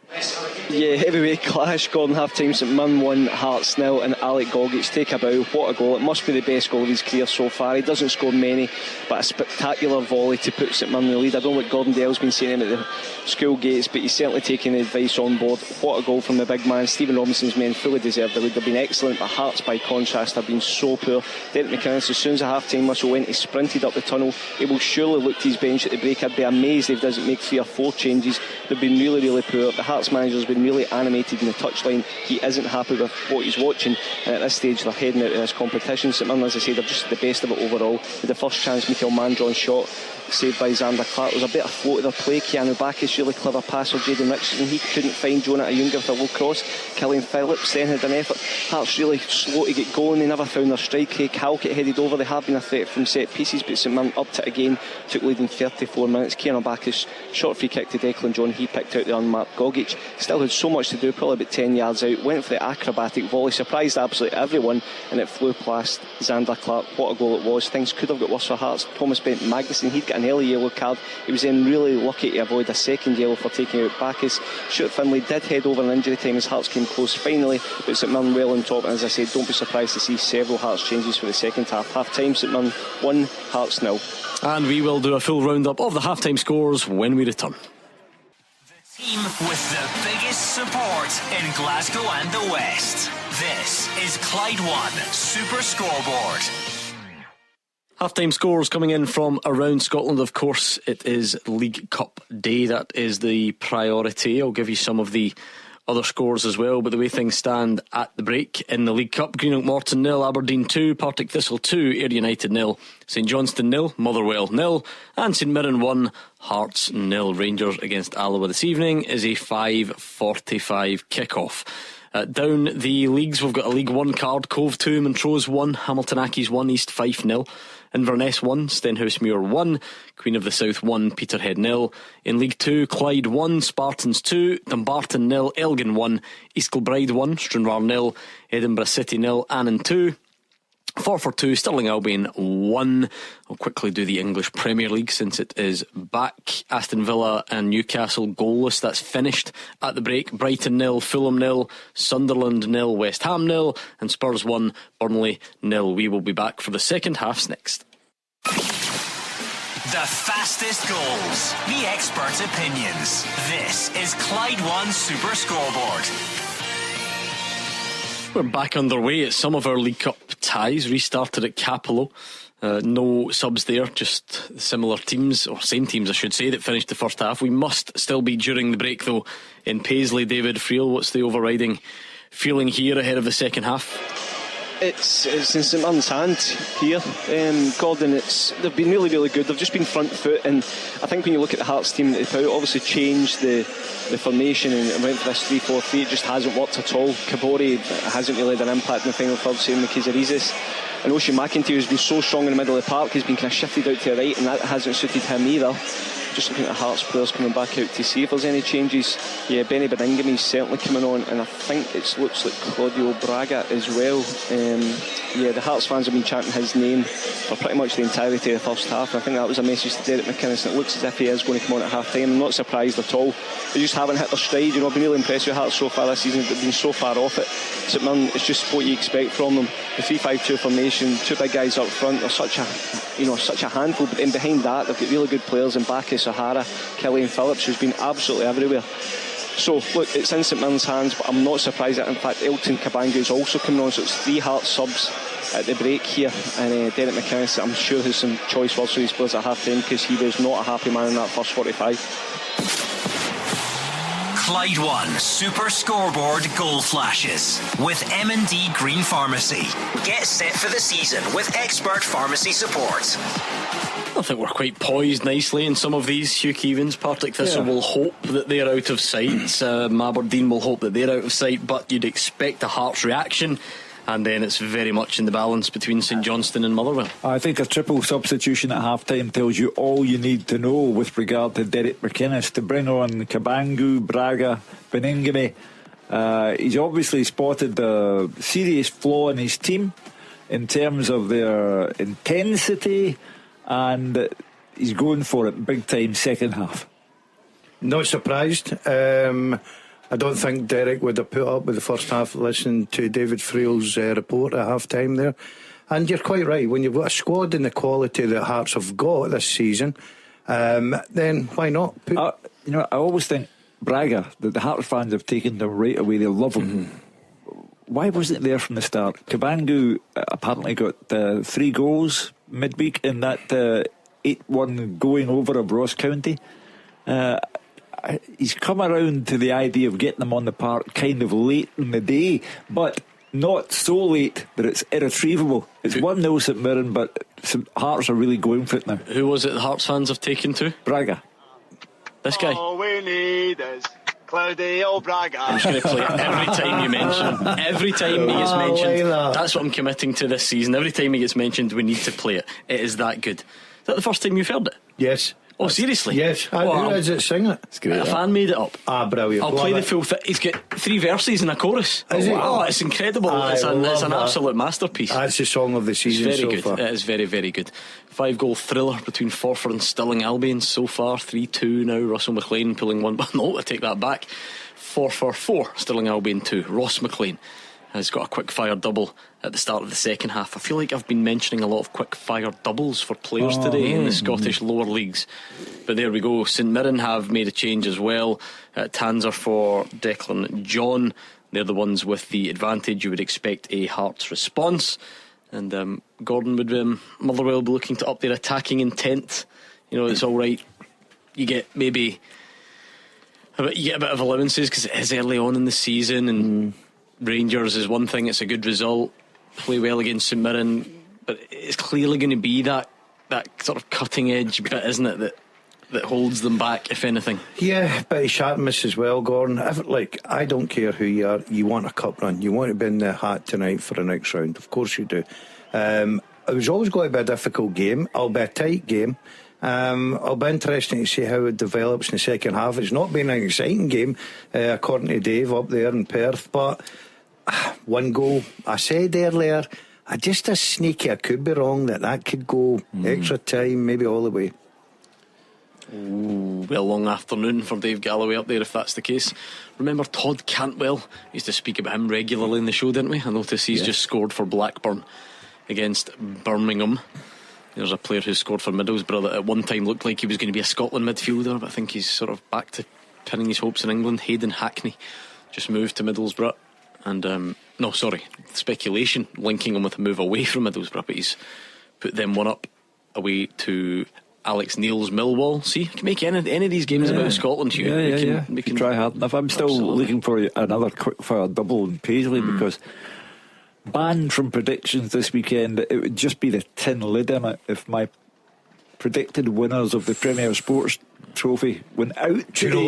Speaker 11: Yeah, heavyweight clash. Gordon half time, St Mirren 1, Hearts 0, and Alec Gogic take a bow. What a goal. It must be the best goal of his career so far. He doesn't score many, but a spectacular volley to put St Mirren in the lead. I don't know what Gordon Dale's been saying him at the school gates, but he's certainly taking the advice on board. What a goal from the big man. Stephen Robinson's men fully deserved the lead. They've been excellent, but Hearts by contrast have been so poor. Derek McInnes, as soon as the half time whistle went, he sprinted up the tunnel. He will surely look to his bench at the break. I'd be amazed if he doesn't make 3 or 4 changes. They've been really poor. The Hearts manager's been really animated in the touchline. He isn't happy with what he's watching, and at this stage they're heading out of this competition. St Mirren, as I say, they're just the best of it overall. With the first chance, Michael Mandron shot saved by Xander Clark. There was a bit of flow to their play. Keanu Bacchus, really clever pass for Jaden Richardson. He couldn't find Jonah Ayunga with a low cross. Killian Phillips then had an effort. Hearts really slow to get going. They never found their strike. Craig Halkett headed over. They have been a threat from set pieces, but St Mirren upped it again. Took lead in 34 minutes. Keanu Bacchus short free kick to Declan John. He picked out the unmarked Gogic. Still had so much to do, probably about 10 yards out. Went for the acrobatic volley, surprised absolutely everyone, and it flew past Xander Clark. What a goal it was. Things could have got worse for Hearts. Thomas Bent Magnuson, he'd got an early yellow card. He was then really lucky to avoid a second yellow for taking out Bacchus. Stuart Finlay did head over in injury time as Hearts came close finally, but St Mirren well on top, and as I said, don't be surprised to see several Hearts changes for the second half. Half time, St Mirren 1, Hearts 0.
Speaker 7: And we will do a full roundup of the half-time scores when we return.
Speaker 6: Team with the biggest support in Glasgow and the West. This is Clyde One Super Scoreboard.
Speaker 7: Half-time scores coming in from around Scotland. Of course, it is League Cup day. That is the priority. I'll give you some of the other scores as well, but the way things stand at the break in the League Cup: Greenock Morton 0, Aberdeen 2, Partick Thistle 2, Ayr United 0, St Johnstone 0, Motherwell 0, and St Mirren 1, Hearts 0. Rangers against Alloa this evening is a 5:45 kick-off. Down the leagues, we've got a League 1 card: Cove 2, Montrose 1, Hamilton Accies 1, East Fife 0, Inverness 1, Stenhousemuir 1, Queen of the South 1, Peterhead 0. In League 2, Clyde 1, Spartans 2, Dumbarton 0, Elgin 1, East Kilbride 1, Stranraer 0, Edinburgh City 0, Annan 2, Forfar 2, Stirling Albion 1. I'll quickly do the English Premier League since it is back. Aston Villa and Newcastle goalless. That's finished at the break. Brighton 0, Fulham 0, Sunderland 0, West Ham 0, and Spurs 1, Burnley 0. We will be back for the second halves next.
Speaker 6: The fastest goals, the expert opinions. This is Clyde One Super Scoreboard.
Speaker 7: We're back underway at some of our League Cup ties. Restarted at Capello. No subs there, just similar teams, or same teams I should say, that finished the first half. We must still be during the break though in Paisley. David Friel, what's the overriding feeling here ahead of the second half?
Speaker 11: It's in St Mirren's hand here. Gordon, they've been really, really good. They've just been front foot, and I think when you look at the Hearts team, they've obviously changed the formation and went for this 3-4-3. It just hasn't worked at all. Kabori hasn't really had an impact in the final third, same with Kizarizis. And Ocean McIntyre has been so strong in the middle of the park, he's been kind of shifted out to the right, and that hasn't suited him either. Just looking at Hearts players coming back out to see if there's any changes. Yeah, Benny Bedingham's certainly coming on, and I think it looks like Claudio Braga as well. The Hearts fans have been chanting his name for pretty much the entirety of the first half, and I think that was a message to Derek McInnes, and it looks as if he is going to come on at half time. I'm not surprised at all. They just haven't hit their stride. I've been really impressed with Hearts so far this season. They've been so far off it. St Mirren, it's just what you expect from them. The 3-5-2 formation, two big guys up front, they're such a handful, but then behind that they've got really good players in Bacchus, O'Hara, Killian Phillips, who's been absolutely everywhere. So look, it's in St Mirren's hands, but I'm not surprised that in fact Elton Kabangu is also coming on, so it's 3 Hearts subs at the break here, and Derek McInnes, I'm sure, has some choice words for his players at half time, because he was not a happy man in that first 45.
Speaker 6: Clyde One Super Scoreboard Goal Flashes with M&D Green Pharmacy. Get set for the season with expert pharmacy support.
Speaker 7: I think we're quite poised nicely in some of these. Hugh Keevins, Partick Thistle will hope that they're out of sight. Aberdeen will hope that they're out of sight, but you'd expect a Hearts reaction. And then it's very much in the balance between St Johnstone and Motherwell.
Speaker 8: I think a triple substitution at half-time tells you all you need to know with regard to Derek McInnes, to bring on Kabangu, Braga, Beningame. He's obviously spotted the serious flaw in his team in terms of their intensity, and he's going for it big time second half.
Speaker 9: Not surprised. I don't think Derek would have put up with the first half. Listening to David Friel's report at half time there, and you're quite right. When you've got a squad in the quality that Hearts have got this season, then why not?
Speaker 8: I always think Braga, that the Hearts fans have taken them right away. They love him. Mm-hmm. Why wasn't it there from the start? Kabangu apparently got 3 goals midweek in that 8-1 going over of Ross County. He's come around to the idea of getting them on the park kind of late in the day, but not so late that it's irretrievable. It's 1-0 St Mirren, but Hearts are really going for it now.
Speaker 7: Who was it the Hearts fans have taken to?
Speaker 8: Braga.
Speaker 7: This guy.
Speaker 16: All we need is Claudio Braga.
Speaker 7: I'm just going to play it every time you mention. Every time he gets mentioned. That's what I'm committing to this season. Every time he gets mentioned, we need to play it. It is that good. Is that the first time you've heard it?
Speaker 9: Yes.
Speaker 7: Oh, seriously?
Speaker 9: Yes. Who is it sing it?
Speaker 8: It's great.
Speaker 7: A fan made it up.
Speaker 9: Brilliant.
Speaker 7: I'll play the full thing. He's got 3 verses and a chorus.
Speaker 9: Is it?
Speaker 7: Oh, it's incredible. It's an absolute masterpiece.
Speaker 9: That's the song of the season.
Speaker 7: It's very
Speaker 9: so
Speaker 7: good.
Speaker 9: far.
Speaker 7: It is very, very good. 5-goal thriller between Forfar and Stirling Albion so far. 3-2 now. Russell McLean pulling one. No, I take that back. Forfar 4, Stirling Albion 2. Ross McLean has got a quick fire double at the start of the second half. I feel like I've been mentioning a lot of quick fire doubles for players today in the Scottish lower leagues. But there we go. St Mirren have made a change as well. Tanser for Declan John. They're the ones with the advantage. You would expect a Hearts response. And Gordon would Motherwell be looking to up their attacking intent. You know, it's all right. You get maybe a bit of allowances because it is early on in the season, and Rangers is one thing. It's a good result. Play well against St Mirren, but it's clearly going to be that sort of cutting edge bit, isn't it, that holds them back, if anything.
Speaker 9: Yeah, bit of sharpness as well, Gordon. I don't care who you are, you want a cup run. You want to be in the hat tonight for the next round. Of course you do. It was always going to be a difficult game. It'll be a tight game. It'll be interesting to see how it develops in the second half. It's not been an exciting game, according to Dave up there in Perth, but one goal. I said earlier, I just a sneaky, I could be wrong, that could go extra time, maybe all the way.
Speaker 7: Ooh, well, long afternoon for Dave Galloway up there if that's the case. Remember Todd Cantwell? We used to speak about him regularly in the show, didn't we? I notice he's just scored for Blackburn against Birmingham. There's a player who scored for Middlesbrough that at one time looked like he was going to be a Scotland midfielder, but I think he's sort of back to pinning his hopes in England. Hayden Hackney just moved to Middlesbrough. And speculation linking him with a move away from Middlesbrough, but he's put them one up away to Alex Neil's Millwall. See, you can make any of these games about Scotland.
Speaker 8: We can try hard enough. I'm still looking for another quick fire double in Paisley because banned from predictions this weekend. It would just be the tin lid in it if my predicted winners of the Premier Sports Trophy went out.
Speaker 9: Do you know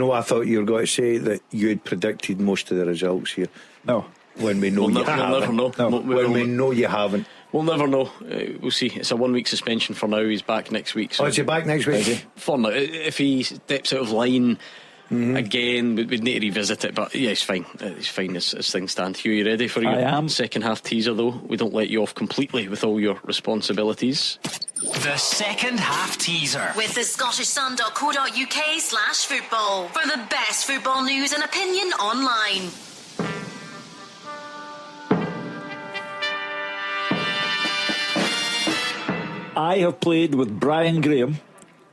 Speaker 9: what I thought you were going to say? That you had predicted most of the results here.
Speaker 8: No.
Speaker 9: When we know
Speaker 7: we'll
Speaker 9: you haven't.
Speaker 7: We'll never know.
Speaker 9: No. When we know you haven't.
Speaker 7: We'll never know. We'll see. It's a 1-week suspension for now. He's back next week. So
Speaker 9: is he back next week?
Speaker 7: For now. If he steps out of line again, we'd need to revisit it. But yeah, he's fine. He's fine as things stand. Hugh, you ready for your second half teaser though? We don't let you off completely with all your responsibilities.
Speaker 6: The second half teaser
Speaker 15: with the scottishsun.co.uk/football for the best football news and opinion online.
Speaker 8: I have played with Brian Graham,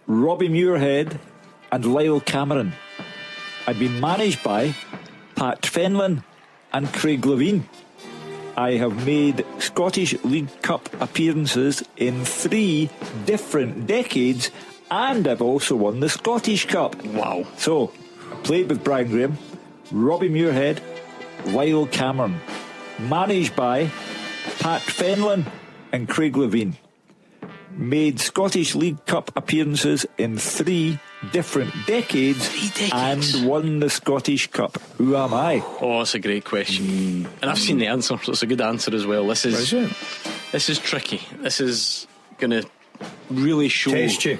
Speaker 8: Robbie Muirhead and Lyle Cameron. I've been managed by Pat Fenlon and Craig Levine. I have made Scottish League Cup appearances in 3 different decades, and I've also won the Scottish Cup.
Speaker 7: Wow.
Speaker 8: So, I played with Brian Graham, Robbie Muirhead, Lyle Cameron. Managed by Pat Fenlon and Craig Levine. Made Scottish League Cup appearances in 3 different decades and won the Scottish Cup. Who am I?
Speaker 7: Oh, that's a great question. And I've seen the answer, so it's a good answer as well. This is tricky. This is going to really show
Speaker 9: test you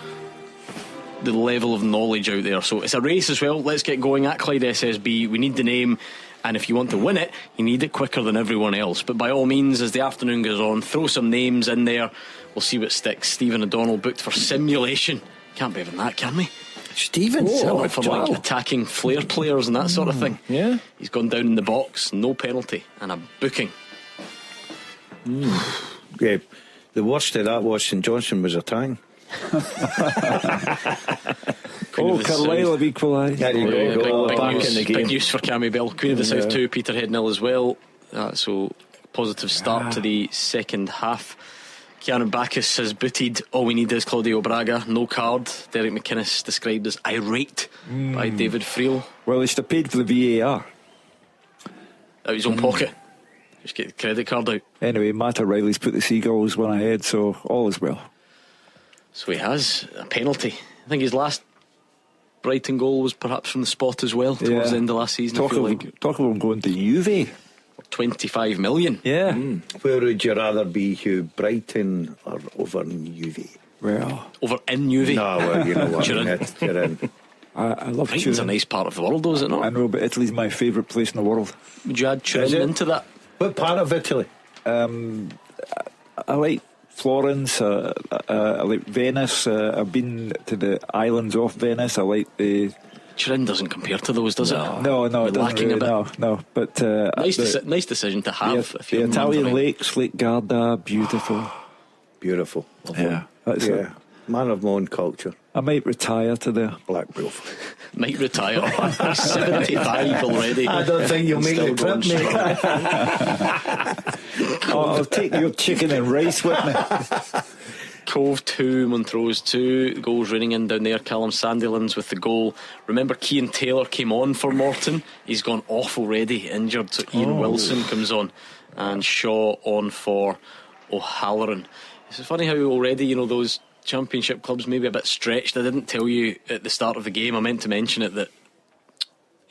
Speaker 7: the level of knowledge out there. So it's a race as well. Let's get going at Clyde SSB. We need the name, and if you want to win it, you need it quicker than everyone else. But by all means, as the afternoon goes on, throw some names in there. We'll see what sticks. Stephen O'Donnell booked for simulation. Can't be having that, can we?
Speaker 9: Stephen,
Speaker 7: for like attacking flair players and that sort of thing.
Speaker 8: Yeah,
Speaker 7: he's gone down in the box, no penalty, and a booking.
Speaker 9: Yeah, the worst of that was St Johnstone was attacking.
Speaker 8: Carlisle have equalised.
Speaker 9: There you go.
Speaker 7: Big news for Cammy Bell. Queen of the South 2, Peterhead 0 as well. So positive start to the second half. Keanu Bacchus has booted. All we need is Claudio Braga, no card. Derek McInnes described as irate by David Friel.
Speaker 8: Well, he should have paid for the VAR
Speaker 7: out of his own pocket. Just get the credit card out.
Speaker 8: Anyway, Matt O'Reilly's put the Seagulls one ahead, so all is well.
Speaker 7: So he has a penalty. I think his last Brighton goal was perhaps from the spot as well towards the end of last season.
Speaker 8: Talk about him going to Juve.
Speaker 7: 25 million.
Speaker 8: Yeah.
Speaker 9: Where would you rather be, Hugh? Brighton or over in Juve?
Speaker 8: Well,
Speaker 7: over in Newry.
Speaker 9: No, well, you know what?
Speaker 7: Turin.
Speaker 9: You're in.
Speaker 8: I love
Speaker 7: Turin's
Speaker 8: Turin.
Speaker 7: a nice part of the world, though, is it not?
Speaker 8: I know, but Italy's my favourite place in the world.
Speaker 7: Would you add
Speaker 9: Is
Speaker 7: Turin
Speaker 9: it?
Speaker 7: into that?
Speaker 9: What part of Italy?
Speaker 8: I like Florence. I like Venice. I've been to the islands off Venice. I like the.
Speaker 7: Turin doesn't compare to those, does it?
Speaker 8: No, it doesn't
Speaker 7: lacking
Speaker 8: really,
Speaker 7: a bit.
Speaker 8: no. But
Speaker 7: Nice decision to have.
Speaker 8: The,
Speaker 7: if you're
Speaker 8: the Italian
Speaker 7: remembering.
Speaker 8: lakes, Lake Garda, beautiful.
Speaker 9: Beautiful.
Speaker 8: Yeah, that's it.
Speaker 9: Man of my own culture.
Speaker 8: I might retire to there.
Speaker 9: Blackpool.
Speaker 7: Might retire. 75 already.
Speaker 9: I don't think you'll make
Speaker 7: Still
Speaker 9: the trip,
Speaker 7: going
Speaker 9: mate.
Speaker 8: I'll take your chicken and rice with me.
Speaker 7: Cove 2, Montrose 2. Goals raining in down there. Callum Sandilands with the goal. Remember, Cian Taylor came on for Morton. He's gone off already, injured. So Ian Wilson comes on, and Shaw on for O'Halloran. It's funny how already, those Championship clubs maybe a bit stretched. I didn't tell you at the start of the game, I meant to mention it, that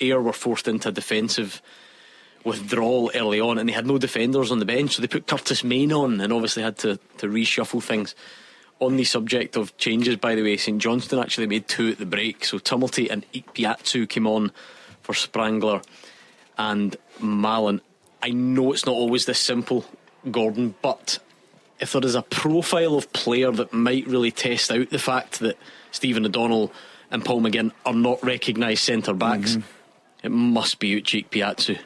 Speaker 7: Ayr were forced into a defensive withdrawal early on, and they had no defenders on the bench, so they put Curtis Main on and obviously had to reshuffle things. On the subject of changes, by the way, St Johnstone actually made 2 at the break. So Tumulty and Ikpiatsu came on for Sprangler and Mallon. I know it's not always this simple, Gordon, but if there is a profile of player that might really test out the fact that Stephen O'Donnell and Paul McGinn are not recognised centre-backs, it must be Uche Ikpiatsu.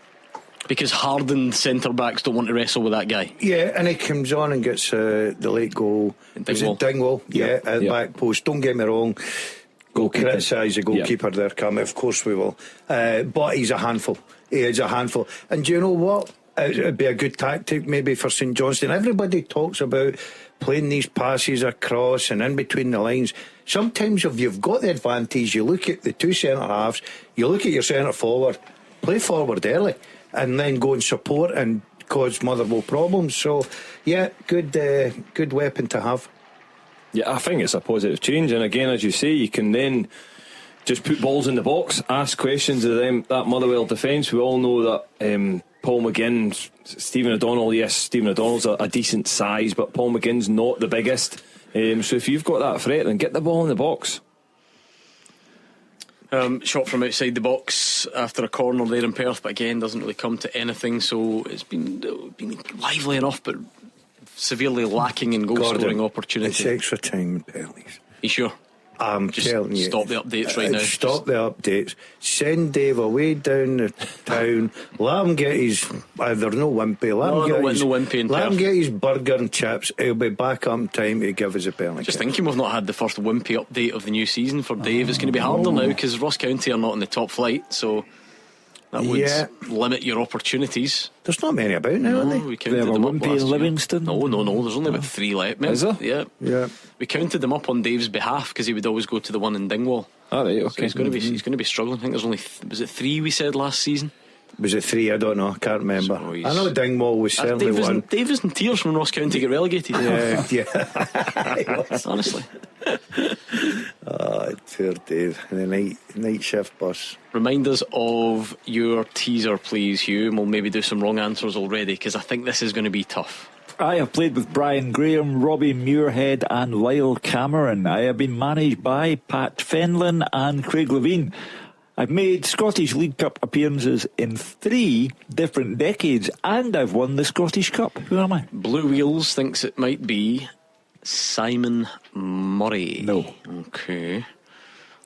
Speaker 7: Because hardened centre-backs don't want to wrestle with that guy.
Speaker 9: Yeah, and he comes on and gets the late goal. Is it Dingwall? Yeah, at the back post. Don't get me wrong. Go criticise the goalkeeper there, Cammy. Of course we will. But he's a handful. He is a handful. And do you know what? It'd be a good tactic maybe for St Johnstone. Everybody talks about playing these passes across and in between the lines. Sometimes if you've got the advantage, you look at the 2 centre halves, you look at your centre forward, play forward early, and then go and support and cause Motherwell problems. So yeah, good weapon to have.
Speaker 10: Yeah, I think it's a positive change, and again, as you say, you can then just put balls in the box, ask questions of them. That Motherwell defence, we all know that Paul McGinn, Stephen O'Donnell, yes, Stephen O'Donnell's a decent size, but Paul McGinn's not the biggest. So if you've got that threat, then get the ball in the box.
Speaker 7: Shot from outside the box after a corner there in Perth, but again doesn't really come to anything. So it's been lively enough, but severely lacking in goal scoring opportunity.
Speaker 9: It's extra time, penalties.
Speaker 7: You sure?
Speaker 9: I'm
Speaker 7: Just
Speaker 9: telling you.
Speaker 7: stop the updates right now.
Speaker 9: Stop the updates. Send Dave away down the town. Let him get his. There's no Wimpy. Let him get his burger and chips. He'll be back up in time to give us a penalty.
Speaker 7: Just thinking we've not had the first Wimpy update of the new season for Dave. It's going to be harder now because Ross County are not in the top flight, so that would limit your opportunities.
Speaker 9: There's not many about now, are they?
Speaker 7: We counted them up last year.
Speaker 8: Livingston?
Speaker 7: No, there's only about 3 left.
Speaker 10: Is there?
Speaker 7: Yeah. We counted them up on Dave's behalf because he would always go to the one in Dingwall.
Speaker 10: All right, okay.
Speaker 7: So he's going to be struggling. I think there's only was it 3 we said last season?
Speaker 9: Was it 3? I don't know. I can't remember.
Speaker 7: So
Speaker 9: I know Dingwall was certainly one.
Speaker 7: Dave was in tears when Ross County get relegated.
Speaker 9: Yeah.
Speaker 7: Honestly.
Speaker 9: Oh, poor Dave. And the night shift bus.
Speaker 7: Remind us of your teaser, please, Hugh, and we'll maybe do some wrong answers already because I think this is going to be tough.
Speaker 8: I have played with Brian Graham, Robbie Muirhead and Lyle Cameron. I have been managed by Pat Fenlon and Craig Levine. I've made Scottish League Cup appearances in 3 different decades, and I've won the Scottish Cup. Who am I?
Speaker 7: Blue Wheels thinks it might be Simon Murray.
Speaker 8: No.
Speaker 7: Okay.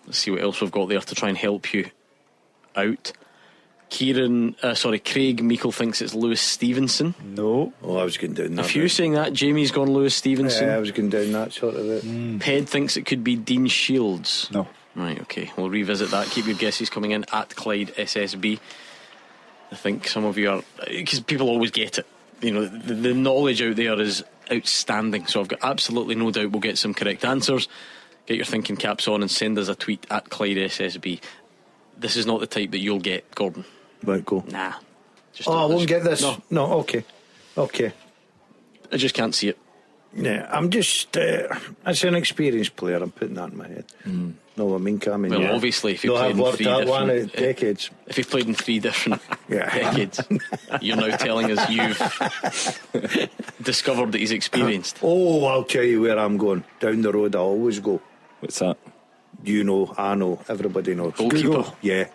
Speaker 7: Let's see what else we've got there to try and help you out. Craig Meikle thinks it's Lewis Stevenson.
Speaker 8: No.
Speaker 9: Oh, I was going down that.
Speaker 7: A few saying that. Jamie's gone Lewis Stevenson.
Speaker 9: Yeah, I was going down that sort of it.
Speaker 7: Ped thinks it could be Dean Shields.
Speaker 8: No.
Speaker 7: Right, okay. We'll revisit that. Keep your guesses coming in at Clyde SSB. I think some of you are, because people always get it. The knowledge out there is outstanding. So I've got absolutely no doubt we'll get some correct answers. Get your thinking caps on and send us a tweet at Clyde SSB. This is not the type that you'll get, Gordon.
Speaker 9: Right, go.
Speaker 7: Nah.
Speaker 9: I won't get this. No, okay.
Speaker 7: I just can't see it.
Speaker 9: Yeah, I'm just. As an experienced player, I'm putting that in my head. Know what I mean, Cammy?
Speaker 7: Well, obviously, if you
Speaker 9: no,
Speaker 7: played
Speaker 9: I've
Speaker 7: in
Speaker 9: worked
Speaker 7: 3
Speaker 9: that one
Speaker 7: different
Speaker 9: out decades.
Speaker 7: If you've played in 3 different decades, you're now telling us you've discovered that he's experienced.
Speaker 9: Oh, I'll tell you where I'm going. Down the road, I always go.
Speaker 10: What's that?
Speaker 9: You know, I know, everybody knows.
Speaker 7: Goalkeeper.
Speaker 9: Yeah.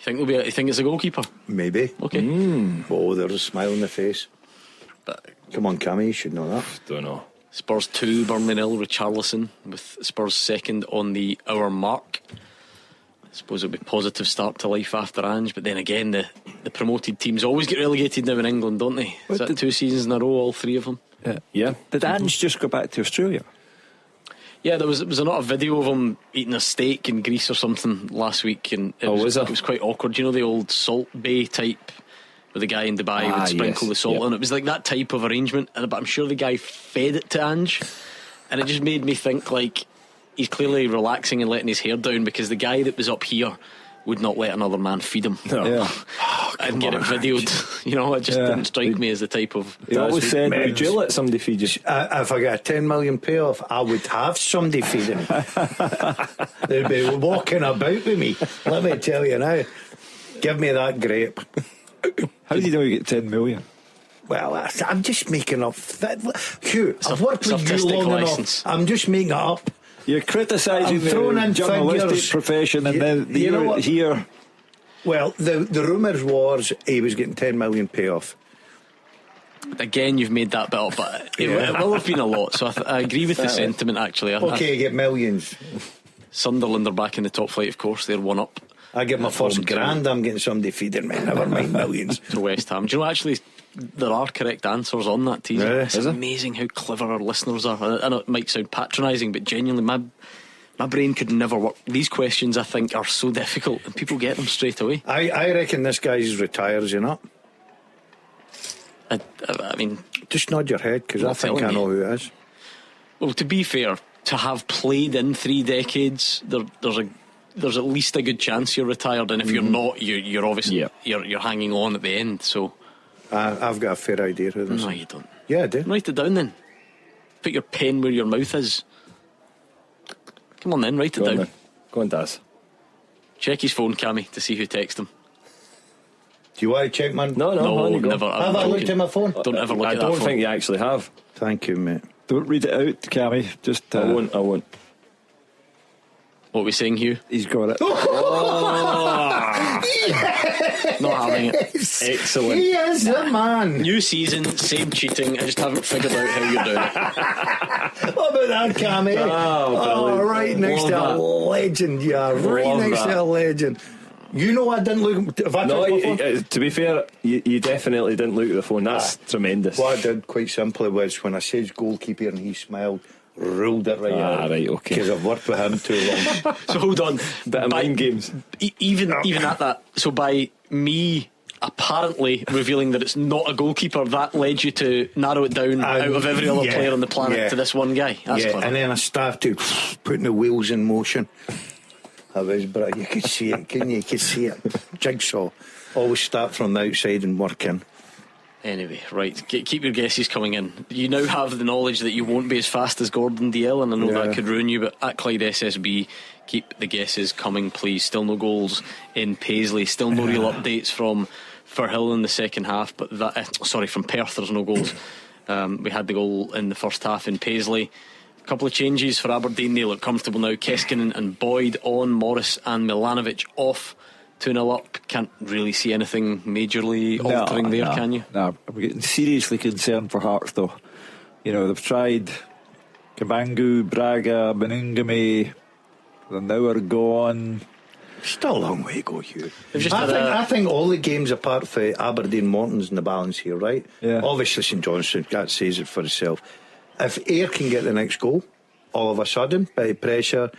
Speaker 7: You think it's a goalkeeper?
Speaker 9: Maybe.
Speaker 7: Okay.
Speaker 9: Oh, there's a smile on the face.
Speaker 7: But
Speaker 9: come on, Cammy, you should know that.
Speaker 10: Don't know.
Speaker 7: Spurs 2, Burnley 0, Richarlison with Spurs second on the hour mark. I suppose it'll be a positive start to life after Ange, but then again, the promoted teams always get relegated now in England, don't they? Is that 2 seasons in a row, all 3 of them?
Speaker 10: Yeah.
Speaker 8: Did Ange just go back to Australia?
Speaker 7: Yeah, there was a video of him eating a steak in Greece or something last week, and it was quite awkward. You know, the old Salt Bay type, where the guy in Dubai would sprinkle the salt on. It was like that type of arrangement, but I'm sure the guy fed it to Ange, and it just made me think, like, he's clearly relaxing and letting his hair down, because the guy that was up here would not let another man feed him. And get it videoed. You know, it just didn't strike me as the type of.
Speaker 10: He always said, would you let somebody feed you?
Speaker 9: If I got a 10 million payoff, I would have somebody feeding me. They'd be walking about with me. Let me tell you now. Give me that grape.
Speaker 8: How do you know you get 10 million?
Speaker 9: Well, I'm just making up. Hugh, I've worked with you long
Speaker 7: license.
Speaker 9: enough. I'm just making it up.
Speaker 8: You're criticising the journalistic profession, and then
Speaker 9: you know what?
Speaker 8: Here.
Speaker 9: Well, the rumours was he was getting 10 million payoff.
Speaker 7: Again, you've made that bit up, but it will have been a lot. So I agree with the sentiment, actually.
Speaker 9: Okay, you get millions.
Speaker 7: Sunderland are back in the top flight, of course. They're 1 up.
Speaker 9: I get my first grand, I'm getting somebody feeding me. Never mind millions.
Speaker 7: To West Ham. Do you know, actually, there are correct answers on that teaser.
Speaker 9: Really?
Speaker 7: It's amazing how clever our listeners are. I know it might sound patronising, but genuinely, my brain could never work. These questions, I think, are so difficult, and people get them straight away.
Speaker 9: I reckon this guy's retires, you know.
Speaker 7: I mean,
Speaker 9: just nod your head, because I think I know who it is.
Speaker 7: Well, to be fair, to have played in 3 decades, there's at least a good chance you're retired, and if you're not, you're obviously you're hanging on at the end. So
Speaker 9: I've got a fair idea who this is.
Speaker 7: No, you don't.
Speaker 9: Yeah, I do.
Speaker 7: Write it down then. Put your pen where your mouth is. Come on then, write it down.
Speaker 10: Go on, Daz.
Speaker 7: Check his phone, Cammy, to see who texted him.
Speaker 9: Do you want to check, man?
Speaker 10: No,
Speaker 7: never.
Speaker 9: Have I looked at my phone?
Speaker 7: Don't ever look
Speaker 10: I
Speaker 7: at that phone.
Speaker 10: don't think you actually have.
Speaker 9: Thank you, mate.
Speaker 8: Don't read it out, Cammy. Just
Speaker 10: I won't.
Speaker 7: What are we saying, Hugh?
Speaker 8: He's got it.
Speaker 7: Not having it.
Speaker 10: Excellent.
Speaker 9: He is the man.
Speaker 7: New season, same cheating. I just haven't figured out how you're doing it.
Speaker 9: What about that, Cammy? Oh, right next to a legend, yeah. Right next to a legend. You know, I didn't look. If I
Speaker 10: to be fair, you definitely didn't look at the phone. That's tremendous.
Speaker 9: What I did quite simply was when I said goalkeeper and he smiled, ruled it right out.
Speaker 10: Right, okay.
Speaker 9: Because I've worked with him too long.
Speaker 7: So hold on.
Speaker 10: Bit of mind games.
Speaker 7: Even at that. So by me apparently revealing that it's not a goalkeeper, that led you to narrow it down out of every other player on the planet to this one guy. That's clever.
Speaker 9: And then I started putting the wheels in motion. I was, but you could see it, couldn't you? You could see it. Jigsaw. Always start from the outside and work in.
Speaker 7: Anyway, right, keep your guesses coming in. You now have the knowledge that you won't be as fast as Gordon Dalziel, and I know that could ruin you, but at Clyde SSB, keep the guesses coming, please. Still no goals in Paisley, still no real updates from Firhill in the second half, but from Perth, there's no goals. We had the goal in the first half in Paisley. A couple of changes for Aberdeen. They look comfortable now. Keskinen and Boyd on, Morris and Milanovic off. 2-0 up. Can't really see anything majorly altering there, can you?
Speaker 8: No, I'm getting seriously concerned for Hearts, though. You know, they've tried Kabangu, Braga, Beningame. They're now gone.
Speaker 9: Still a long way to go, Hugh.
Speaker 7: I
Speaker 9: think all the games apart from Aberdeen, Morton's in the balance here, right?
Speaker 8: Yeah.
Speaker 9: Obviously St Johnstone, that says it for itself. If Ayr can get the next goal, all of a sudden, by pressure,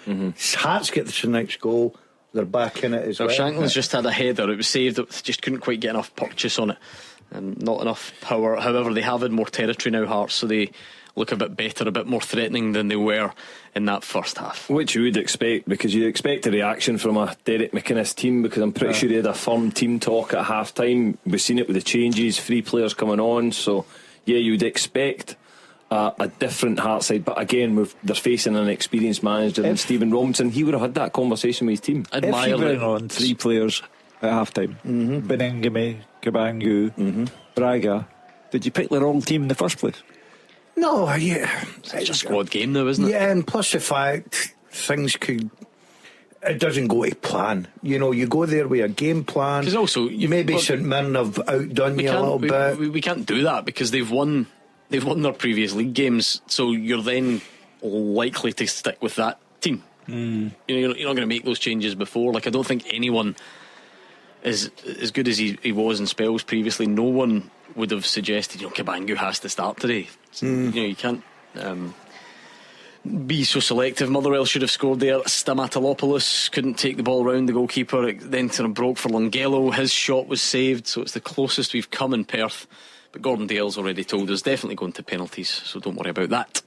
Speaker 9: Hearts get the next goal, they're back in it as well.
Speaker 7: Shanklin's just had a header. It was saved, just couldn't quite get enough purchase on it, and not enough power. However, they have had more territory now, Hearts, so they look a bit better, a bit more threatening than they were in that first half.
Speaker 10: Which you would expect, because you expect a reaction from a Derek McInnes team, because I'm pretty sure he had a firm team talk at half time. We've seen it with the changes, 3 players coming on, so yeah, you would expect a different Hearts side, but again, they're facing an experienced manager in Stephen Robinson. He would have had that conversation with his team.
Speaker 8: If you bring on 3 players at half time, Benengame, Kabangu, Braga, did you pick the wrong team in the first place?
Speaker 9: No, yeah.
Speaker 7: It's a squad game now, isn't it?
Speaker 9: Yeah, and plus the fact things could. It doesn't go to plan. You know, you go there with a game plan.
Speaker 7: Because also,
Speaker 9: maybe St Mirren have outdone you a little bit.
Speaker 7: We can't do that because they've won their previous league games. So you're then likely to stick with that team. You know, you're not going to make those changes before. Like, I don't think anyone is as good as he was in spells previously. No one would have suggested, Kabangu has to start today. You can't be so selective. Motherwell should have scored there. Stamatolopoulos couldn't take the ball round the goalkeeper. It then sort of broke for Longelo. His shot was saved, so it's the closest we've come in Perth. But Gordon Dale's already told us definitely going to penalties, so don't worry about that.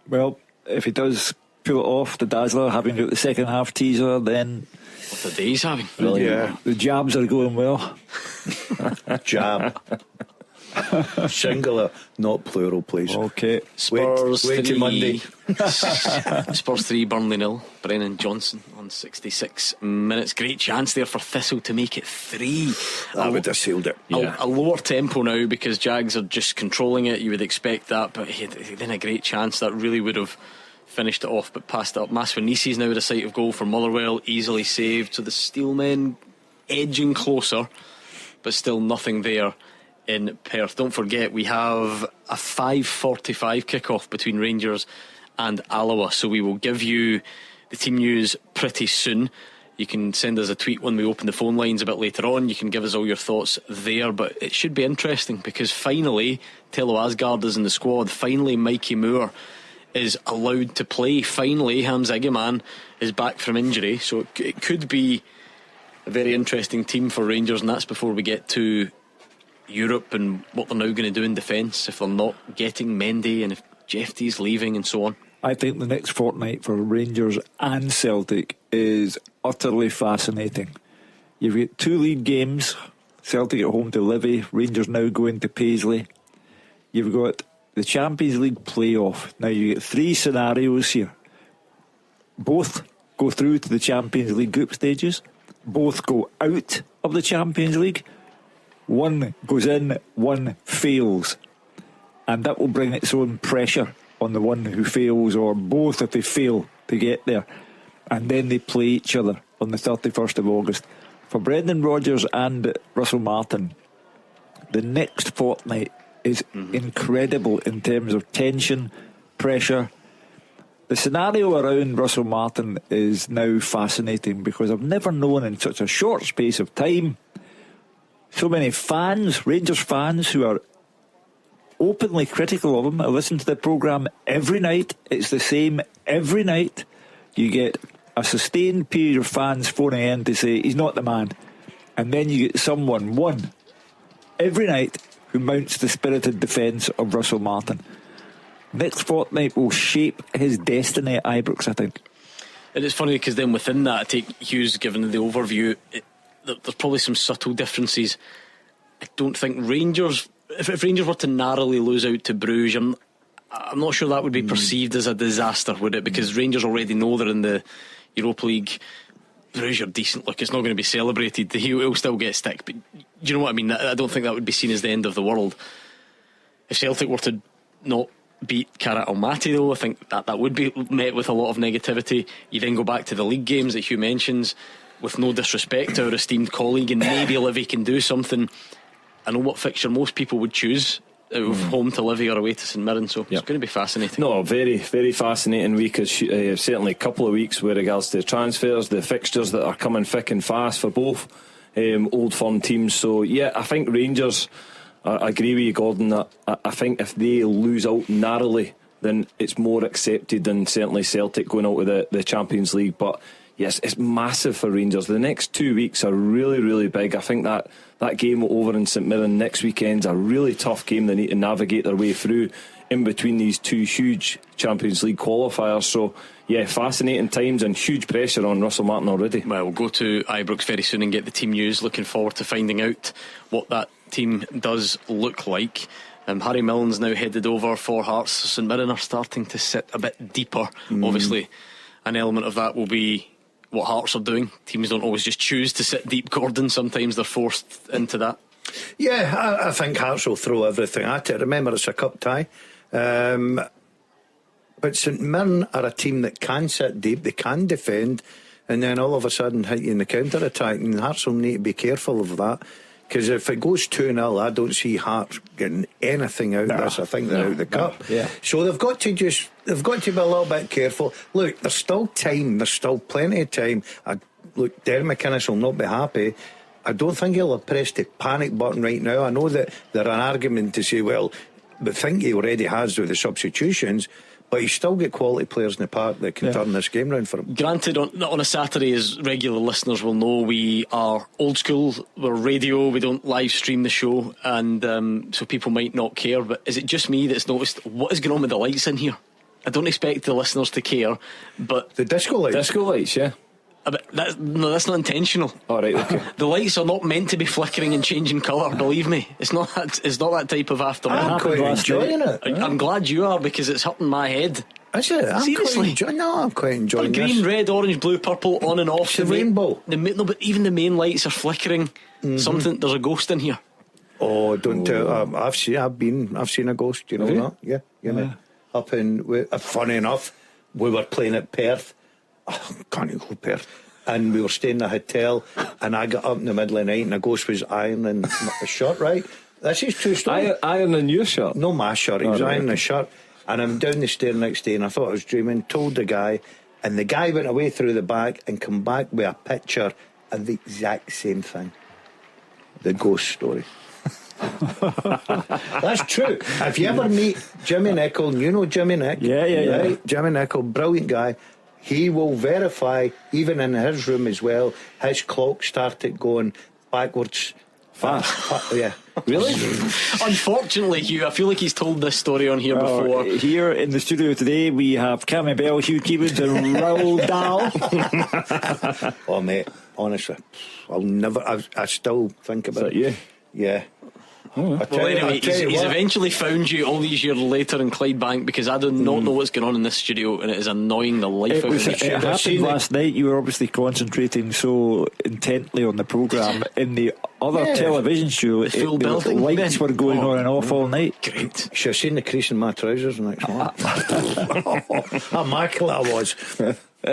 Speaker 8: Well, if he does pull it off, the Dazzler having got the second half teaser, then
Speaker 7: what the day's having.
Speaker 8: Yeah, the jabs are going well.
Speaker 9: Jab. Singular, not plural, please.
Speaker 8: Okay.
Speaker 7: Spurs
Speaker 9: wait
Speaker 7: 3
Speaker 9: till Monday.
Speaker 7: Spurs 3, Burnley 0. Brennan Johnson on 66 minutes. Great chance there for Thistle to make it 3.
Speaker 9: I would have sealed it.
Speaker 7: A lower tempo now because Jags are just controlling it. You would expect that, but he then a great chance that really would have finished it off, but passed it up. Masvanisi is now at a sight of goal for Motherwell, easily saved. So the Steelmen edging closer, but still nothing there in Perth. Don't forget, we have a 5:45 kickoff between Rangers and Alloa, so we will give you the team news pretty soon. You can send us a tweet when we open the phone lines a bit later on. You can give us all your thoughts there, but it should be interesting because finally Tello Asgard is in the squad. Finally Mikey Moore is allowed to play. Finally Hamza Egeman is back from injury, so it could be a very interesting team for Rangers, and that's before we get to Europe and what they're now going to do in defence if they're not getting Mendy and if Jeff D's leaving and so on.
Speaker 8: I think the next fortnight for Rangers and Celtic is utterly fascinating. You've got 2 league games, Celtic at home to Livy, Rangers now going to Paisley. You've got the Champions League playoff. Now you get 3 scenarios here. Both go through to the Champions League group stages. Both go out of the Champions League. One goes in, one fails. And that will bring its own pressure on the one who fails, or both if they fail to get there. And then they play each other on the 31st of August. For Brendan Rodgers and Russell Martin, the next fortnight is incredible in terms of tension, pressure. The scenario around Russell Martin is now fascinating because I've never known in such a short space of time so many fans, Rangers fans, who are openly critical of him. I listen to the programme every night. It's the same every night. You get a sustained period of fans phoning in to say he's not the man. And then you get one, every night who mounts the spirited defence of Russell Martin. Next fortnight will shape his destiny at Ibrox, I think.
Speaker 7: And it's funny because then within that, I take Hughes given the overview, there's probably some subtle differences. I don't think Rangers, if Rangers were to narrowly lose out to Bruges, I'm not sure that would be perceived as a disaster, would it? Because Rangers already know they're in the Europa League. Bruges are decent. Look, it's not going to be celebrated. He'll still get stick, but you know what I mean? I don't think that would be seen as the end of the world. If Celtic were to not beat Karat Almaty, though, I think that would be met with a lot of negativity. You then go back to the league games that Hugh mentions, with no disrespect to our esteemed colleague, and maybe Livy can do something. I know what fixture most people would choose out of home to Livy or away to St Mirren, so it's going to be fascinating.
Speaker 10: No, very, very fascinating week. Certainly a couple of weeks with regards to transfers, the fixtures that are coming thick and fast for both Old Firm teams. So yeah, I think Rangers, I agree with you, Gordon, that I think if they lose out narrowly, then it's more accepted than certainly Celtic going out with the Champions League. But yes, it's massive for Rangers. The next 2 weeks are really, really big. I think that game over in St Mirren next weekend's a really tough game they need to navigate their way through in between these 2 huge Champions League qualifiers. So yeah, fascinating times and huge pressure on Russell Martin already.
Speaker 7: Well, we'll go to Ibrox very soon and get the team news. Looking forward to finding out what that team does look like. Harry Milne's now headed over for Hearts. St Mirren are starting to sit a bit deeper. Obviously, an element of that will be what Hearts are doing. Teams don't always just choose to sit deep, Gordon. Sometimes they're forced into that.
Speaker 9: Yeah, I think Hearts will throw everything at it. Remember, it's a cup tie. But St Mirren are a team that can sit deep, they can defend, and then all of a sudden hit you in the counter attack. And Hearts will need to be careful of that, because if it goes 2-0, I don't see Hearts getting anything out of this. I think they're out of the cup. So they've got to be a little bit careful. Look, there's still time, there's still plenty of time. Look, Derek McInnes will not be happy. I don't think he'll have pressed the panic button right now. I know that there are an argument to say, well, the thing he already has with the substitutions, but he's still got quality players in the park that can turn this game round for him.
Speaker 7: Granted, on a Saturday, as regular listeners will know, we are old school, we're radio, we don't live stream the show, and so people might not care. But is it just me that's noticed what is going on with the lights in here? I don't expect the listeners to care, but
Speaker 9: the disco lights,
Speaker 10: yeah.
Speaker 7: But that's not intentional.
Speaker 10: All right, okay.
Speaker 7: The lights are not meant to be flickering and changing colour. Believe me, it's not that type of afternoon.
Speaker 9: I'm quite enjoying it.
Speaker 7: I'm glad you are, because it's hurting my head.
Speaker 9: Is it?
Speaker 7: Seriously,
Speaker 9: I'm quite enjoying
Speaker 7: green,
Speaker 9: this.
Speaker 7: red, orange, blue, purple, on and off.
Speaker 9: The rainbow.
Speaker 7: No, but even the main lights are flickering. Something. There's a ghost in here.
Speaker 9: Oh, don't tell. I've seen a ghost. You know that? Yeah. Mate. Up in. Funny enough, we were playing at Perth. Can't you go Perth? And we were staying in a hotel, and I got up in the middle of the night, and a ghost was ironing a shirt. Right, this is true story.
Speaker 10: Ironing your shirt?
Speaker 9: No, my shirt. He was ironing a shirt, and I'm down the stair next day, and I thought I was dreaming. Told the guy, and the guy went away through the back and come back with a picture of the exact same thing. The ghost story. That's true. If you ever meet Jimmy Nicholl, and you know Jimmy Nick,
Speaker 8: yeah.
Speaker 9: Jimmy Nicholl, brilliant guy. He will verify, even in his room as well, his clock started going backwards fast. Yeah.
Speaker 7: Really? Unfortunately, Hugh, I feel like he's told this story on here before.
Speaker 8: Here in the studio today we have Cammy Bell, Hugh Keevins and Raoul Dahl.
Speaker 9: Oh mate, honestly, I'll never. I still think about
Speaker 10: it. You?
Speaker 9: Yeah.
Speaker 7: Well, anyway, he's eventually found you all these years later in Clydebank, because I do not know what's going on in this studio, and it is annoying the life out of me.
Speaker 8: It happened last night. You were obviously concentrating so intently on the programme. In the other television show,
Speaker 7: the full building,
Speaker 8: lights were going on and off all night.
Speaker 7: Great.
Speaker 9: Should have seen the crease in my trousers next morning. How immaculate I was.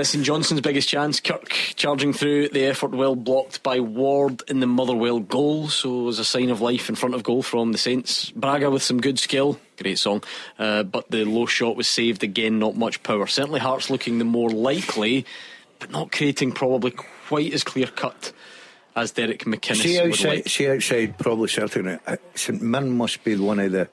Speaker 7: St Johnston's biggest chance. Kirk charging through, the effort well blocked by Ward in the Motherwell goal, so it was a sign of life in front of goal from the Saints. Braga with some good skill, great song, but the low shot was saved again, not much power. Certainly Hearts looking the more likely, but not creating probably quite as clear cut as Derek McInnes would like.
Speaker 9: See outside, probably certainly St Mirren must be one of the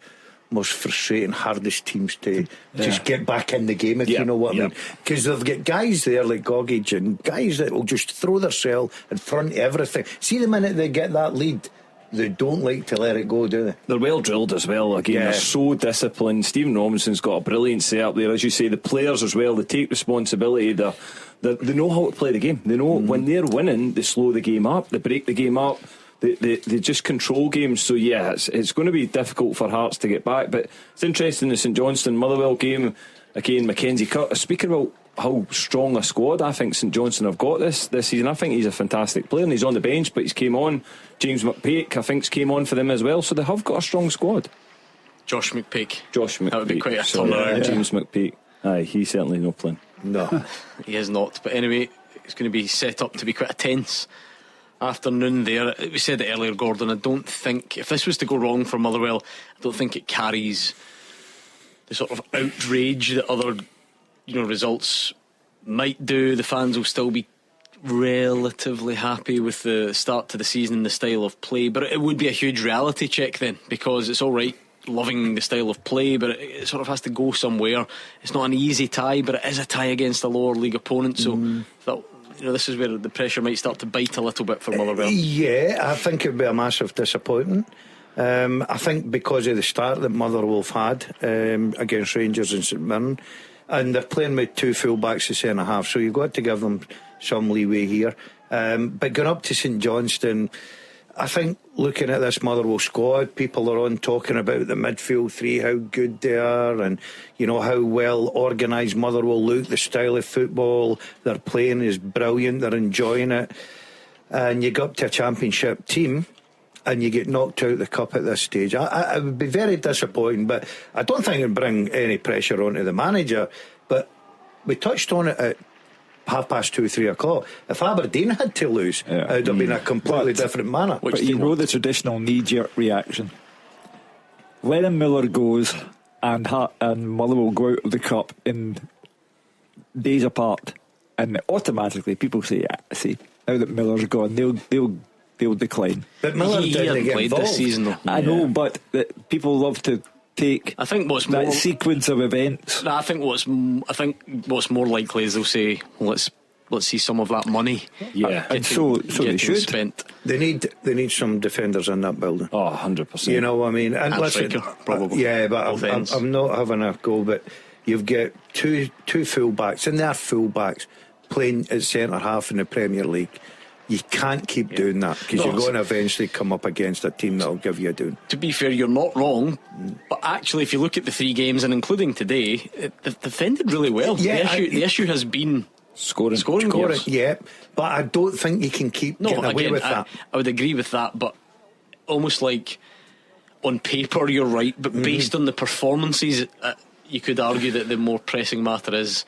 Speaker 9: most frustrating, hardest teams to just get back in the game, if you know what I mean. Because they've got guys there like Gogic and guys that will just throw themselves in front of everything. See, the minute they get that lead, they don't like to let it go, do they?
Speaker 10: They're well drilled as well. Again, they're so disciplined. Stephen Robinson's got a brilliant setup there. As you say, the players as well, they take responsibility. They know how to play the game. They know when they're winning, they slow the game up, they break the game up. They just control games. So yeah, it's going to be difficult for Hearts to get back. But it's interesting, the St Johnstone Motherwell game again. Mackenzie Curtis, speaking about how strong a squad I think St Johnstone have got this season. I think he's a fantastic player, and he's on the bench, but he's came on. James McPake I think's came on for them as well, so they have got a strong squad.
Speaker 7: Josh McPake,
Speaker 10: that
Speaker 7: would be quite a turnaround.
Speaker 10: James McPake, aye, he's certainly no playing.
Speaker 9: No.
Speaker 7: He is not. But anyway, it's going to be set up to be quite a tense afternoon there. We said it earlier, Gordon, I don't think, if this was to go wrong for Motherwell, I don't think it carries the sort of outrage that other results might do. The fans will still be relatively happy with the start to the season and the style of play, but it would be a huge reality check then, because it's alright loving the style of play, but it sort of has to go somewhere. It's not an easy tie, but it is a tie against a lower league opponent, so this is where the pressure might start to bite a little bit for Motherwell.
Speaker 9: Yeah, I think it would be a massive disappointment. I think because of the start that Motherwell have had against Rangers and St Mirren, and they're playing with two full-backs to centre half, so you've got to give them some leeway here. But going up to St Johnstone, I think looking at this Motherwell squad, people are on talking about the midfield three, how good they are, and you know how well organised Motherwell look, the style of football they're playing is brilliant, they're enjoying it, and you go up to a championship team and you get knocked out the cup at this stage. I would be very disappointed, but I don't think it would bring any pressure onto the manager. But we touched on it at 2:30, 3 o'clock. If Aberdeen had to lose, it would have been a completely different manner.
Speaker 8: But you know the traditional knee-jerk reaction. Lennon Miller goes and Motherwell go out of the cup in days apart, and automatically people say, see, now that Miller's gone, they'll decline.
Speaker 9: But Miller didn't get involved
Speaker 7: this season, though.
Speaker 8: I know, but people love to take.
Speaker 7: I think what's
Speaker 8: that
Speaker 7: more
Speaker 8: sequence of events.
Speaker 7: I think what's more likely is they'll say, let's see some of that money.
Speaker 8: Yeah, and so they should.
Speaker 7: Spent.
Speaker 9: They need some defenders in that building.
Speaker 10: Oh, 100%.
Speaker 9: You know what I mean? And listen,
Speaker 7: striker, probably.
Speaker 9: Yeah, but I'm not having a go. But you've got two full-backs, and they're full-backs playing at centre half in the Premier League. You can't keep doing that, because you're going to eventually come up against a team that'll give you a doing.
Speaker 7: To be fair, you're not wrong, but actually if you look at the 3 games, and including today, they've defended really well.
Speaker 9: Yeah,
Speaker 7: the issue has been
Speaker 10: scoring.
Speaker 9: Yeah, but I don't think you can keep getting away with that.
Speaker 7: I would agree with that, but almost like on paper you're right, but based on the performances, you could argue that the more pressing matter is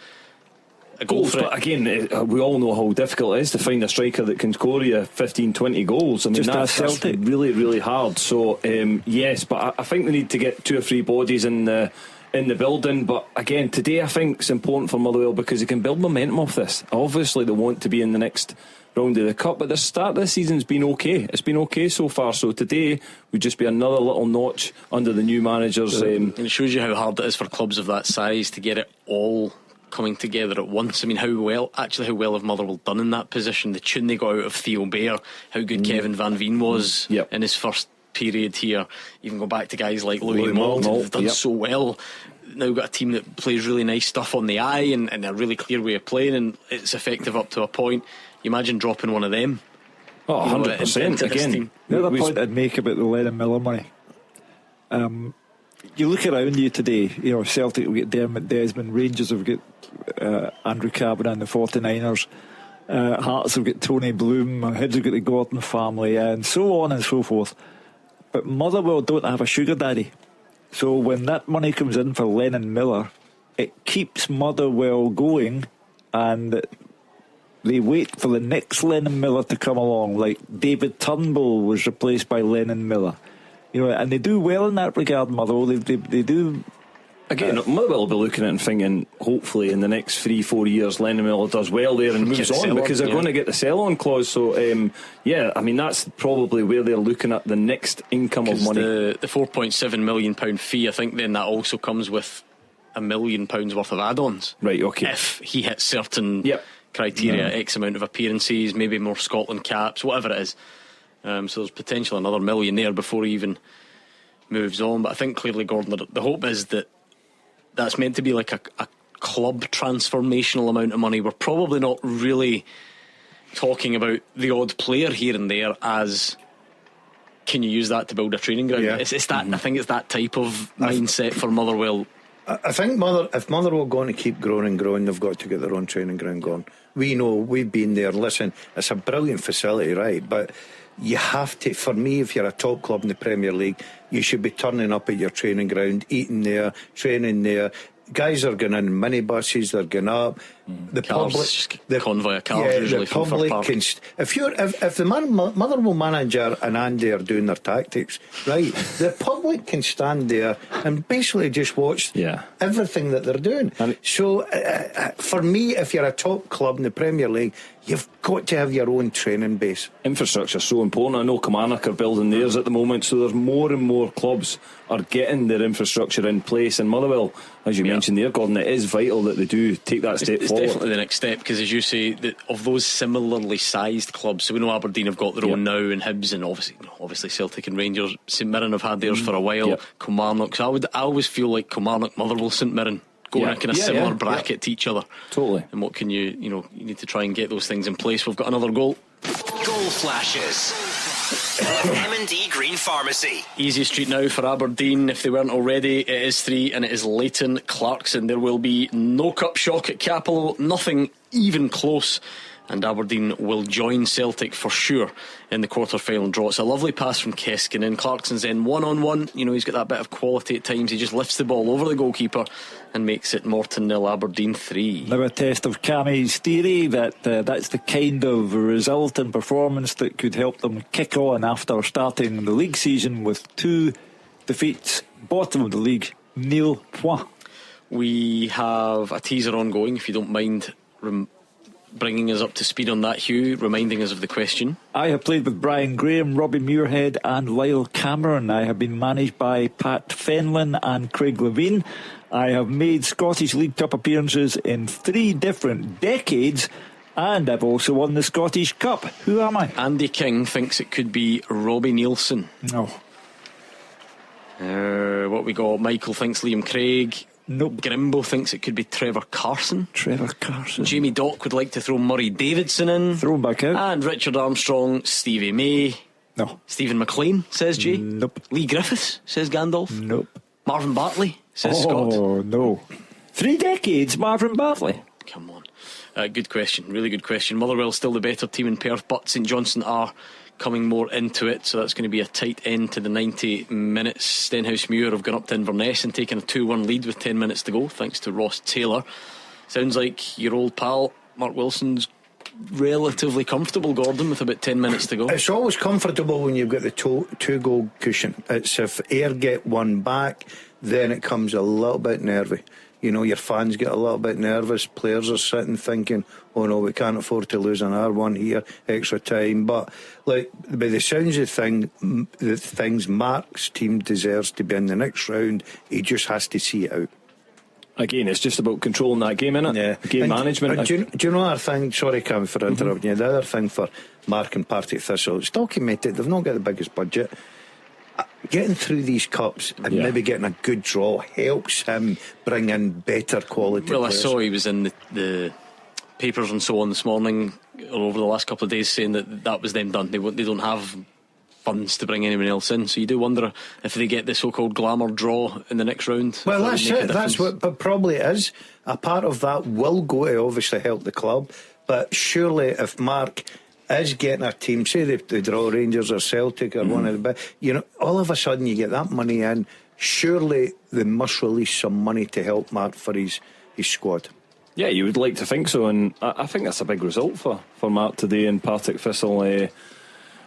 Speaker 7: a goal.
Speaker 10: But again, we all know how difficult it is to find a striker that can score you 15-20 goals. I mean, that's really, really hard. So yes, but I think they need to get 2 or 3 bodies in the building. But again, today I think it's important for Motherwell because they can build momentum off this. Obviously they want to be in the next round of the cup, but the start of the season's been okay. It's been okay so far. So today would just be another little notch under the new managers.
Speaker 7: And it shows you how hard it is for clubs of that size to get it all coming together at once. I mean, how well have Motherwell done in that position? The tune they got out of Theo Bair, how good Kevin Van Veen was in his first period here. Even go back to guys like Louis Moult, they've done so well. Now we've got a team that plays really nice stuff on the eye and a really clear way of playing, and it's effective up to a point. You imagine dropping one of them.
Speaker 10: Oh, 100% again.
Speaker 8: The other point I'd make about the Lennon Miller money, you look around you today, you know, Celtic will get Dermot Desmond, Rangers have got Andrew Cabin and the 49ers, Hearts have got Tony Bloom, Hibs have got the Gordon family, and so on and so forth. But Motherwell don't have a sugar daddy. So when that money comes in for Lennon Miller, it keeps Motherwell going, and they wait for the next Lennon Miller to come along. Like David Turnbull was replaced by Lennon Miller, you know, and they do well in that regard. Motherwell, they do.
Speaker 10: Again, Motherwell will be looking at it and thinking, hopefully in the next 3-4 years Lennon Miller does well there and moves on, because they're going to get the sell-on clause. So yeah, I mean, that's probably where they're looking at the next income of money.
Speaker 7: The £4.7 million fee, I think then that also comes with £1 million worth of add-ons.
Speaker 10: Right, okay.
Speaker 7: If he hits certain criteria, X amount of appearances, maybe more Scotland caps, whatever it is. So there's potentially another $1 million there before he even moves on. But I think clearly, Gordon, the hope is that that's meant to be like a club transformational amount of money. We're probably not really talking about the odd player here and there as can you use that to build a training ground. It's that I think it's that type of mindset for Motherwell.
Speaker 9: I think if Motherwell going to keep growing and growing, they've got to get their own training ground going. We know, we've been there. Listen, it's a brilliant facility, right? But you have to, for me, if you're a top club in the Premier League, you should be turning up at your training ground, eating there, training there. Guys are going in minibuses, they're going up. The public,
Speaker 7: the convoy of cars usually
Speaker 9: the public can. If the Motherwell manager and Andy are doing their tactics right, the public can stand there and basically just watch everything that they're doing. So for me, if you're a top club in the Premier League, you've got to have your own training base.
Speaker 10: Infrastructure is so important. I know Kilmarnock are building theirs at the moment, so there's more and more clubs are getting their infrastructure in place. And Motherwell, as you mentioned there, Gordon, it is vital that they do take that step forward.
Speaker 7: It's definitely the next step, because as you say, of those similarly sized clubs, so we know Aberdeen have got their own now, and Hibs, and obviously Celtic and Rangers. St Mirren have had theirs for a while. Kilmarnock, so I always feel like Kilmarnock, Motherwell, St Mirren going in a kind of similar bracket to each other.
Speaker 10: Totally.
Speaker 7: And what can you need to try and get those things in place. We've got another goal.
Speaker 6: Goal flashes M&D Green Pharmacy.
Speaker 7: Easy street now for Aberdeen. If they weren't already, it is 3 and it is Leighton Clarkson. There will be no cup shock at Capello, nothing even close. And Aberdeen will join Celtic for sure in the quarter-final draw. It's a lovely pass from Keskin, and Clarkson's in one-on-one. You know, he's got that bit of quality at times. He just lifts the ball over the goalkeeper and makes it Morton 0, Aberdeen 3.
Speaker 8: Now a test of Cammy's theory that that's the kind of result and performance that could help them kick on after starting the league season with 2 defeats. Bottom of the league, nil point.
Speaker 7: We have a teaser ongoing, if you don't mind bringing us up to speed on that, Hugh, reminding us of the question.
Speaker 8: I have played with Brian Graham, Robbie Muirhead and Lyle Cameron. I have been managed by Pat Fenlon and Craig Levine. I have made Scottish League Cup appearances in 3 different decades, and I've also won the Scottish Cup. Who am I?
Speaker 7: Andy King thinks it could be Robbie Nielsen.
Speaker 8: No.
Speaker 7: What we got? Michael thinks Liam Craig.
Speaker 8: Nope.
Speaker 7: Grimbo thinks it could be Trevor Carson.
Speaker 8: Trevor Carson.
Speaker 7: Jamie Dock would like to throw Murray Davidson in.
Speaker 8: Throw him back out.
Speaker 7: And Richard Armstrong, Stevie May.
Speaker 8: No.
Speaker 7: Stephen McLean, says Jay.
Speaker 8: Nope.
Speaker 7: Lee Griffiths, says Gandalf.
Speaker 8: Nope.
Speaker 7: Marvin Bartley, says Scott.
Speaker 8: Oh, no. 3 decades, Marvin Bartley.
Speaker 7: Come on. Good question, really good question. Motherwell's still the better team in Perth, but St Johnstone are coming more into it, so that's going to be a tight end to the 90 minutes. Stenhousemuir have gone up to Inverness and taken a 2-1 lead with 10 minutes to go, thanks to Ross Taylor. Sounds like your old pal Mark Wilson's relatively comfortable, Gordon, with about 10 minutes to go.
Speaker 9: It's always comfortable when you've got the 2-goal cushion. It's if Ayr get one back, then it comes a little bit nervy. You know, your fans get a little bit nervous. Players are sitting thinking, oh no, we can't afford to lose an R1 here, extra time. But like, by the sounds of the things, Mark's team deserves to be in the next round. He just has to see it out.
Speaker 10: Again, it's just about controlling that game, innit?
Speaker 9: Yeah.
Speaker 10: Game management.
Speaker 9: Do you know our thing? Sorry, Cam, for interrupting you. The other thing for Mark and Partick Thistle, it's documented. They've not got the biggest budget. Getting through these cups and maybe getting a good draw helps him bring in better quality
Speaker 7: Well,
Speaker 9: players.
Speaker 7: I saw he was in the papers and so on this morning or over the last couple of days saying that was them done. They don't have funds to bring anyone else in, so you do wonder if they get the so-called glamour draw in the next round.
Speaker 9: Well, that's it. That's what, but probably is a part of that will go to obviously help the club. But surely, if Mark is getting a team, say they draw Rangers or Celtic or one of the big, you know, all of a sudden you get that money in. Surely they must release some money to help Mark for his squad.
Speaker 10: Yeah, you would like to think so, and I think that's a big result for Mark today in Partick Thistle.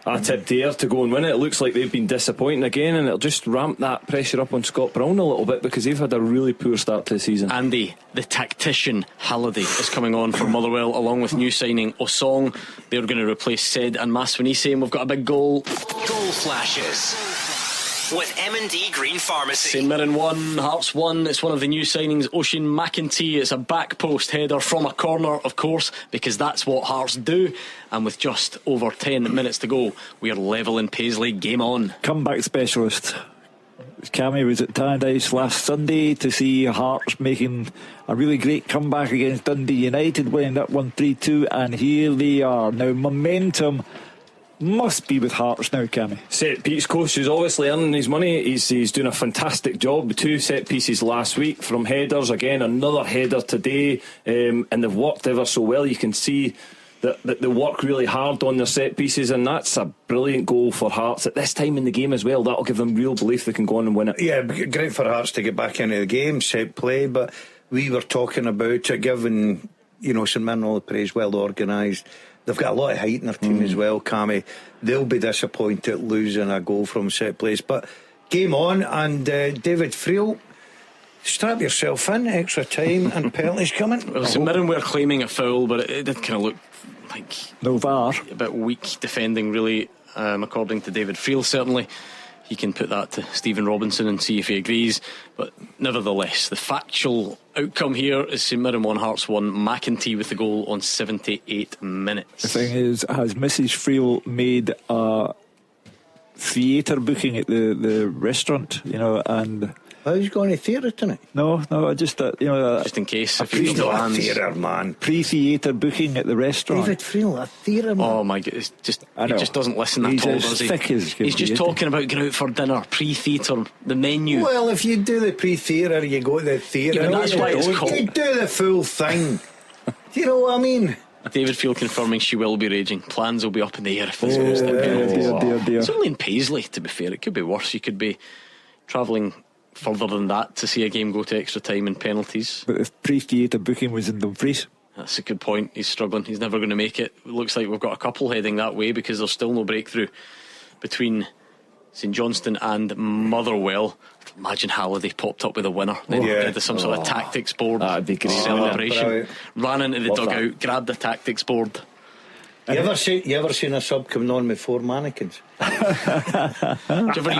Speaker 10: I tipped Ayr to go and win it. It looks like they've been disappointing again, and it'll just ramp that pressure up on Scott Brown a little bit because they've had a really poor start to the season.
Speaker 7: Andy, the tactician Halliday is coming on for Motherwell along with new signing Osong. They're going to replace Said and Maswanise, and we've got a big goal.
Speaker 6: Goal flashes with M&D Green Pharmacy.
Speaker 7: St Mirren 1, Hearts 1. It's one of the new signings, Oisin McEntee. It's a back post header from a corner, of course, because that's what Hearts do. And with just over 10 minutes to go, we are level in Paisley. Game on.
Speaker 8: Comeback specialist Cammy was at Tannadice last Sunday to see Hearts making a really great comeback against Dundee United, winning that 1-3-2, and here they are now. Momentum must be with Hearts now, Cammy.
Speaker 10: Set piece coach is obviously earning his money. He's doing a fantastic job. 2 set pieces last week from headers. Again, another header today, and they've worked ever so well. You can see that they work really hard on their set pieces, and that's a brilliant goal for Hearts at this time in the game as well. That'll give them real belief they can go on and win it.
Speaker 9: Yeah, great for Hearts to get back into the game, set play, but we were talking about it, given, you know, St Mirren all the praise, well organised. They've got a lot of height in their team as well, Cammy. They'll be disappointed losing a goal from set plays. But game on, and David Friel, strap yourself in, extra time, and penalties coming.
Speaker 7: Well, St Mirren were claiming a foul, but it did kind of look like
Speaker 8: no VAR.
Speaker 7: A bit weak defending, really, according to David Friel, certainly. He can put that to Stephen Robinson and see if he agrees. But nevertheless, the factual outcome here is St Mirren 1, Hearts 1. McEntee with the goal on 78 minutes.
Speaker 8: The thing is, has Mrs. Friel made a theatre booking at the restaurant, you know, and
Speaker 9: Who's going to theatre tonight?
Speaker 8: No, just
Speaker 7: just in case. If
Speaker 9: He's not a theatre man.
Speaker 8: Pre-theatre booking at the restaurant.
Speaker 9: David Friel, a theatre man.
Speaker 7: Oh my God, he just doesn't listen at all, does he? He's just talking about going out for dinner, pre-theatre, the menu.
Speaker 9: Well, if you do the pre-theatre, you go to the theatre.
Speaker 7: Yeah, that's why it's called.
Speaker 9: You do the full thing. Do you know what I mean?
Speaker 7: David Field confirming she will be raging. Plans will be up in the air if it's
Speaker 8: dear.
Speaker 7: It's only in Paisley, to be fair. It could be worse. You could be travelling further than that to see a game go to extra time and penalties.
Speaker 8: But if pre-theatre booking was in Dumfries,
Speaker 7: that's a good point. He's struggling. He's never going to make it. It looks like we've got a couple heading that way because there's still no breakthrough between St Johnstone and Motherwell. Imagine Halliday popped up with a winner. Then did some sort of tactics board celebration. Ran into the dugout, grabbed the tactics board.
Speaker 9: You ever seen a sub coming on with 4 mannequins?
Speaker 7: Do you ever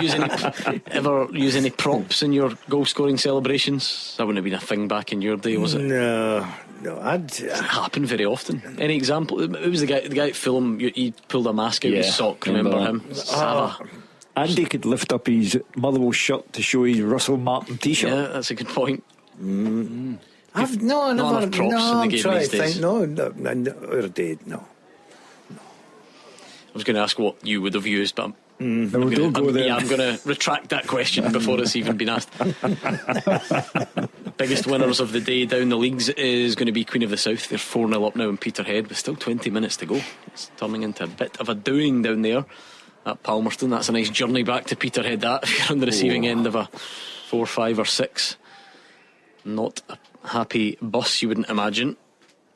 Speaker 7: use any props in your goal scoring celebrations? That wouldn't have been a thing back in your day, was it?
Speaker 9: No, it
Speaker 7: doesn't happen very often. Any example? Who was the guy at Fulham? He pulled a mask out of his sock. Remember him? Sava.
Speaker 8: Andy could lift up his Motherwell shirt to show his Russell Martin t-shirt.
Speaker 7: Yeah, that's a good point.
Speaker 9: I've never
Speaker 7: props in the game these days.
Speaker 9: No,
Speaker 7: I was going to ask what you would have used, but I'm going to retract that question before it's even been asked. Biggest winners of the day down the leagues is going to be Queen of the South. They're 4-0 up now in Peterhead with still 20 minutes to go. It's turning into a bit of a doing down there at Palmerston. That's a nice journey back to Peterhead, that, if you're on the receiving end of a 4, 5 or 6. Not a happy bus, you wouldn't imagine.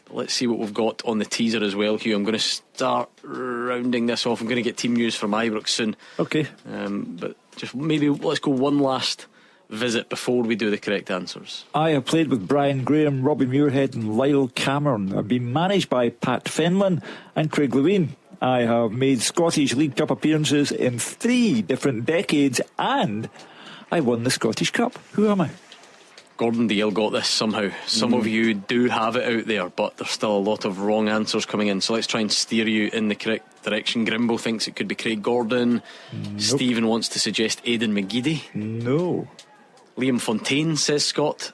Speaker 7: But let's see what we've got on the teaser as well, Hugh. I'm going to start rounding this off. I'm going to get team news from Ibrox soon.
Speaker 8: Okay.
Speaker 7: But just maybe let's go one last visit before we do the correct answers.
Speaker 8: I have played with Brian Graham, Robbie Muirhead and Lyle Cameron. I've been managed by Pat Fenlon and Craig Lewin. I have made Scottish League Cup appearances in 3 different decades and I won the Scottish Cup. Who am I?
Speaker 7: Gordon Dalziel got this somehow. Some of you do have it out there, but there's still a lot of wrong answers coming in, so let's try and steer you in the correct direction. Grimbo thinks it could be Craig Gordon. Stephen wants to suggest Aidan McGeady.
Speaker 8: No.
Speaker 7: Liam Fontaine says Scott.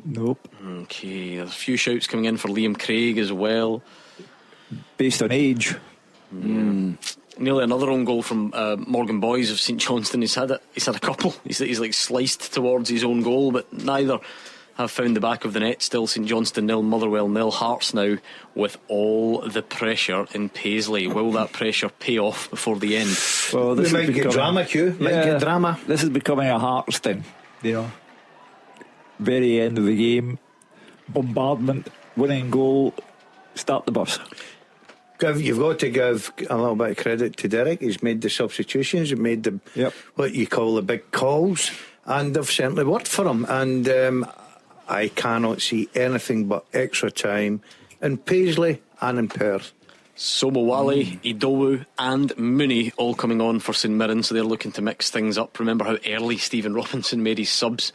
Speaker 8: Nope.
Speaker 7: Okay, there's a few shouts coming in for Liam Craig as well,
Speaker 8: based on age.
Speaker 7: Nearly another own goal from Morgan Boys of St Johnstone. He's had a couple. He's like sliced towards his own goal, but neither have found the back of the net. Still St Johnstone 0, Motherwell 0. Hearts now with all the pressure in Paisley. Will that pressure pay off before the end?
Speaker 8: Well,
Speaker 9: this might get drama, Hugh. Might get drama.
Speaker 8: This is becoming a Hearts thing, you know. Very end of the game, bombardment, winning goal, start the bus.
Speaker 9: You've got to give a little bit of credit to Derek. He's made the substitutions, he's made the what you call the big calls, and they've certainly worked for him. And I cannot see anything but extra time in Paisley and in Perth.
Speaker 7: Sobowale, Idowu and Mooney all coming on for St Mirren, so they're looking to mix things up. Remember how early Stephen Robinson made his subs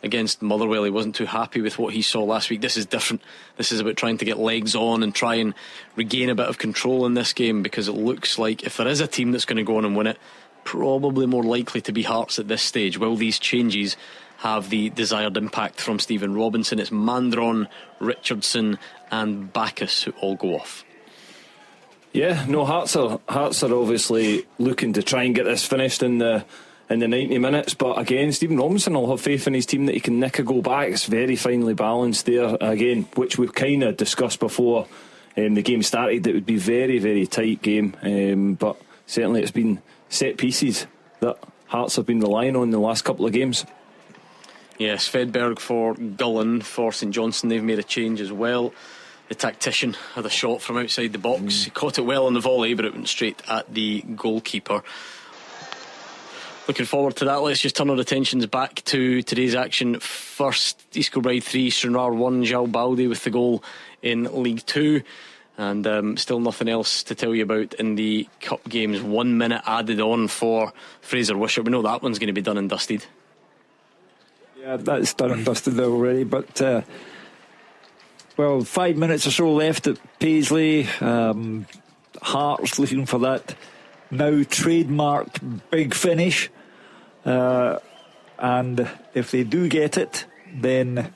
Speaker 7: against Motherwell. He wasn't too happy with what he saw last week. This is different. This is about trying to get legs on and try and regain a bit of control in this game, because it looks like if there is a team that's going to go on and win it, probably more likely to be Hearts at this stage. Will these changes have the desired impact from Stephen Robinson? It's Mandron, Richardson and Bacchus who all go off.
Speaker 10: Yeah, no, Hearts are obviously looking to try and get this finished in the 90 minutes, but again, Stephen Robinson will have faith in his team that he can nick a goal back. It's very finely balanced there again, which we've kind of discussed before the game started. It would be very, very tight game, but certainly it's been set pieces that Hearts have been relying on in the last couple of games.
Speaker 7: Yes, Fedberg for Gullen. For St Johnstone, they've made a change as well. The tactician had a shot from outside the box. He caught it well on the volley, but it went straight at the goalkeeper. Looking forward to that. Let's just turn our attentions back to today's action. First, East Kilbride 3, Stranraer 1. João Baldi with the goal in League 2. And still nothing else to tell you about in the Cup games. 1 minute added on for Fraser Wishart. We know that one's going to be done and dusted.
Speaker 8: Yeah, that's done and dusted already. But 5 minutes or so left at Paisley. Hearts looking for that now trademarked big finish. and if they do get it, then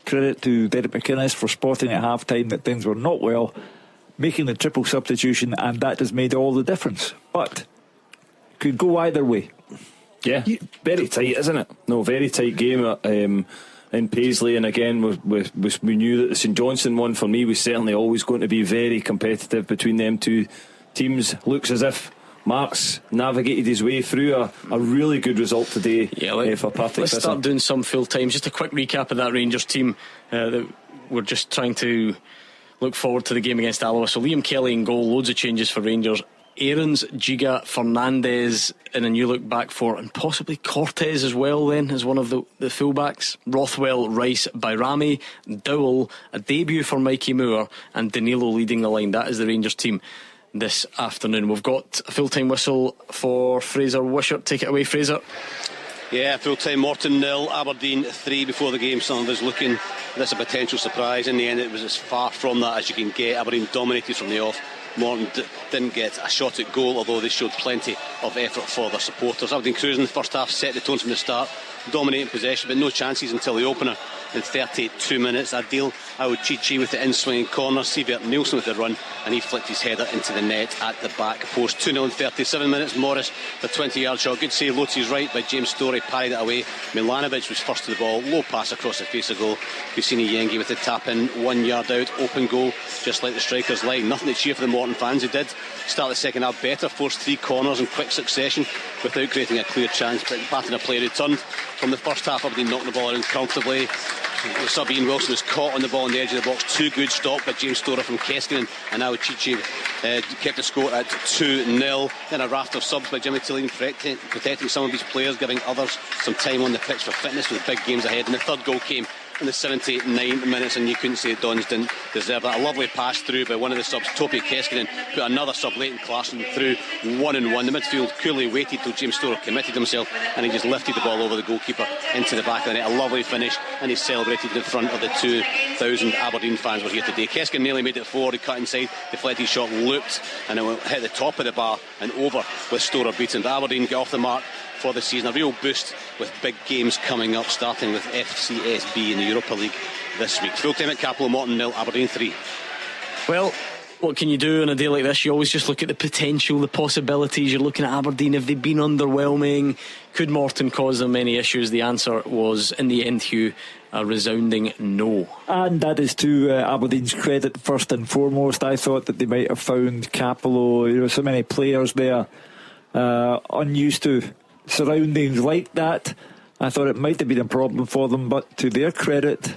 Speaker 8: credit to Derek McInnes for spotting at half-time that things were not well, making the triple substitution, and that has made all the difference. But could go either way.
Speaker 10: Yeah, very tight, isn't it? No, very tight game in Paisley, and again we knew that the St Johnstone one for me was certainly always going to be very competitive between them two teams. Looks as if Mark's navigated his way through a really good result today for Partick
Speaker 7: Let's
Speaker 10: Thistle.
Speaker 7: start doing some full time. Just a quick recap of that Rangers team. That we're just trying to look forward to the game against Alloa. So Liam Kelly in goal, loads of changes for Rangers. Aarons, Giga, Fernandez in a new look back four, and possibly Cortez as well then as one of the fullbacks. Rothwell, Rice, Bairami, Dowell, a debut for Mikey Moore, and Danilo leading the line. That is the Rangers team this afternoon. We've got a full-time whistle for Fraser Wishart. Take it away, Fraser.
Speaker 3: Yeah, full-time. Morton 0, Aberdeen 3 before the game. Sanders looking this a potential surprise. In the end, it was as far from that as you can get. Aberdeen dominated from the off. Morton didn't get a shot at goal, although they showed plenty of effort for their supporters. Aberdeen cruising in the first half, set the tone from the start, dominating possession, but no chances until the opener in 32 minutes. Adil Aouchichi with the in-swinging corner, Sivert Nielsen with the run, and he flicked his header into the net at the back post. 2-0 in 37 minutes. Morris, the 20-yard shot, good save, low to his right by James Storey, parried it away. Milanovic was first to the ball, low pass across the face of goal. Kusini Yengi with the tap in, 1 yard out, open goal, just like the strikers' line. Nothing to cheer for the Morton fans, who did start the second half better, forced 3 corners in quick succession without creating a clear chance, but Patton, a player who turned from the first half. Aberdeen knocked the ball around comfortably. Sub Ian Wilson was caught on the ball on the edge of the box. 2 good stop by James Storer from Keskinen, and now Chichi kept the score at 2-0. Then a raft of subs by Jimmy Tilley, protecting some of his players, giving others some time on the pitch for fitness with big games ahead. And the third goal came in the 79th minutes, and you couldn't say the Dons didn't deserve that. A lovely pass through by one of the subs, Topi Keskinen, put another sub, Leighton Clarkson, through 1-1. The midfield coolly waited till James Storer committed himself, and he just lifted the ball over the goalkeeper into the back of the net. A lovely finish, and he celebrated in front of the 2,000 Aberdeen fans were here today. Keskinen nearly made it forward. He cut inside, deflected shot, looped, and it hit the top of the bar and over with Storer beaten. But Aberdeen get off the mark for the season. A real boost with big games coming up, starting with FCSB in the Europa League this week. Full time at Capello, Morton 0, Aberdeen 3.
Speaker 7: Well, what can you do on a day like this? You always just look at the potential, the possibilities. You're looking at Aberdeen. Have they been underwhelming? Could Morton cause them any issues? The answer was, in the end, Hugh, a resounding no.
Speaker 8: And that is to Aberdeen's credit first and foremost. I thought that they might have found Capello, so many players there unused to surroundings like that. I thought it might have been a problem for them, but to their credit,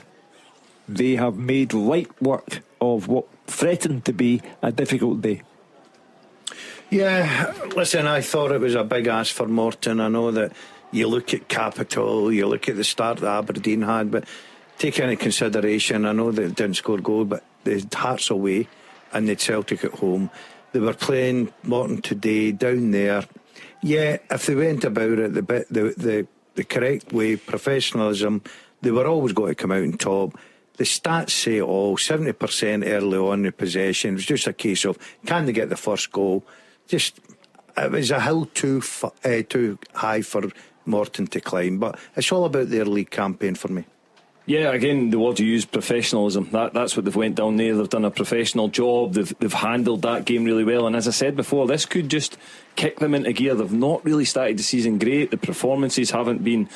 Speaker 8: they have made light work of what threatened to be a difficult day.
Speaker 9: Yeah, listen, I thought it was a big ask for Morton. I know that you look at Capital, you look at the start that Aberdeen had, but take into consideration, I know that it didn't score goal, but the Hearts away and the Celtic at home. They were playing Morton today down there. Yeah, if they went about it the correct way, professionalism, they were always going to come out on top. The stats say it all, 70% early on in possession. It was just a case of, can they get the first goal? Just, it was a hill too high for Morton to climb. But it's all about their league campaign for me.
Speaker 10: Yeah, again, the word you use, professionalism. That's what they've went down there. They've done a professional job. They've handled that game really well. And as I said before, this could just kick them into gear. They've not really started the season great. The performances haven't been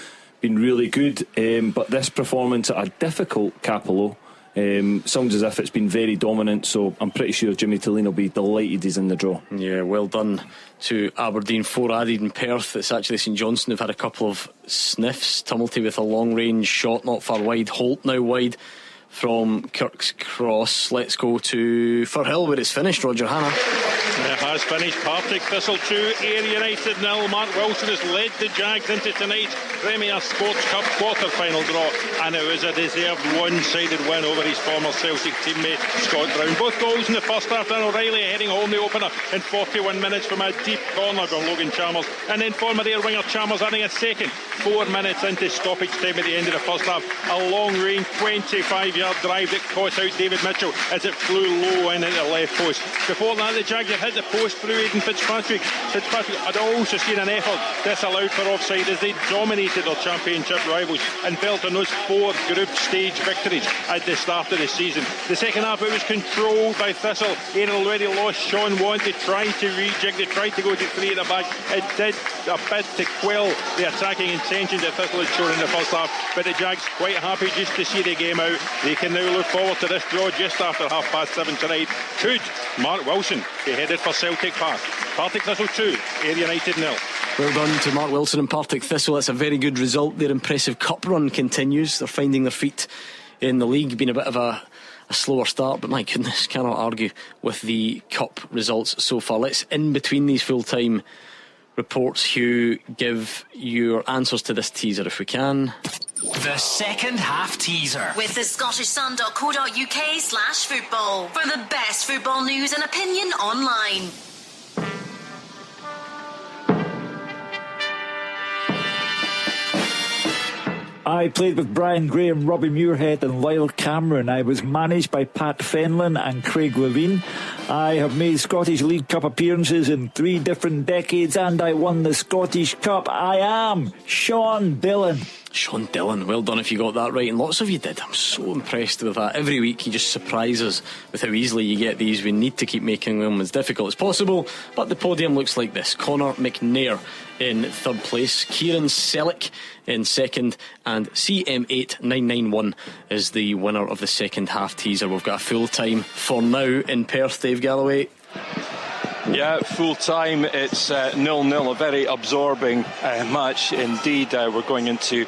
Speaker 10: really good. But this performance at a difficult Capello sounds as if it's been very dominant. So I'm pretty sure Jimmy Tilley will be delighted he's in the draw.
Speaker 7: Yeah, well done to Aberdeen. 4 added in Perth. It's actually St Johnstone have had a couple of sniffs. Tumulty with a long range shot not far wide. Holt now wide from Kirk's cross. Let's go to Firhill where it's finished. Roger Hannah.
Speaker 13: It has finished. Partick Thistle 2, Ayr United 0. Mark Wilson has led the Jags into tonight's Premier Sports Cup quarter-final draw, and it was a deserved one-sided win over his former Celtic teammate Scott Brown. Both goals in the first half. Dan O'Reilly heading home the opener in 41 minutes from a deep corner from Logan Chalmers, and then former Ayr winger Chalmers adding a second 4 minutes into stoppage time at the end of the first half. A long-range 25-yard drive that cost out David Mitchell as it flew low in at the left post. Before that, the Jags had hit the post through Aidan Fitzpatrick. Fitzpatrick had also seen an effort disallowed for offside as they dominated their championship rivals and built on those 4 group stage victories at the start of the season. The second half it was controlled by Thistle. Ayr already lost Sean Wan. They tried to rejig, they tried to go to 3 at the back. It did a bit to quell the attacking intentions that Thistle had shown in the first half, but the Jags quite happy just to see the game out. They can now look forward to this draw just after 7:30 tonight. Could Mark Wilson be headed for Celtic Park? Partick Thistle 2, Ayr United 0.
Speaker 7: Well done to Mark Wilson and Partick Thistle. That's a very good result. Their impressive cup run continues. They're finding their feet in the league. Been a bit of a slower start, but my goodness, cannot argue with the cup results so far. Let's, in between these full-time reports, Hugh, give your answers to this teaser if we can.
Speaker 6: The second half teaser
Speaker 15: with the scottishsun.co.uk/football for the best football news and opinion online.
Speaker 8: I played with Brian Graham, Robbie Muirhead and Lyle Cameron. I was managed by Pat Fenlon and Craig Levine. I have made Scottish League Cup appearances in 3 different decades and I won the Scottish Cup. I am Sean Dillon.
Speaker 7: Sean Dillon, well done if you got that right, and lots of you did. I'm so impressed with that. Every week you just surprise us with how easily you get these. We need to keep making them as difficult as possible, but the podium looks like this. Connor McNair in third place, Kieran Selleck in second, and CM8991 is the winner of the second half teaser. We've got a full time for now in Perth. Dave Galloway.
Speaker 12: Yeah, full time. It's 0-0, a very absorbing match indeed. We're going into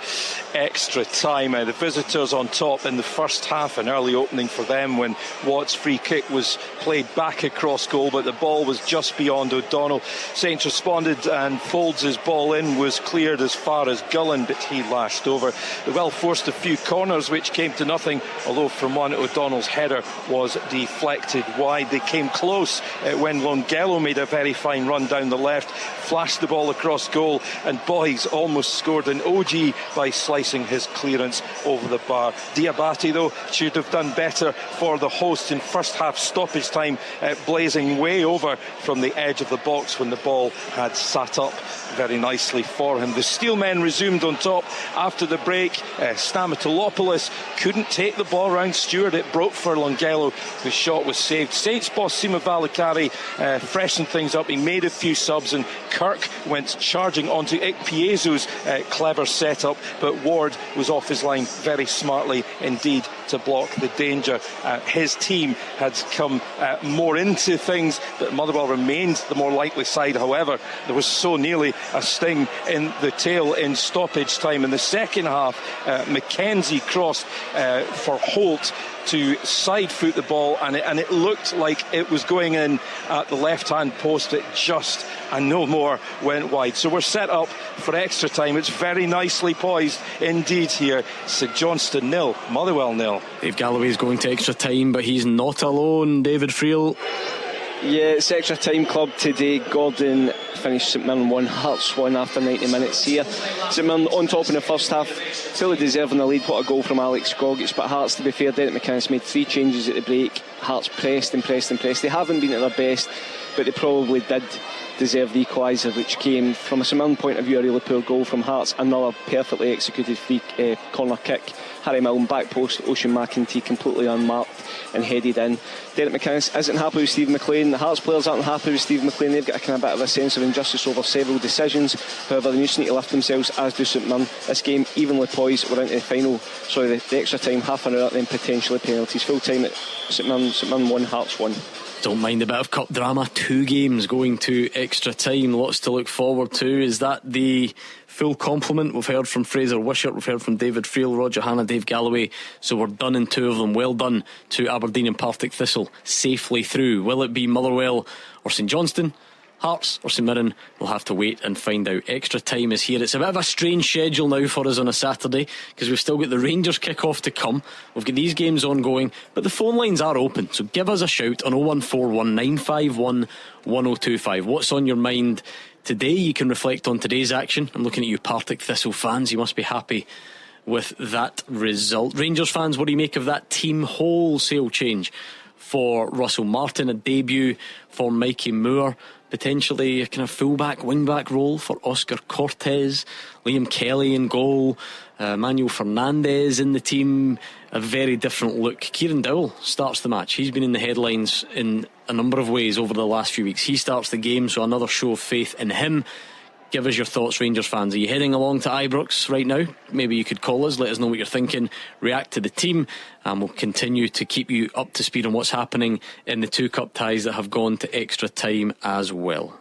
Speaker 12: extra time. The visitors on top in the first half, an early opening for them when Watt's free kick was played back across goal, but the ball was just beyond O'Donnell. Saints responded and Folds' ball in was cleared as far as Gullen, but he lashed over. They well forced a few corners which came to nothing, although from one O'Donnell's header was deflected wide. They came close when Longello made a very fine run down the left, flashed the ball across goal, and Boys almost scored an OG by slicing his clearance over the bar. Diabate though should have done better for the hosts in first half stoppage time, blazing way over from the edge of the box when the ball had sat up very nicely for him. The Steelmen resumed on top after the break. Stamatolopoulos couldn't take the ball round Stewart. It broke for Longello, whose shot was saved. Saints boss Sima Valicari freshened things up. He made a few subs and Kirk went charging onto Ikpiezu's clever setup, but Ward was off his line very smartly indeed to block the danger. His team had come more into things, but Motherwell remained the more likely side. However, there was so nearly a sting in the tail in stoppage time. In the second half, Mackenzie crossed for Holt to side foot the ball, and it looked like it was going in at the left hand post. It just and no more went wide. So we're set up for extra time. It's very nicely poised indeed here. St Johnstone 0, Motherwell 0.
Speaker 7: Dave Galloway's going to extra time, but he's not alone. David Friel.
Speaker 11: Yeah, it's extra time club today. Gordon finished St Mirren 1, Hearts 1 after 90 minutes here. St Mirren on top in the first half, fully deserving the lead. What a goal from Alex Gogic. But Hearts, to be fair, Derek McInnes made 3 changes at the break. Hearts pressed and pressed and pressed. They haven't been at their best, but they probably did deserve the equaliser, which came from a St Mirren point of view. A really poor goal from Hearts. Another perfectly executed free corner kick. Harry Milne back post, Ocean McEntee completely unmarked and headed in. Derek McInnes isn't happy with Steve McLean. The Hearts players aren't happy with Steve McLean. They've got a kind of bit of a sense of injustice over several decisions. However, they just need to lift themselves, as do St Mirren. This game evenly poised. We're into the final, sorry, the extra time, half an hour, then potentially penalties. Full time at St Mirren 1, Hearts 1.
Speaker 7: Don't mind a bit of cup drama. 2 games going to extra time. Lots to look forward to. Is that the full complement? We've heard from Fraser Wishart, we've heard from David Friel, Roger Hanna, Dave Galloway. So we're done in 2 of them. Well done to Aberdeen and Partick Thistle safely through. Will it be Motherwell or St Johnstone? Hearts or St Mirren? We'll have to wait and find out. Extra time is here. It's a bit of a strange schedule now for us on a Saturday, because we've still got the Rangers kick-off to come. We've got these games ongoing, but the phone lines are open, so give us a shout on 0141 951 1025. What's on your mind today? You can reflect on today's action. I'm looking at you Partick Thistle fans. You must be happy with that result. Rangers fans, what do you make of that team wholesale change for Russell Martin, a debut for Mikey Moore, potentially a kind of fullback, wingback role for Oscar Cortez, Liam Kelly in goal, Manuel Fernandez in the team, a very different look. Kieran Dowell starts the match. He's been in the headlines in a number of ways over the last few weeks. He starts the game, so another show of faith in him. Give us your thoughts, Rangers fans. Are you heading along to Ibrox right now? Maybe you could call us, let us know what you're thinking, react to the team, and we'll continue to keep you up to speed on what's happening in the 2 cup ties that have gone to extra time as well.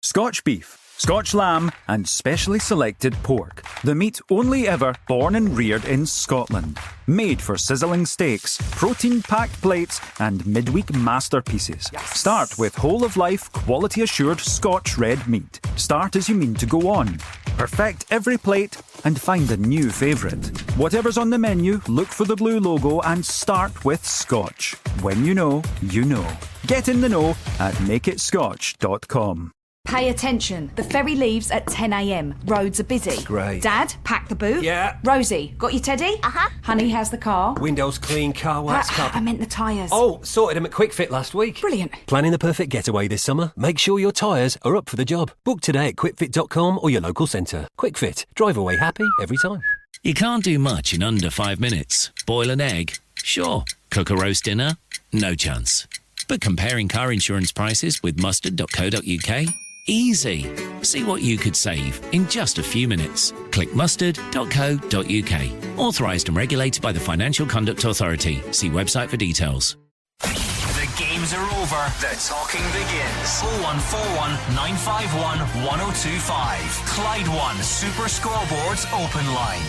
Speaker 17: Scotch beef, Scotch lamb and specially selected pork. The meat only ever born and reared in Scotland. Made for sizzling steaks, protein-packed plates and midweek masterpieces. Yes. Start with whole-of-life, quality-assured Scotch red meat. Start as you mean to go on. Perfect every plate and find a new favourite. Whatever's on the menu, look for the blue logo and start with Scotch. When you know, you know. Get in the know at makeitscotch.com.
Speaker 1: Pay attention. The ferry leaves at 10 a.m. Roads are busy.
Speaker 2: Great.
Speaker 1: Dad, pack the boot.
Speaker 2: Yeah.
Speaker 1: Rosie, got your teddy?
Speaker 15: Uh-huh.
Speaker 1: Honey, how's the car?
Speaker 2: Windows clean, car wax covered.
Speaker 1: I meant the tyres.
Speaker 2: Oh, sorted them at Quick Fit last week.
Speaker 1: Brilliant.
Speaker 2: Planning the perfect getaway this summer? Make sure your tyres are up for the job. Book today at quickfit.com or your local centre. Quick Fit. Drive away happy every time.
Speaker 5: You can't do much in under 5 minutes. Boil an egg? Sure. Cook a roast dinner? No chance. But comparing car insurance prices with mustard.co.uk? Easy. See what you could save in just a few minutes. Click mustard.co.uk. Authorised and regulated by the Financial Conduct Authority. See website for details.
Speaker 6: The games are over. The talking begins. 0141 951 1025. Clyde One Super Scoreboard's open line.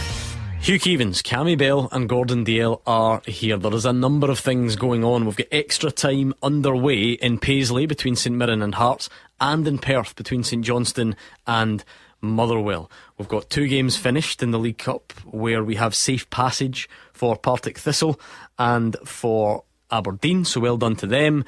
Speaker 7: Hugh Keevins, Cammy Bell and Gordon Dalziel are here. There is a number of things going on. We've got extra time underway in Paisley between St Mirren and Hearts, and in Perth between St Johnstone and Motherwell. We've got 2 games finished in the League Cup where we have safe passage for Partick Thistle and for Aberdeen, so well done to them.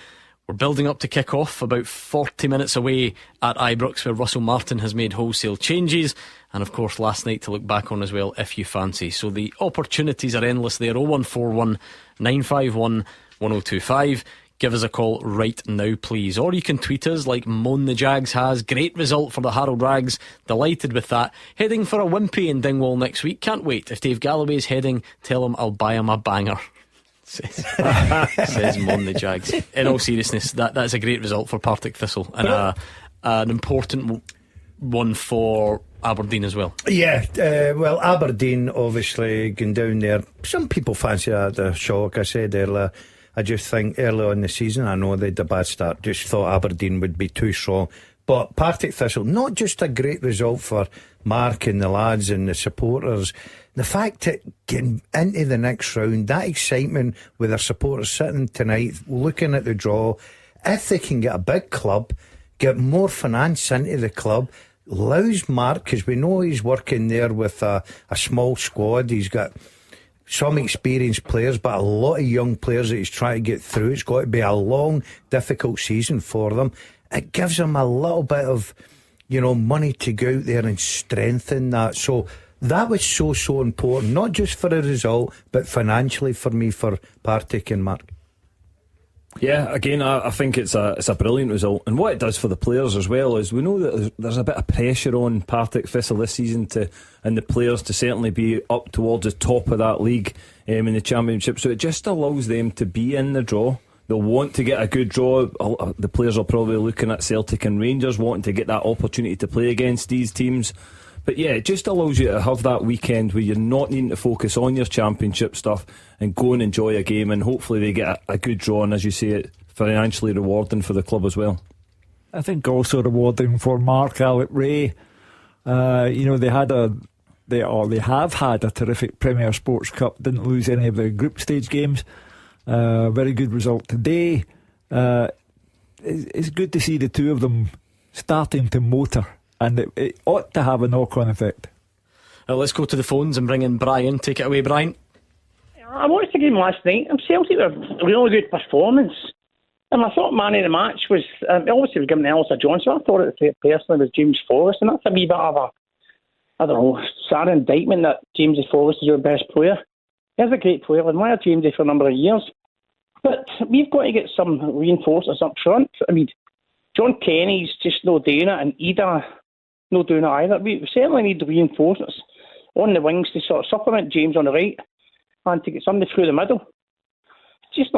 Speaker 7: We're building up to kick off about 40 minutes away at Ibrox, where Russell Martin has made wholesale changes, and of course last night to look back on as well if you fancy. So the opportunities are endless there. 0141 951 1025. Give us a call right now, please. Or you can tweet us like Moan the Jags has. Great result for the Harold Rags. Delighted with that. Heading for a Wimpy in Dingwall next week. Can't wait. If Dave Galloway's heading, tell him I'll buy him a banger. Says Moan the Jags. In all seriousness, that's a great result for Partick Thistle, and an important one for Aberdeen as well.
Speaker 9: Yeah, well, Aberdeen obviously going down there. Some people fancy that a shock. I said earlier, I just think early on in the season, I know they had a bad start, just thought Aberdeen would be too strong. But Partick Thistle, not just a great result for Mark and the lads and the supporters, the fact that getting into the next round, that excitement with their supporters sitting tonight, looking at the draw, if they can get a big club, get more finance into the club, allows Mark, because we know he's working there with a small squad, he's got some experienced players but a lot of young players that he's trying to get through. It's got to be a long, difficult season for them. It gives them a little bit of, money to go out there and strengthen that. So that was so important, not just for a result but financially for me, for Partick and Mark.
Speaker 10: Yeah, again, I think it's a brilliant result, and what it does for the players as well is we know that there's a bit of pressure on Partick Thistle this season and the players to certainly be up towards the top of that league in the Championship, so it just allows them to be in the draw. They'll want to get a good draw. The players are probably looking at Celtic and Rangers, wanting to get that opportunity to play against these teams. But yeah, it just allows you to have that weekend where you're not needing to focus on your Championship stuff and go and enjoy a game, and hopefully they get a good draw, and as you say, it financially rewarding for the club as well.
Speaker 8: I think also rewarding for Mark Alec Ray. They have had a terrific Premier Sports Cup, didn't lose any of the group stage games. Very good result today. It's good to see the two of them starting to motor, and it ought to have a knock-on effect.
Speaker 7: Let's go to the phones and bring in Brian. Take it away, Brian.
Speaker 18: I watched the game last night. Celtic were a really good performance, and I thought man of the match was obviously was given to Elsa Johnson. I thought it personally was James Forrest, and that's a wee bit of a sad indictment that James Forrest is your best player. He's a great player. I've admired Jamesy for a number of years. But we've got to get some reinforcements up front. I mean, John Kenny's just not doing it, and Ida not doing it either. We certainly need the reinforcements on the wings to sort of supplement James on the right and to get somebody through the middle. It's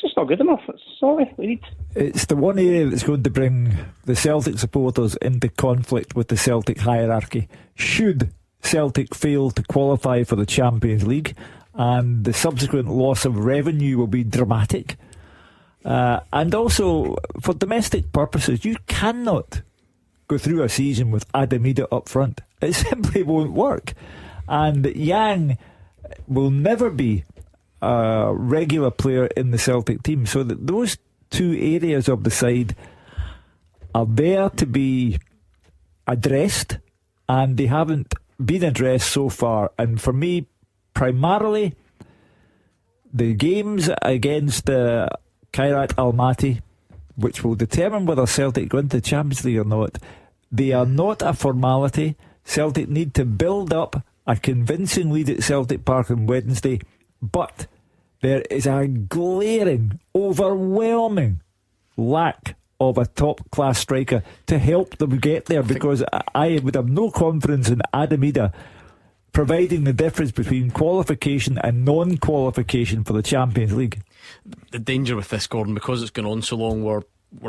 Speaker 18: just not good enough. Sorry, we need.
Speaker 19: It's the one area that's going to bring the Celtic supporters into conflict with the Celtic hierarchy. Should Celtic fail to qualify for the Champions League, and the subsequent loss of revenue will be dramatic. And also, for domestic purposes, you cannot go through a season with Adam Ida up front. It simply won't work. And Yang will never be a regular player in the Celtic team. So that those two areas of the side are there to be addressed, and they haven't been addressed so far. And for me, primarily, the games against Kairat Almaty, which will determine whether Celtic go into the Champions League or not, they are not a formality. Celtic need to build up a convincing lead at Celtic Park on Wednesday, but there is a glaring, overwhelming lack of a top-class striker to help them get there, because I would have no confidence in Adam Ida providing the difference between qualification and non-qualification for the Champions League.
Speaker 7: The danger with this, Gordon, because it's gone on so long, we're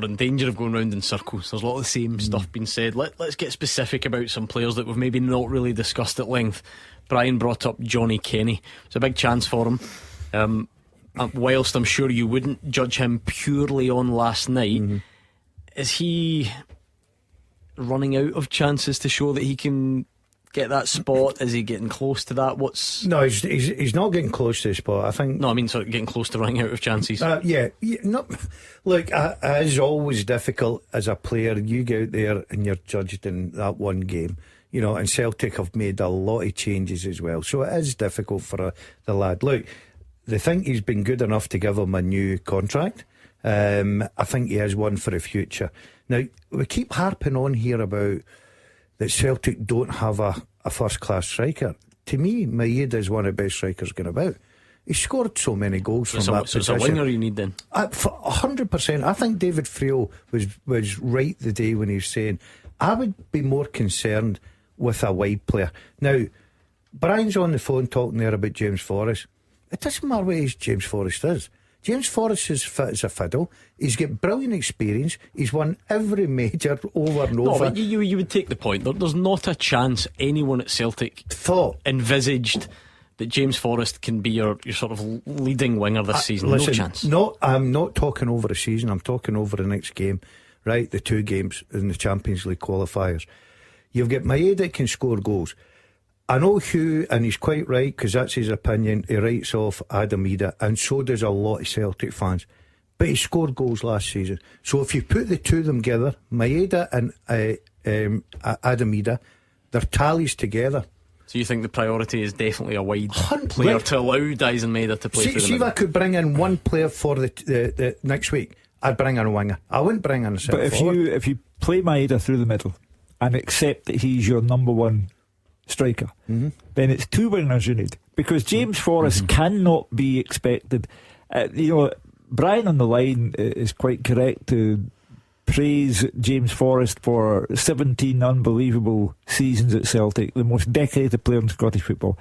Speaker 7: in danger of going round in circles. There's a lot of the same stuff being said. Let's get specific about some players that we've maybe not really discussed at length. Brian brought up Johnny Kenny. It's a big chance for him. Whilst I'm sure you wouldn't judge him purely on last night, is he running out of chances to show that he can get that spot? Is he getting close to that?
Speaker 9: No, he's not getting close to the spot, I think.
Speaker 7: No, I mean, sort of getting close to running out of chances.
Speaker 9: Look, it is always difficult as a player. You go out there and you're judged in that one game, and Celtic have made a lot of changes as well, so it is difficult for the lad. Look, they think he's been good enough to give him a new contract. I think he has one for the future. Now, we keep harping on here about that Celtic don't have a first-class striker. To me, Maeda is one of the best strikers going about. He scored so many goals from that position.
Speaker 7: So it's a winger you need then?
Speaker 9: For 100%. I think David Friel was right the day when he was saying, I would be more concerned with a wide player. Now, Brian's on the phone talking there about James Forrest. It doesn't matter what age James Forrest is. James Forrest is fit as a fiddle. He's got brilliant experience. He's won every major over and over.
Speaker 7: No, but you would take the point. There's not a chance anyone at Celtic envisaged that James Forrest can be your sort of leading winger this season.
Speaker 9: Listen,
Speaker 7: no chance.
Speaker 9: No, I'm not talking over a season. I'm talking over the next game, right? The two games in the Champions League qualifiers. You've got Maeda that can score goals. I know Hugh, and he's quite right, because that's his opinion. He writes off Adam Ida, and so does a lot of Celtic fans. But he scored goals last season. So if you put the two of them together, Maeda and Adam Ida, their tallies together.
Speaker 7: So you think the priority is definitely a wide player to allow Dyson Maeda to play through the
Speaker 9: See if I could bring in one player for the next week, I'd bring in a winger. I wouldn't bring in a centre forward.
Speaker 19: But if you play Maeda through the middle and accept that he's your number one striker, then it's two wingers you need, because James Forrest cannot be expected. Brian on the line is quite correct to praise James Forrest for 17 unbelievable seasons at Celtic, the most decorated player in Scottish football,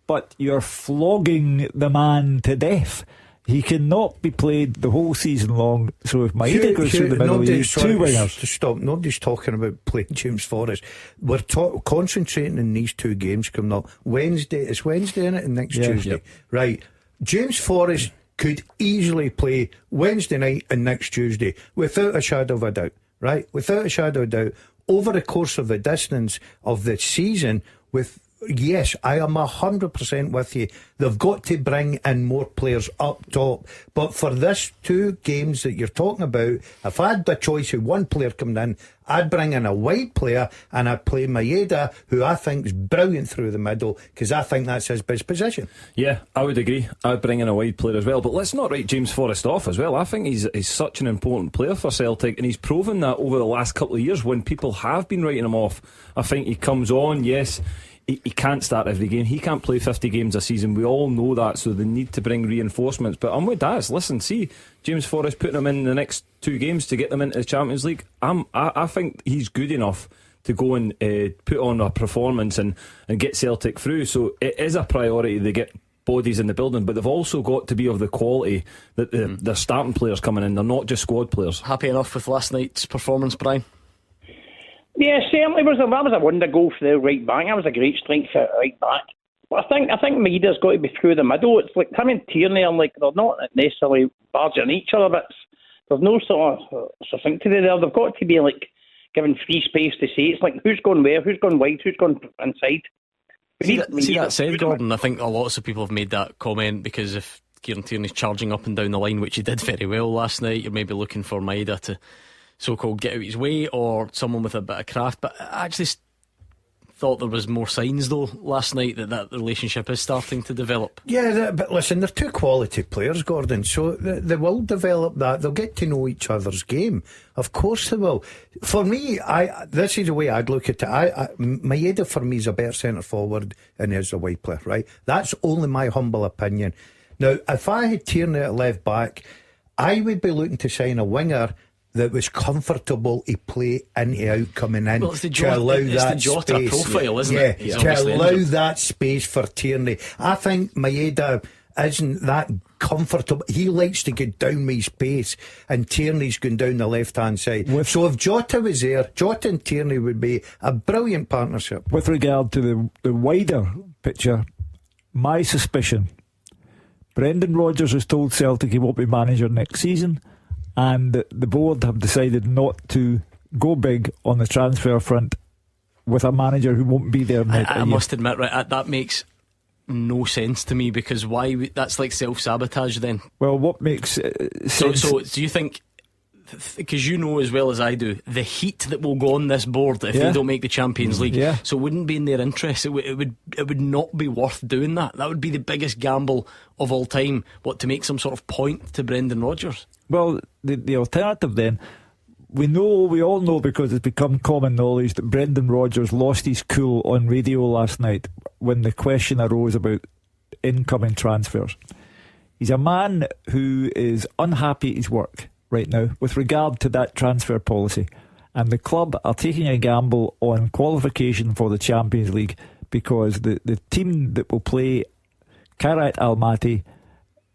Speaker 19: but you're flogging the man to death. He cannot be played the whole season long. So if Maeda goes through the middle, you need two wingers.
Speaker 9: To stop, nobody's talking about playing James Forrest. We're concentrating on these two games coming up. It's Wednesday, isn't it? And next Tuesday.
Speaker 19: Yep.
Speaker 9: Right. James Forrest could easily play Wednesday night and next Tuesday without a shadow of a doubt. Right? Without a shadow of a doubt. Over the course of the distance of the season, yes, I am 100% with you. They've got to bring in more players up top. But for this two games that you're talking about, if I had the choice of one player coming in, I'd bring in a wide player and I'd play Maeda, who I think is brilliant through the middle, because I think that's his best position.
Speaker 10: Yeah, I would agree. I'd bring in a wide player as well. But let's not write James Forrest off as well. I think he's such an important player for Celtic, and he's proven that over the last couple of years when people have been writing him off. I think he comes on, yes, he can't start every game. He can't play 50 games a season. We all know that, so they need to bring reinforcements. But I'm with Daz. Listen, see James Forrest putting him in the next 2 games to get them into the Champions League. I think he's good enough to go and put on a performance and get Celtic through. So it is a priority to get bodies in the building, but they've also got to be of the quality that they're starting players coming in. They're not just squad players.
Speaker 7: Happy enough with last night's performance, Brian?
Speaker 18: Yeah, certainly. That was a wonder goal for the right back. That was a great strike for right back. But I think Maeda's got to be through the middle. It's like him and Tierney are like, they're not necessarily barging each other, but there's no sort of succinctity there. They've got to be like given free space to say. It's like who's going where, who's going wide, who's going inside.
Speaker 7: See that said, Gordon, I think a lot of people have made that comment because if Kieran Tierney's charging up and down the line, which he did very well last night, you're maybe looking for Maeda to so-called get out his way or someone with a bit of craft. But I actually thought there was more signs though last night that relationship is starting to develop.
Speaker 9: Yeah, but listen, they're 2 quality players, Gordon, so they will develop that. They'll get to know each other's game. Of course they will. For me, this is the way I'd look at it. Maeda for me is a better centre forward than he is a wide player, right? That's only my humble opinion. Now, if I had Tierney at left back, I would be looking to sign a winger that was comfortable to play into out coming in,
Speaker 7: well, it's the
Speaker 9: to allow that
Speaker 7: Jota
Speaker 9: space.
Speaker 7: profile, isn't
Speaker 9: it?
Speaker 7: He's
Speaker 9: to allow
Speaker 7: injured.
Speaker 9: that space for Tierney. I think Maeda isn't that comfortable. He likes to get down with his pace, and Tierney's going down the left hand side. So if Jota was there, Jota and Tierney would be a brilliant partnership.
Speaker 19: With regard to the wider picture, my suspicion, Brendan Rodgers has told Celtic he won't be manager next season, and the board have decided not to go big on the transfer front with a manager who won't be there next year.
Speaker 7: I must admit, right, that makes no sense to me, because that's like self-sabotage then.
Speaker 19: Well, what makes sense?
Speaker 7: So do you think, because you know as well as I do the heat that will go on this board if they don't make the Champions League, so it wouldn't be in their interest. It would not be worth doing that. That would be the biggest gamble of all time, to make some sort of point to Brendan Rodgers.
Speaker 19: Well, the alternative then, we all know because it's become common knowledge that Brendan Rodgers lost his cool on radio last night when the question arose about incoming transfers. He's a man who is unhappy at his work right now with regard to that transfer policy, and the club are taking a gamble on qualification for the Champions League because the team that will play Kairat Almaty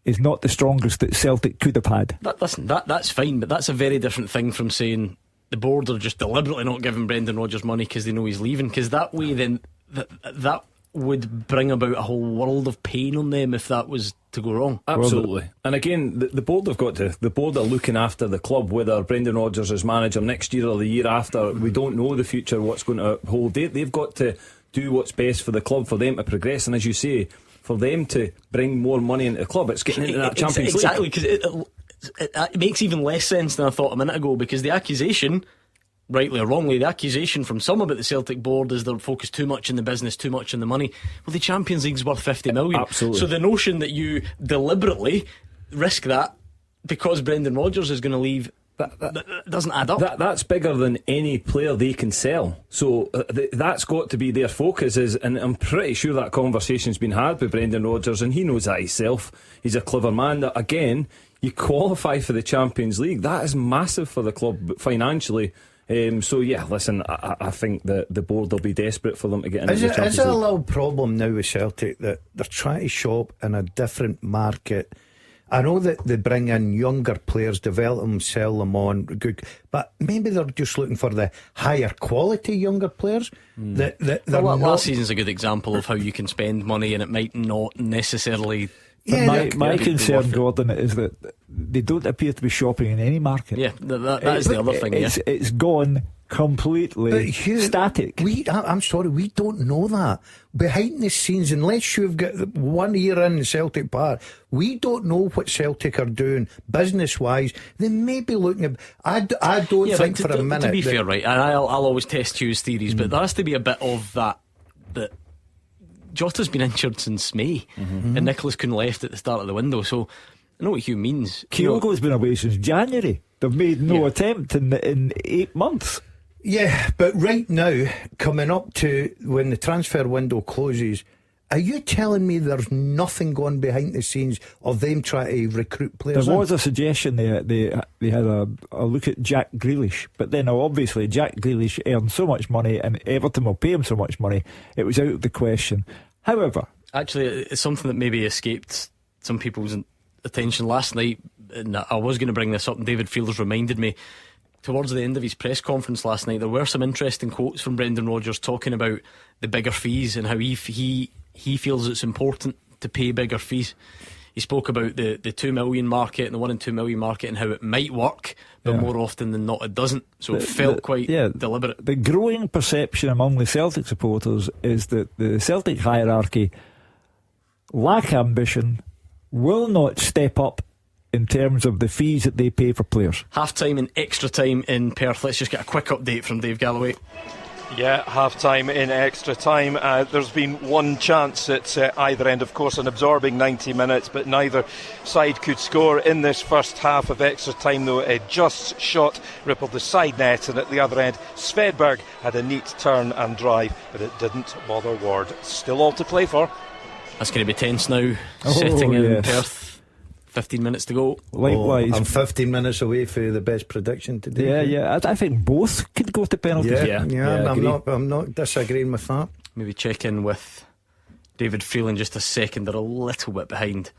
Speaker 19: is not the strongest that Celtic could have had.
Speaker 7: That's fine, but that's a very different thing from saying the board are just deliberately not giving Brendan Rodgers money because they know he's leaving, because that way then that would bring about a whole world of pain on them if that was to go wrong.
Speaker 10: Absolutely. And again, the board the board are looking after the club, whether Brendan Rodgers is manager next year or the year after. We don't know the future, what's going to hold. They've got to do what's best for the club, for them to progress, and as you say, for them to bring more money into the club. It's getting into that Champions League.
Speaker 7: Exactly, because it makes even less sense than I thought a minute ago, because the accusation, rightly or wrongly, the accusation from some about the Celtic board is they're focused too much in the business, too much in the money. Well, the Champions League's worth 50 million.
Speaker 10: Absolutely.
Speaker 7: So the notion that you deliberately risk that because Brendan Rodgers is going to leave, that doesn't add up.
Speaker 10: That's bigger than any player they can sell. So that's got to be their focus. And I'm pretty sure that conversation's been had with Brendan Rodgers, and he knows that himself. He's a clever man. That again, you qualify for the Champions League. That is massive for the club financially. So yeah, listen, I think that the board will be desperate for them to get into the Champions League.
Speaker 9: Is it a little problem now with Celtic that they're trying to shop in a different market? I know that they bring in younger players, develop them, sell them on, good, but maybe they're just looking for the higher quality younger players.
Speaker 7: Last season's a good example of how you can spend money and it might not necessarily.
Speaker 19: My concern, Gordon, is that they don't appear to be shopping in any market.
Speaker 7: Yeah, that is the other thing.
Speaker 19: It's gone completely static.
Speaker 9: I'm sorry, we don't know that behind the scenes, unless you've got 1 year in Celtic Park. We don't know what Celtic are doing business wise. They may be looking at. I don't think for a minute.
Speaker 7: To be fair, right, and I'll always test Hugh's theories, but there has to be a bit of that. Jota's been injured since May, and Nicholas Kuhn left at the start of the window, so I know what Hugh means.
Speaker 19: Kyogo's been away since January. They've made no attempt in 8 months.
Speaker 9: Yeah, but right now, coming up to when the transfer window closes, are you telling me there's nothing going behind the scenes of them trying to recruit players?
Speaker 19: There was a suggestion they had a look at Jack Grealish, but then obviously Jack Grealish earned so much money and Everton will pay him so much money, it was out of the question. However,
Speaker 7: actually, it's something that maybe escaped some people's attention last night, and I was going to bring this up, and David Fields reminded me. Towards the end of his press conference last night, there were some interesting quotes from Brendan Rodgers talking about the bigger fees and how he feels it's important to pay bigger fees. He spoke about the 2 million market and the 1 in 2 million market and how it might work, but more often than not it doesn't. So it felt quite deliberate.
Speaker 19: The growing perception among the Celtic supporters is that the Celtic hierarchy lack ambition, will not step up in terms of the fees that they pay for players.
Speaker 7: Half time and extra time in Perth. Let's just get a quick update from Dave Galloway.
Speaker 12: Yeah, half time in extra time. There's been one chance at either end, of course, an absorbing 90 minutes, but neither side could score in this first half of extra time, though. A just shot rippled the side net, and at the other end, Svedberg had a neat turn and drive, but it didn't bother Ward. Still all to play for.
Speaker 7: That's going to be tense now. Setting in Perth. 15 minutes to go.
Speaker 19: Likewise,
Speaker 9: I'm 15 minutes away for the best prediction today.
Speaker 19: Yeah. I think both could go to penalties.
Speaker 9: I'm not disagreeing with that.
Speaker 7: Maybe check in with David Freeland just a second. They're a little bit behind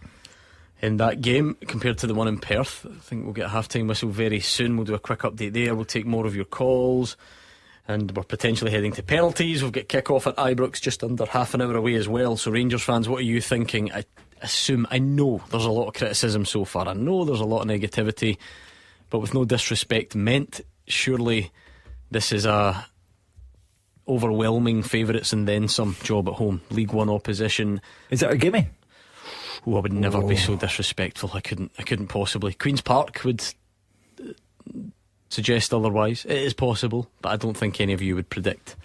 Speaker 7: in that game compared to the one in Perth. I think we'll get a half-time whistle very soon. We'll do a quick update there. We'll take more of your calls, and we're potentially heading to penalties. We'll get kick-off at Ibrox just under half an hour away as well. So Rangers fans, what are you thinking? I know there's a lot of criticism so far, I know there's a lot of negativity, but with no disrespect meant, surely this is a overwhelming favourites and then some job at home. League One opposition.
Speaker 19: Is it a gimme?
Speaker 7: I would never be so disrespectful. I couldn't possibly. Queen's Park would suggest otherwise. It is possible, but I don't think any of you would predict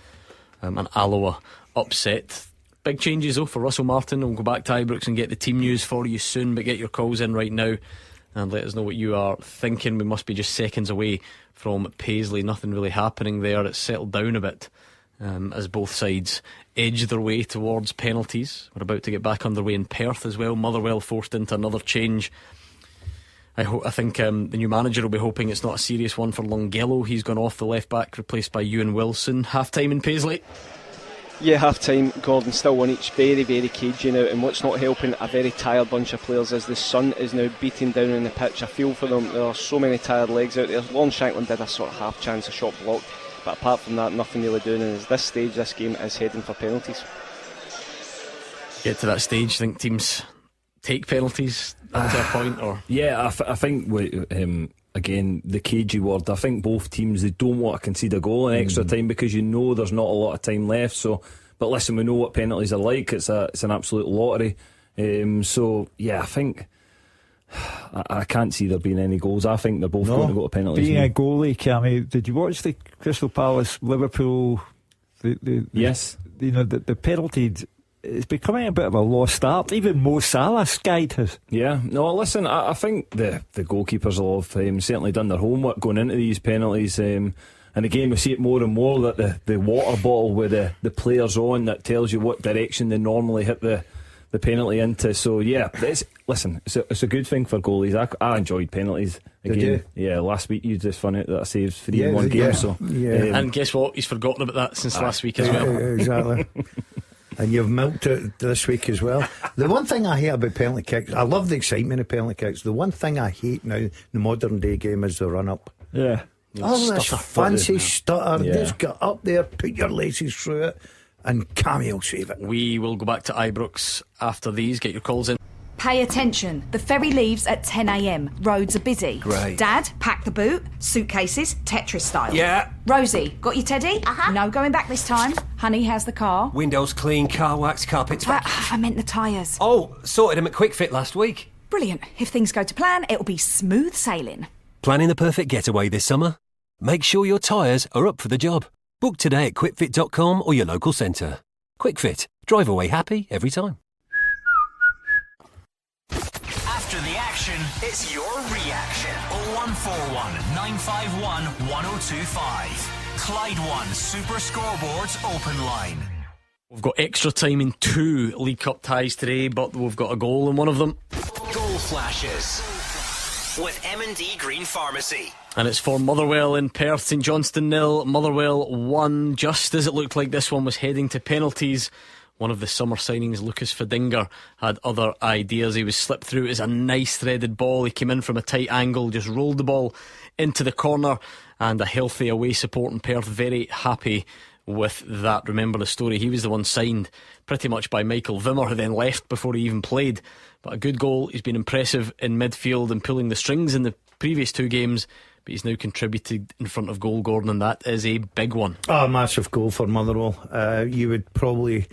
Speaker 7: an Alloa upset. Big changes though for Russell Martin. We'll go back to Ibrox and get the team news for you soon, but get your calls in right now and let us know what you are thinking. We must be just seconds away from Paisley. Nothing really happening there. It's settled down a bit as both sides edge their way towards penalties. We're about to get back underway in Perth as well. Motherwell forced into another change. I think the new manager will be hoping it's not a serious one for Longello. He's gone off the left back, replaced by Ewan Wilson. Half time in Paisley.
Speaker 11: Yeah, half time, Gordon still one each, very, very cagey now, and what's not helping a very tired bunch of players is the sun is now beating down on the pitch. I feel for them, there are so many tired legs out there. Lon Shanklin did a sort of half chance, a shot blocked, but apart from that, nothing really doing, and at this stage, this game is heading for penalties.
Speaker 7: Get to that stage, think teams take penalties up to a point, or?
Speaker 10: Yeah, I think again, the cagey word, I think both teams, they don't want to concede a goal in extra time because you know there's not a lot of time left. So, but listen, we know what penalties are like. It's an absolute lottery. So yeah, I think I can't see there being any goals. I think they're both going to go to penalties.
Speaker 19: Being a goalie, Cammy, did you watch the Crystal Palace Liverpool?
Speaker 10: Yes.
Speaker 19: The penalty. It's becoming a bit of a lost art. Even Mo Salah skied his.
Speaker 10: Yeah, no, listen, I think the goalkeepers will have certainly done their homework going into these penalties. And again, we see it more and more that the water bottle with the players on that tells you what direction they normally hit the penalty into. So yeah, it's a good thing for goalies. I enjoyed penalties. Again,
Speaker 9: did you?
Speaker 10: Yeah, last week you just found out that I saved 3 in one game. So
Speaker 7: and guess what? He's forgotten about that since last week as well.
Speaker 9: Exactly. And you've milked it this week as well. The one thing I hate about penalty kicks, I love the excitement of penalty kicks. The one thing I hate now in the modern day game is the run up.
Speaker 19: Yeah.
Speaker 9: This fancy stutter. Just get up there, put your laces through it, and Cammy will save it.
Speaker 7: We will go back to Ibrox after these. Get your calls in.
Speaker 1: Pay attention. The ferry leaves at 10 a.m. Roads are busy.
Speaker 2: Great.
Speaker 1: Dad, pack the boot. Suitcases, Tetris style.
Speaker 2: Yeah.
Speaker 1: Rosie, got your teddy? No going back this time. Honey, how's the car?
Speaker 2: Windows clean, car wax, carpets.
Speaker 1: I meant the tyres.
Speaker 2: Oh, sorted them at Quick Fit last week.
Speaker 1: Brilliant. If things go to plan, it'll be smooth sailing.
Speaker 2: Planning the perfect getaway this summer? Make sure your tyres are up for the job. Book today at quickfit.com or your local centre. Quick Fit. Drive away happy every time.
Speaker 6: After the action, it's your reaction. 0141 951 1025. Clyde One Super Scoreboard's open line.
Speaker 7: We've got extra time in 2 League Cup ties today, but we've got a goal in one of them.
Speaker 6: Goal flashes with M&D Green Pharmacy.
Speaker 7: And it's for Motherwell in Perth. St Johnstone 0, Motherwell 1. Just as it looked like this one was heading to penalties, one of the summer signings, Lucas Fadinger, had other ideas. He was slipped through. It was a nice threaded ball. He came in from a tight angle, just rolled the ball into the corner, and a healthy away support in Perth. Very happy with that. Remember the story, he was the one signed pretty much by Michael Wimmer, who then left before he even played. But a good goal. He's been impressive in midfield and pulling the strings in the previous 2 games, but he's now contributed in front of goal, Gordon, and that is a big one.
Speaker 9: A massive goal for Motherwell. You would probably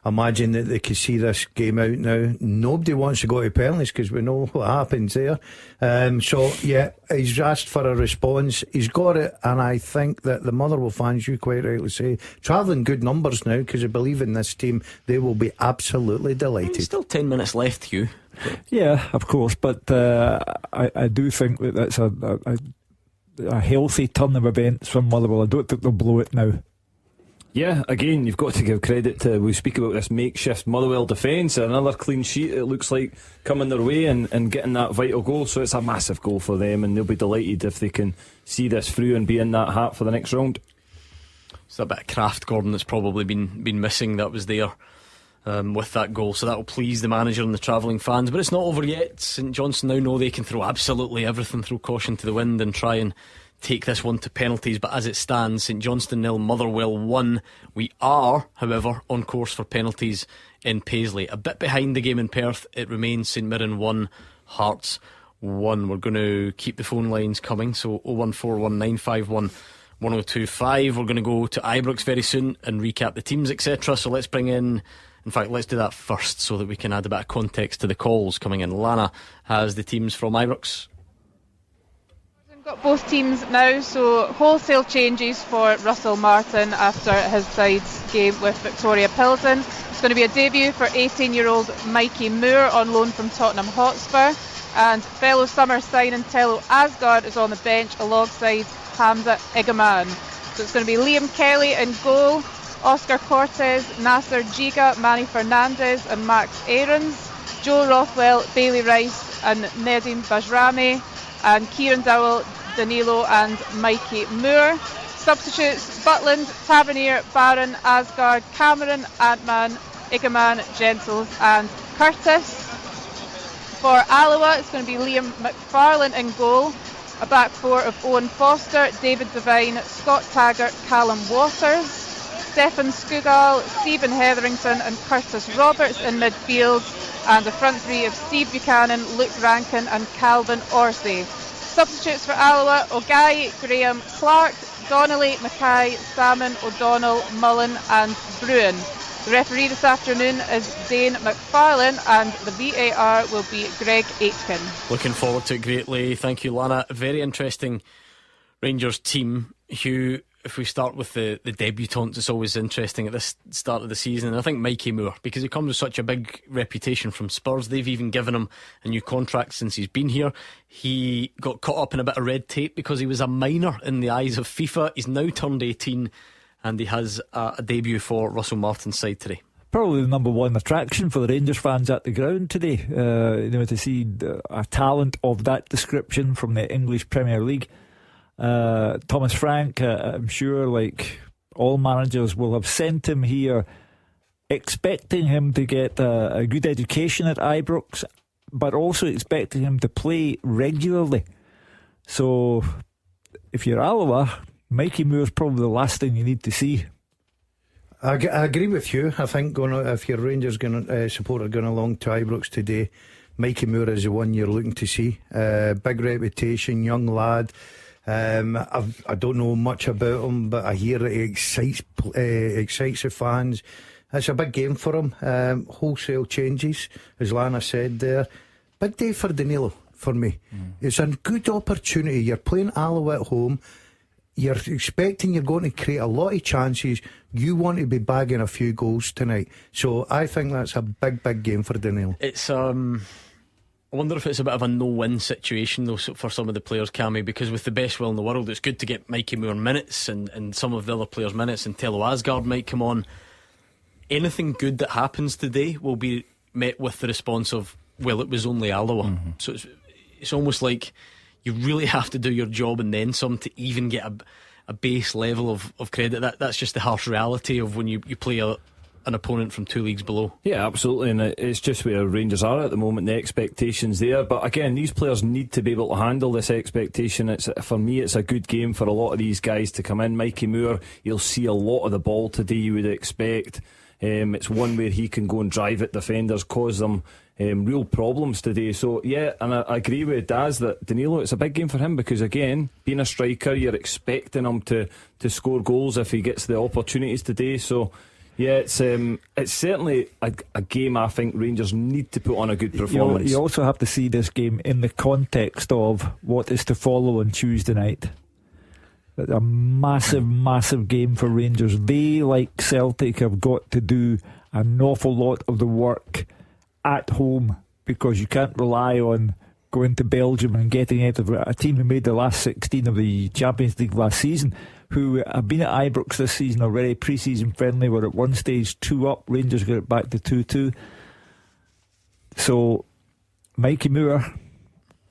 Speaker 9: imagine that they could see this game out now. Nobody wants to go to penalties because we know what happens there. So yeah, he's asked for a response. He's got it, and I think that the Motherwell fans, you quite rightly say, travelling good numbers now because they believe in this team. They will be absolutely delighted.
Speaker 7: There's still 10 minutes left, Hugh.
Speaker 19: Yeah, of course, but I do think that that's a healthy turn of events from Motherwell. I don't think they'll blow it now.
Speaker 10: Yeah, again, you've got to give credit to, we speak about this makeshift Motherwell defence, another clean sheet it looks like coming their way and getting that vital goal, so it's a massive goal for them, and they'll be delighted if they can see this through and be in that hat for the next round.
Speaker 7: It's a bit of craft, Gordon, that's probably been missing. That was there with that goal, so that will please the manager and the travelling fans. But it's not over yet. St Johnstone now know they can throw absolutely everything, throw caution to the wind and try and take this one to penalties. But as it stands, St Johnstone 0, Motherwell 1. We are, however, on course for penalties in Paisley. A bit behind the game in Perth. It remains St Mirren 1, Hearts 1. We're going to keep the phone lines coming, so 0141951 1025. We're going to go to Ibrox very soon and recap the teams, etc. So let's bring in fact, let's do that first so that we can add a bit of context to the calls coming in. Lana has the teams from Ibrox.
Speaker 20: We've got both teams now, so wholesale changes for Russell Martin after his side's game with Victoria Pilsen. It's going to be a debut for 18-year-old Mikey Moore on loan from Tottenham Hotspur, and fellow summer signing Tello Asgard is on the bench alongside Hamza Egaman. So it's going to be Liam Kelly in goal, Oscar Cortez, Nasser Giga, Manny Fernandez and Max Aarons, Joe Rothwell, Bailey Rice and Nedim Bajrami, and Kieran Dowell, Danilo and Mikey Moore. Substitutes: Butland, Tavernier, Barron, Asgard, Cameron, Antman, Igaman, Gentles and Curtis. For Alloa, it's going to be Liam McFarlane in goal, a back four of Owen Foster, David Devine, Scott Taggart, Callum Waters, Stefan Skugal, Stephen Hetherington and Curtis Roberts in midfield, and a front three of Steve Buchanan, Luke Rankin and Calvin Orsay. Substitutes for Alloa: Ogai, Graham, Clark, Donnelly, Mackay, Salmon, O'Donnell, Mullen and Bruin. The referee this afternoon is Dane McFarlane, and the VAR will be Greg Aitken.
Speaker 7: Looking forward to it greatly. Thank you, Lana. Very interesting Rangers team. Hugh, if we start with the debutants, it's always interesting at this start of the season. And I think Mikey Moore, because he comes with such a big reputation from Spurs, they've even given him a new contract since he's been here. He got caught up in a bit of red tape because he was a minor in the eyes of FIFA. He's now turned 18 and he has a debut for Russell Martin's side today.
Speaker 19: Probably the number one attraction for the Rangers fans at the ground today, to see a talent of that description from the English Premier League. Thomas Frank, I'm sure, like all managers, will have sent him here expecting him to get a good education at Ibrox, but also expecting him to play regularly. So if you're Alloa, Mikey Moore's probably the last thing you need to see.
Speaker 9: I agree with you. I think if your Rangers supporter going along to Ibrox today, Mikey Moore is the one you're looking to see. Big reputation, young lad. I don't know much about him, but I hear that he excites the fans. It's a big game for him. Wholesale changes, as Lana said there. Big day for Danilo for me. It's a good opportunity. You're playing Alloa at home. You're expecting you're going to create a lot of chances. You want to be bagging a few goals tonight. So I think that's a big game for Danilo.
Speaker 7: It's I wonder if it's a bit of a no-win situation though for some of the players, Cammy, because with the best will in the world, it's good to get Mikey Moore minutes and some of the other players minutes, and Tello Asgard might come on. Anything good that happens today will be met with the response of, well, it was only Alloa. So it's almost like you really have to do your job and then some to even get a base level of credit. That's just the harsh reality of when you play an opponent from 2 leagues below.
Speaker 10: Yeah, absolutely, and it's just where Rangers are at the moment. The expectations there, but again, these players need to be able to handle this expectation. For me, it's a good game for a lot of these guys to come in. Mikey Moore, you'll see a lot of the ball today, you would expect. It's one where he can go and drive at defenders, cause them real problems today. So yeah, and I agree with Daz that Danilo, it's a big game for him, because again, being a striker, you're expecting him to score goals if he gets the opportunities today. So yeah, it's certainly a game I think Rangers need to put on a good performance.
Speaker 19: You also have to see this game in the context of what is to follow on Tuesday night. A massive game for Rangers. They, like Celtic, have got to do an awful lot of the work at home, because you can't rely on going to Belgium and getting out of a team who made the last 16 of the Champions League last season, who have been at Ibrox this season already. Pre-season friendly, were at one stage 2-up. Rangers got it back to 2-2. So Mikey Moore,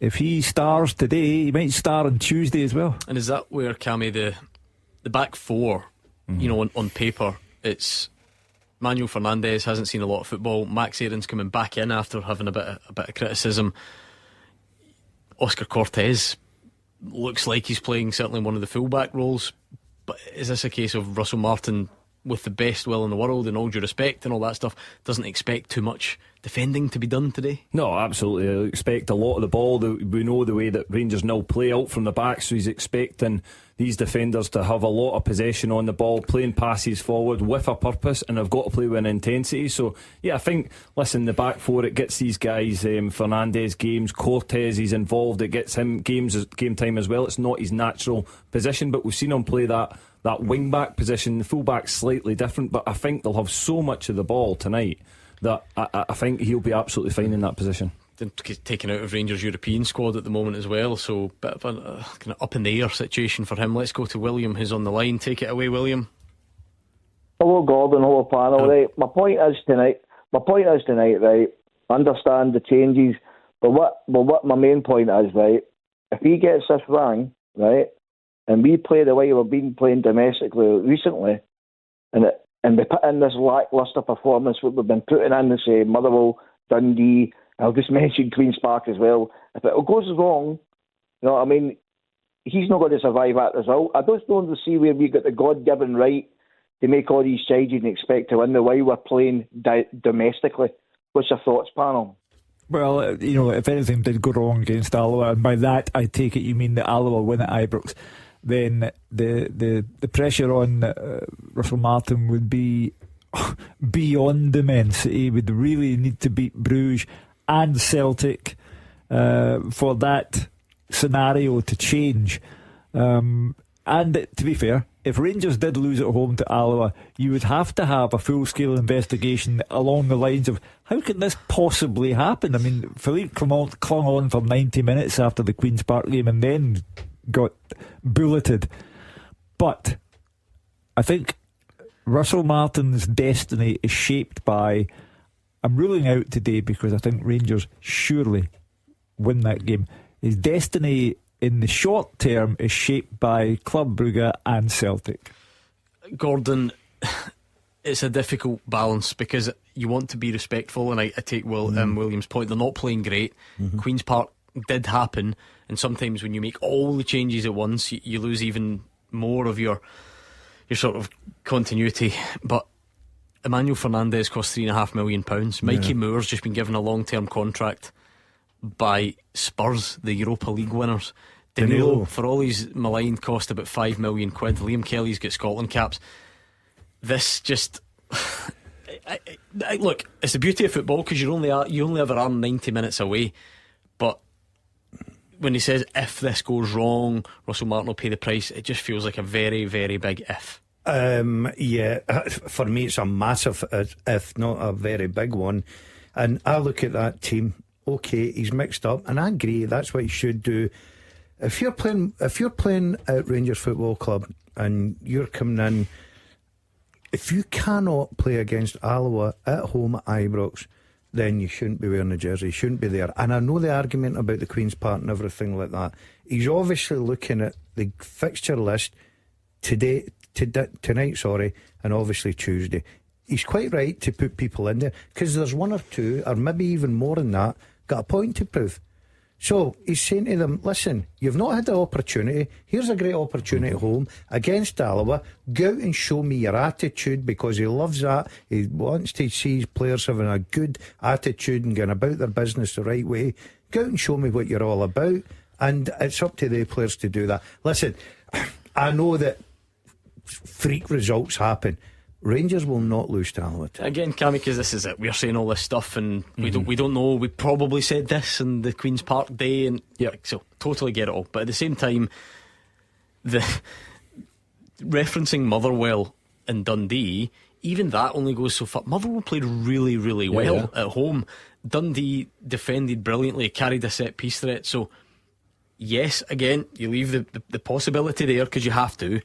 Speaker 19: if he stars today, he might star on Tuesday as well.
Speaker 7: And is that where, Cammy, the back four, you know, on paper, it's Manuel Fernandes hasn't seen a lot of football. Max Aaron's coming back in after having a bit of criticism. Oscar Cortez looks like he's playing certainly one of the fullback roles. But is this a case of Russell Martin, with the best will in the world and all due respect and all that stuff, doesn't expect too much defending to be done today?
Speaker 10: No, absolutely. I expect a lot of the ball. We know the way that Rangers now play out from the back, so he's expecting these defenders to have a lot of possession on the ball, playing passes forward with a purpose, and have got to play with an intensity. So yeah, I think, listen, the back four, it gets these guys Fernandes games, Cortez, he's involved, it gets him game time as well. It's not his natural position, but we've seen him play that wing back position. The full back's slightly different, but I think they'll have so much of the ball tonight that I think he'll be absolutely fine in that position.
Speaker 7: Taken out of Rangers' European squad at the moment as well, so bit of a kind of up in the air situation for him. Let's go to William, who's on the line. Take it away, William.
Speaker 21: Hello, Gordon. Hello, panel. Right. My point is tonight. Right. Understand the changes, but what my main point is, right? If he gets this wrong, right, and we play the way we've been playing domestically recently, and we put in this lacklustre performance what we've been putting in, the say Motherwell, Dundee, I'll just mention Queen's Park as well. If it goes wrong, you know what I mean, he's not going to survive that result. I just don't see where we got the God-given right to make all these changes and expect to win the way we're playing domestically. What's your thoughts, panel?
Speaker 19: Well, you know, if anything did go wrong against Alloa, and by that I take it you mean that Alloa win at Ibrox, then the pressure on Russell Martin would be beyond immense. He would really need to beat Bruges and Celtic for that scenario to change. And to be fair, if Rangers did lose at home to Alloa, you would have to have a full-scale investigation along the lines of, how can this possibly happen? I mean, Philippe Clement clung on for 90 minutes after the Queen's Park game and then got bulleted. But I think Russell Martin's destiny is shaped by, I'm ruling out today because I think Rangers surely win that game. His destiny in the short term is shaped by Club Brugge and Celtic.
Speaker 7: Gordon, it's a difficult balance because you want to be respectful, and I take William's point. They're not playing great. Queen's Park did happen, and sometimes when you make all the changes at once, you lose even more of your sort of continuity. But Emmanuel Fernandes cost £3.5 million. Mikey Moore's just been given a long-term contract by Spurs, the Europa League winners. Danilo, for all he's maligned, cost about £5 million. Liam Kelly's got Scotland caps. This just look, it's the beauty of football, because you only ever are 90 minutes away. But when he says if this goes wrong, Russell Martin will pay the price, it just feels like a very, very big if.
Speaker 9: Yeah, for me it's a massive if, not a very big one. And I look at that team, okay, he's mixed up, and I agree that's what he should do. If you're playing at Rangers Football Club and you're coming in, if you cannot play against Alloa at home at Ibrox, then you shouldn't be wearing the jersey, you shouldn't be there. And I know the argument about the Queen's Park and everything like that. He's obviously looking at the fixture list tonight, and obviously Tuesday. He's quite right to put people in there, because there's one or two, or maybe even more than that, got a point to prove. So he's saying to them, listen, you've not had the opportunity. Here's a great opportunity at home against Alloa. Go out and show me your attitude, because he loves that. He wants to see his players having a good attitude and going about their business the right way. Go out and show me what you're all about. And it's up to the players to do that. Listen, I know that freak results happen. Rangers will not lose to Alloa.
Speaker 7: Again, Cammy, because this is it. We're saying all this stuff and we don't know. We probably said this in the Queen's Park day, and so totally get it all. But at the same time, the referencing Motherwell and Dundee, even that only goes so far. Motherwell played really, really well at home. Dundee defended brilliantly, carried a set piece threat. So yes, again, you leave the possibility there because you have to.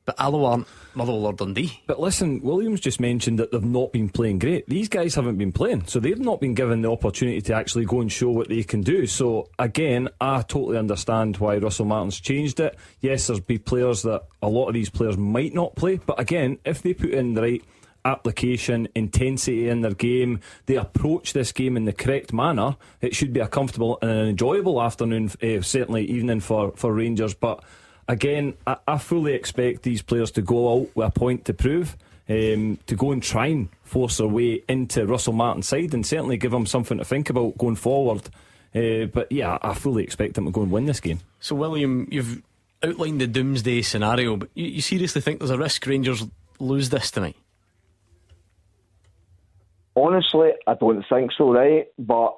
Speaker 7: But Alloa aren't Motherwell or Dundee.
Speaker 10: But listen, Williams just mentioned that they've not been playing great. These guys haven't been playing, so they've not been given the opportunity to actually go and show what they can do. So again, I totally understand why Russell Martin's changed it. Yes, there's be players that a lot of these players might not play, but again, if they put in the right application, intensity in their game, they approach this game in the correct manner, it should be a comfortable and an enjoyable afternoon, certainly evening for Rangers. But again, I fully expect these players to go out with a point to prove, to go and try and force their way into Russell Martin's side, and certainly give them something to think about going forward. But yeah, I fully expect them to go and win this game.
Speaker 7: So William, you've outlined the doomsday scenario, but you seriously think there's a risk Rangers lose this tonight?
Speaker 21: Honestly, I don't think so, right? But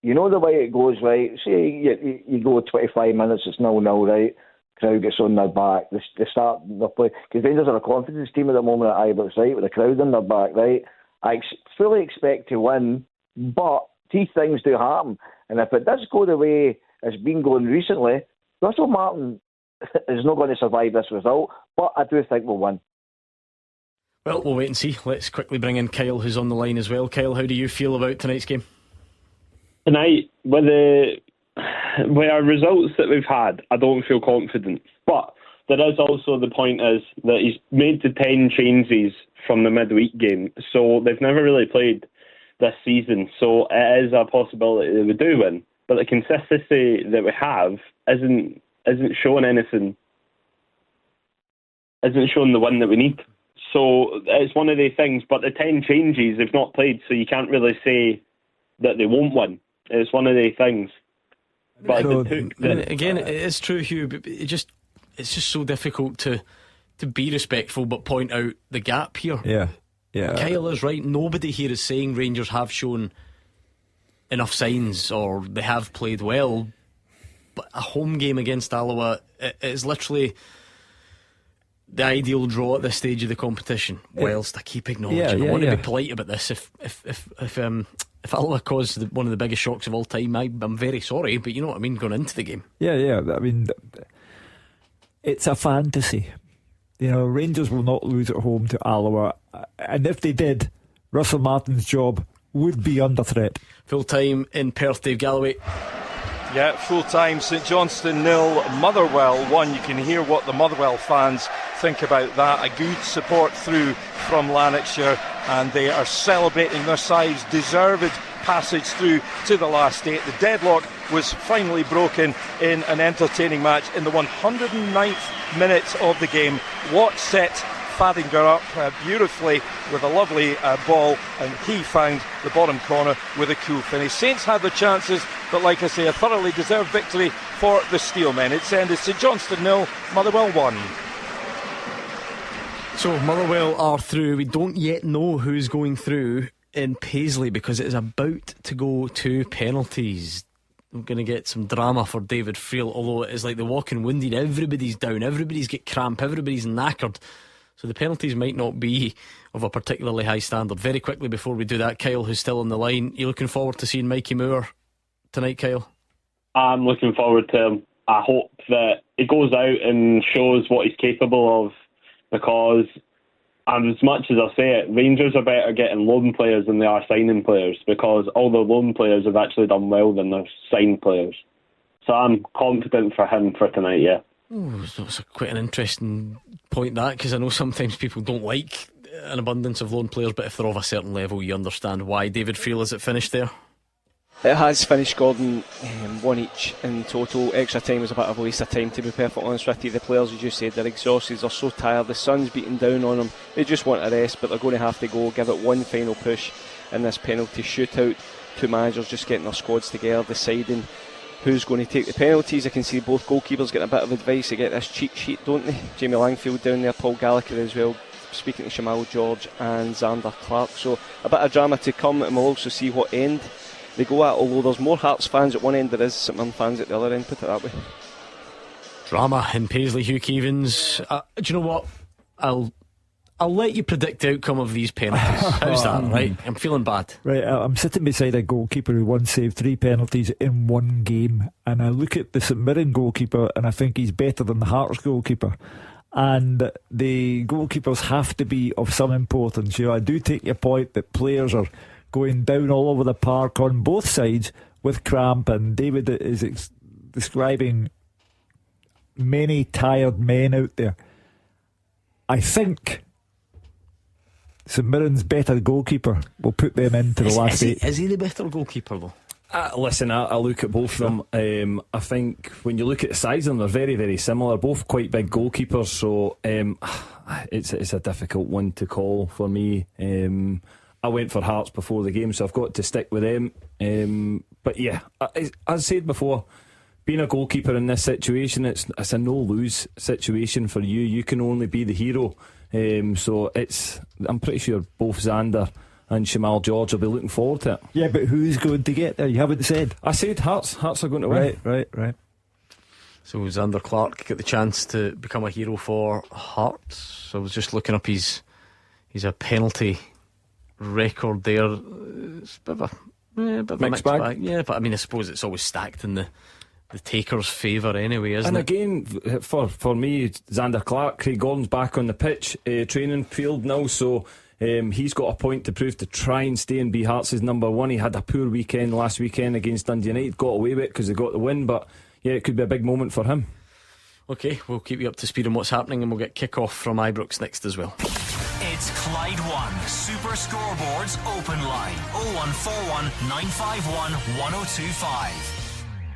Speaker 21: you know the way it goes, right? Say you go 25 minutes, it's 0-0, right? Crowd gets on their back. They start their play, because Rangers are a confidence team at the moment at Ibrox, right? With the crowd on their back, right? I fully expect to win, but these things do happen. And if it does go the way it's been going recently, Russell Martin is not going to survive this result. But I do think we'll win.
Speaker 7: Well, we'll wait and see. Let's quickly bring in Kyle, who's on the line as well. Kyle, how do you feel about tonight's game?
Speaker 4: Tonight, with our results that we've had, I don't feel confident. But there is also the point is that he's made the 10 changes from the midweek game. So they've never really played this season. So it is a possibility that we do win. But the consistency that we have isn't showing anything, isn't showing the win that we need. So it's one of the things. But the 10 changes, they've not played, so you can't really say that they won't win. It's one of the things. But
Speaker 7: again, it is true, Hugh, but it's just so difficult to be respectful but point out the gap here.
Speaker 19: Yeah.
Speaker 7: Kyle is right. Nobody here is saying Rangers have shown enough signs or they have played well, but a home game against Alloa is literally the ideal draw at this stage of the competition. Whilst I keep acknowledging, I want to be polite about this. If Alloa caused one of the biggest shocks of all time, I'm very sorry, but you know what I mean, going into the game.
Speaker 19: Yeah. I mean, it's a fantasy. You know, Rangers will not lose at home to Alloa, and if they did, Russell Martin's job would be under threat.
Speaker 7: Full time in Perth, Dave Galloway.
Speaker 12: Yeah, full time, St Johnstone 0, Motherwell 1. You can hear what the Motherwell fans think about that. A good support through from Lanarkshire, and they are celebrating their side's deserved passage through to the last 8. The deadlock was finally broken in an entertaining match in the 109th minute of the game. Watt set Fadinger up beautifully with a lovely ball, and he found the bottom corner with a cool finish. Saints had their chances, but like I say, a thoroughly deserved victory for the Steelmen. It's ended St Johnstone 0, Motherwell 1.
Speaker 7: So Motherwell are through. We don't yet know who's going through in Paisley because it is about to go to penalties. We're going to get some drama for David Friel, although it is like the walking wounded. Everybody's down, everybody's got cramp, everybody's knackered. So the penalties might not be of a particularly high standard. Very quickly before we do that, Kyle, who's still on the line, you looking forward to seeing Mikey Moore tonight, Kyle?
Speaker 4: I'm looking forward to him. I hope that he goes out and shows what he's capable of, because as much as I say it, Rangers are better getting loan players than they are signing players, because all the loan players have actually done well than their signed players. So I'm confident for him for tonight, yeah.
Speaker 7: Oh, that's quite an interesting point, that, because I know sometimes people don't like an abundance of loan players, but if they're of a certain level, you understand why. David Friel, is it finished there?
Speaker 11: It has finished, Gordon. One each in total. Extra time was a bit of a waste of time, to be perfectly honest with you. The players, as you said, they're exhausted, they're so tired, the sun's beating down on them, they just want a rest, but they're going to have to go, give it one final push in this penalty shootout. Two managers just getting their squads together, deciding who's going to take the penalties. I can see both goalkeepers getting a bit of advice. They get this cheat sheet, don't they? Jamie Langfield down there, Paul Gallagher as well, speaking to Shamal George and Xander Clark. So a bit of drama to come, and we'll also see what end they go at, although there's more Hearts fans at one end there is St Mirren fans at the other end, put it that way.
Speaker 7: Drama in Paisley, Hugh Keevins. Do you know what? I'll let you predict the outcome of these penalties. How's that, right? I'm feeling bad.
Speaker 19: Right, I'm sitting beside a goalkeeper who once saved 3 penalties in one game, and I look at the St Mirren goalkeeper and I think he's better than the Hearts goalkeeper. And the goalkeepers have to be of some importance. I do take your point that players are going down all over the park on both sides with cramp, and David is describing many tired men out there. I think St Mirren's better goalkeeper will put them into the last 8.
Speaker 7: Is he the better goalkeeper though?
Speaker 10: Listen, I look at both of them. I think when you look at the size of them, they're very, very similar. Both quite big goalkeepers, so it's a difficult one to call for me. I went for Hearts before the game, so I've got to stick with them. But yeah, as I said before, being a goalkeeper in this situation, it's a no-lose situation for you. You can only be the hero. So I'm pretty sure both Xander and Shamal George will be looking forward to it.
Speaker 19: Yeah, but who's going to get there? You haven't said.
Speaker 10: I said Hearts. Hearts are going to win.
Speaker 19: Right.
Speaker 7: So Xander Clark get the chance to become a hero for Hearts. So I was just looking up his a penalty record there. It's a bit of a mixed bag. Yeah, but I mean, I suppose it's always stacked in the taker's favour anyway, isn't it?
Speaker 10: And again, for me, Xander Clark, Craig Gordon's back on the pitch, training field now, so he's got a point to prove to try and stay and be Hearts' number one. He had a poor weekend last weekend against Dundee United, got away with it because they got the win, but yeah, it could be a big moment for him.
Speaker 7: Okay, we'll keep you up to speed on what's happening, and we'll get kick-off from Ibrox next as well.
Speaker 6: It's Clyde One Super Scoreboard's open line 0141 951 1025.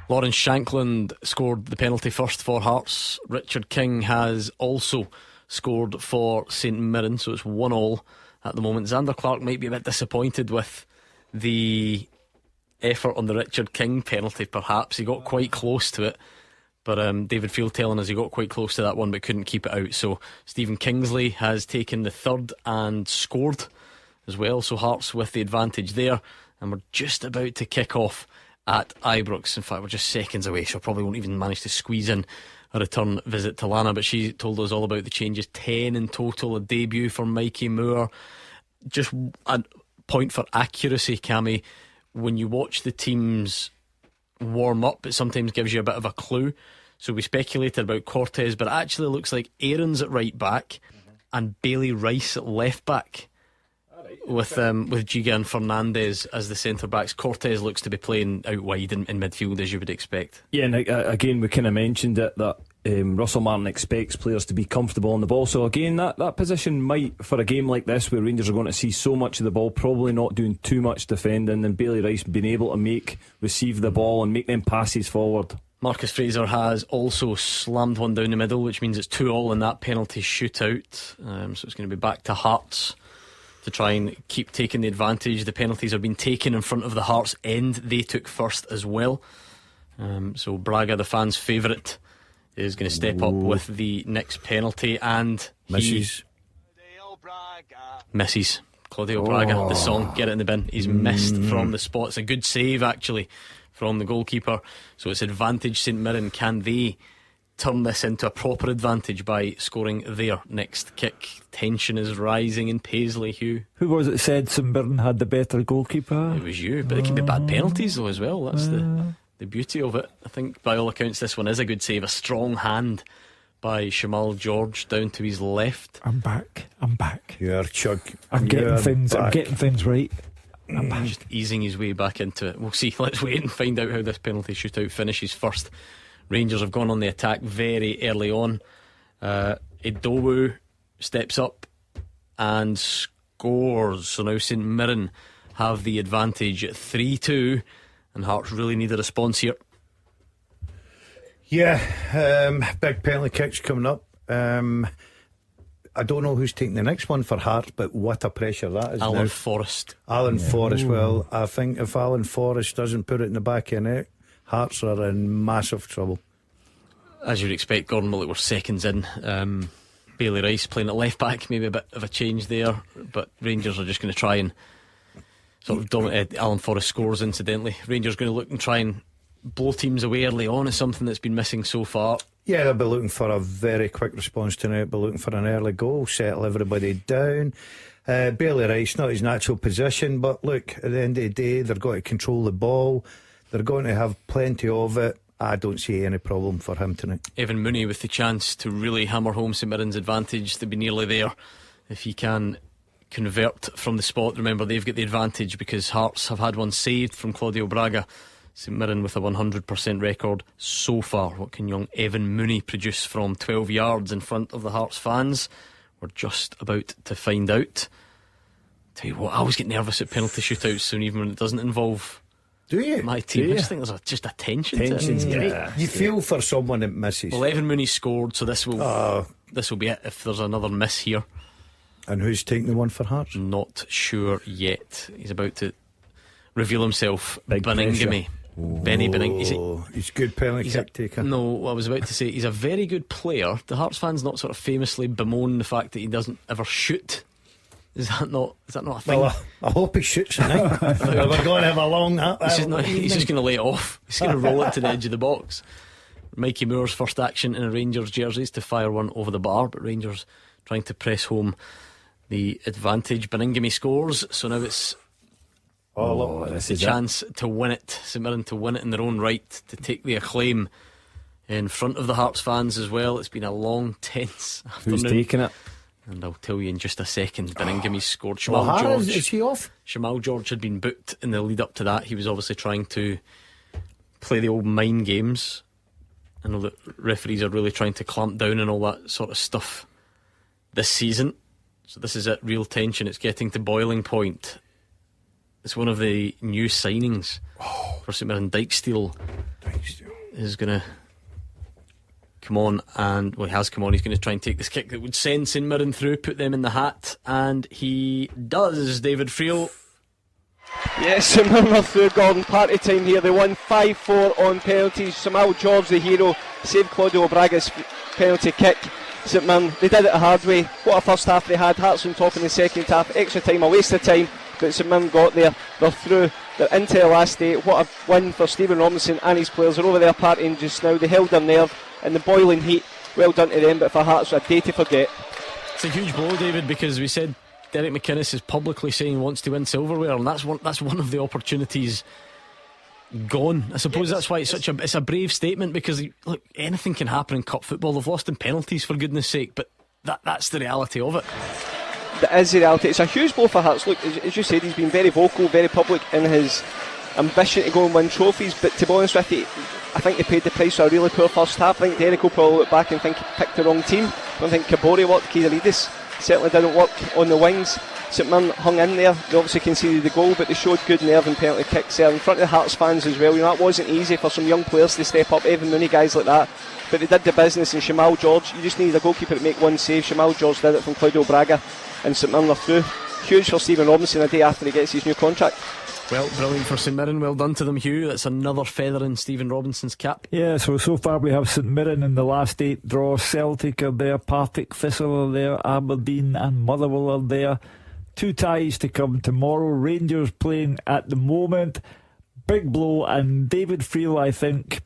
Speaker 7: Lawrence Shankland scored the penalty first for Hearts. Richard King has also scored for St Mirren, so it's 1-1 at the moment. Xander Clark might be a bit disappointed with the effort on the Richard King penalty, perhaps. He got quite close to it, but David Field telling us he got quite close to that one but couldn't keep it out. So Stephen Kingsley has taken the third and scored as well, so Hearts with the advantage there, and we're just about to kick off at Ibrox. In fact, we're just seconds away, so I probably won't even manage to squeeze in a return visit to Lana, but she told us all about the changes. 10 in total, a debut for Mikey Moore. Just a point for accuracy, Cammy, when you watch the teams warm up, it sometimes gives you a bit of a clue. So we speculated about Cortez, but it actually looks like Aaron's at right back and Bailey Rice at left back, with Giga and Fernandez as the centre backs. Cortez looks to be playing out wide in midfield, as you would expect.
Speaker 10: Yeah, and again, we kind of mentioned it that Russell Martin expects players to be comfortable on the ball. So again, that position might, for a game like this where Rangers are going to see so much of the ball, probably not doing too much defending, and Bailey Rice being able to receive the ball and make them passes forward.
Speaker 7: Marcus Fraser has also slammed one down the middle, which means it's 2-2 in that penalty shootout. So it's going to be back to Hearts to try and keep taking the advantage. The penalties have been taken in front of the Hearts end. They took first as well. So Braga, the fans' favourite, is going to step up with the next penalty, and misses. Claudio Braga, the song, get it in the bin. He's missed from the spot. It's a good save actually from the goalkeeper. So it's advantage St Mirren. Can they turn this into a proper advantage by scoring their next kick. Tension is rising in Paisley, Hugh.
Speaker 19: Who was it said St Mirren had the better goalkeeper?
Speaker 7: It was you, but it can be bad penalties though as well. That's the beauty of it. I think by all accounts this one is a good save. A strong hand by Shamal George down to his left.
Speaker 19: I'm back.
Speaker 9: You're Chug.
Speaker 19: I'm getting things right.
Speaker 7: Just easing his way back into it. We'll see. Let's wait and find out how this penalty shootout finishes first. Rangers have gone on the attack very early on. Idowu steps up and scores. So now St Mirren have the advantage at 3-2, and Hearts really need a response here.
Speaker 9: Yeah, big penalty kicks coming up. I don't know who's taking the next one for Hearts, but what a pressure that is.
Speaker 7: Alan Forrest.
Speaker 9: Forrest. Well, I think if Alan Forrest doesn't put it in the back of the net, Hearts are in massive trouble.
Speaker 7: As you'd expect, Gordon Millett were seconds in. Bailey Rice playing at left back, maybe a bit of a change there, but Rangers are just going to try and sort of dominate. Alan Forrest scores incidentally. Rangers going to look and try and blow teams away early on is something that's been missing so far.
Speaker 9: Yeah, they'll be looking for a very quick response tonight. They'll be looking for an early goal, settle everybody down. Bailey Rice, not his natural position, but look, at the end of the day, they're going to control the ball. They're going to have plenty of it. I don't see any problem for him tonight.
Speaker 7: Evan Mooney with the chance to really hammer home St Mirren's advantage. They'll be nearly there if he can convert from the spot. Remember, they've got the advantage because Hearts have had one saved from Claudio Braga. St Mirren with a 100% record so far. What can young Evan Mooney produce from 12 yards in front of the Hearts fans? We're just about to find out. Tell you what, I always get nervous at penalty shootouts soon, even when it doesn't involve my team. I just think there's just a tension to it. It's great.
Speaker 9: You feel for someone that misses.
Speaker 7: Well, Evan Mooney scored, so this will be it if there's another miss here.
Speaker 9: And who's taking the one for Hearts?
Speaker 7: Not sure yet. He's about to reveal himself. Beningame. Benny Benning.
Speaker 9: He's a good penalty kick taker.
Speaker 7: No, I was about to say he's a very good player. The Hearts fans not sort of famously bemoan the fact that he doesn't ever shoot. Is that not a thing?
Speaker 9: Well, I hope he shoots tonight. We're going to have a long.
Speaker 7: He's just going to lay it off. He's going to roll it to the edge of the box. Mikey Moore's first action in a Rangers jersey is to fire one over the bar, but Rangers trying to press home the advantage. Beningame scores, so now it's
Speaker 10: this
Speaker 7: a
Speaker 10: is
Speaker 7: chance to win it. St Mirren to win it in their own right, to take the acclaim in front of the Hearts fans as well. It's been a long, tense afternoon.
Speaker 10: Who's taking it?
Speaker 7: And I'll tell you in just a second. Beningame scored.
Speaker 9: Is he off?
Speaker 7: Shamal George had been booked in the lead up to that. He was obviously trying to play the old mind games. I know that referees are really trying to clamp down on all that sort of stuff this season. So this is it, real tension. It's getting to boiling point. It's one of the new signings for St Mirren. Dijksteel is going to come on, and he has come on. He's going to try and take this kick that would send St Mirren through, put them in the hat, and he does. David Friel.
Speaker 11: Yes, St Mirren are through, Gordon. Party time here. They won 5-4 on penalties. Shamal George, the hero, saved Claudio Braga's penalty kick. St Mirren, they did it a hard way. What a first half they had. Hearts on top in the second half. Extra time, a waste of time, but St Mirren got there. They're through. They're into the last day. What a win for Stephen Robinson and his players. They're over there partying just now. They held their nerve in the boiling heat. Well done to them, but for Hearts, a day to forget.
Speaker 7: It's a huge blow, David, because we said Derek McInnes is publicly saying he wants to win silverware, and that's one of the opportunities gone. I suppose that's why it's a brave statement, because look, anything can happen in cup football. They've lost in penalties, for goodness sake, but that's the reality of it.
Speaker 11: That is the reality. It's a huge blow for Hearts. Look, as you said, he's been very vocal, very public in his ambition to go and win trophies, but to be honest with you, I think they paid the price for a really poor first half. I think Derek will probably look back and think he picked the wrong team. I don't think Kabori worked. Kirilidis certainly didn't work on the wings. St Mirren hung in there. They obviously conceded the goal, but they showed good nerve and penalty kicks there in front of the Hearts fans as well. You know, that wasn't easy for some young players to step up, Evan Mooney, guys like that, but they did the business. And Shamal George, you just needed a goalkeeper to make one save. Shamal George did it from Claudio Braga, and St Mirren are through. Huge for Stephen Robinson a day after he gets his new contract.
Speaker 7: Well, brilliant for St Mirren. Well done to them, Hugh. That's another feather in Stephen Robinson's cap.
Speaker 19: Yeah, so far we have St Mirren in the last 8 draws. Celtic are there, Partick Thistle are there, Aberdeen and Motherwell are there. 2 ties to come tomorrow. Rangers playing at the moment. Big blow, and David Friel, I think,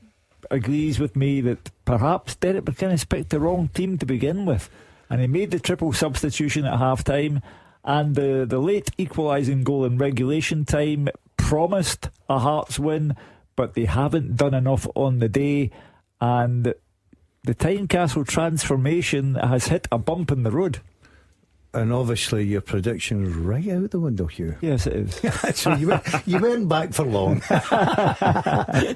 Speaker 19: agrees with me that perhaps Derek McInnes picked the wrong team to begin with, and he made the triple substitution at half time, and the late equalising goal in regulation time promised a Hearts win, but they haven't done enough on the day, and the Tynecastle transformation has hit a bump in the road.
Speaker 9: And obviously your prediction is right out the window, Hugh.
Speaker 19: Yes, it is.
Speaker 9: So you weren't back for long.
Speaker 7: That's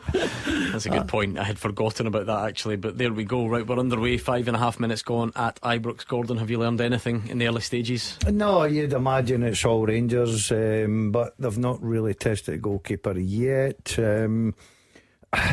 Speaker 7: a good point. I had forgotten about that actually, but there we go. Right, we're underway. 5.5 minutes gone at Ibrox. Gordon, have you learned anything in the early stages?
Speaker 9: No, you'd imagine it's all Rangers, but they've not really tested the goalkeeper yet.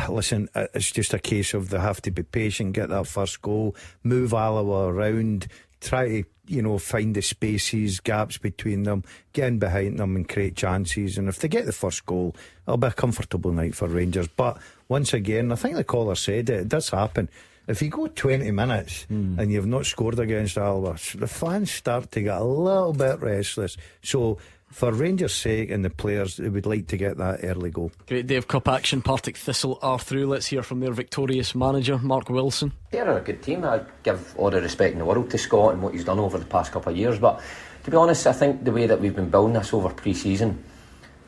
Speaker 9: Listen, it's just a case of they have to be patient, get that first goal, move Alloa around, try to find the spaces, gaps between them, get in behind them and create chances. And if they get the first goal, it'll be a comfortable night for Rangers. But once again, I think the caller said it does happen. If you go 20 minutes and you've not scored against Alba, the fans start to get a little bit restless. So for Rangers' sake and the players, they would like to get that early goal.
Speaker 7: Great day of cup action. Partick Thistle are through. Let's hear from their victorious manager, Mark Wilson.
Speaker 14: They're a good team. I give all the respect in the world to Scott and what he's done over the past couple of years, but to be honest, I think the way that we've been building this over pre-season,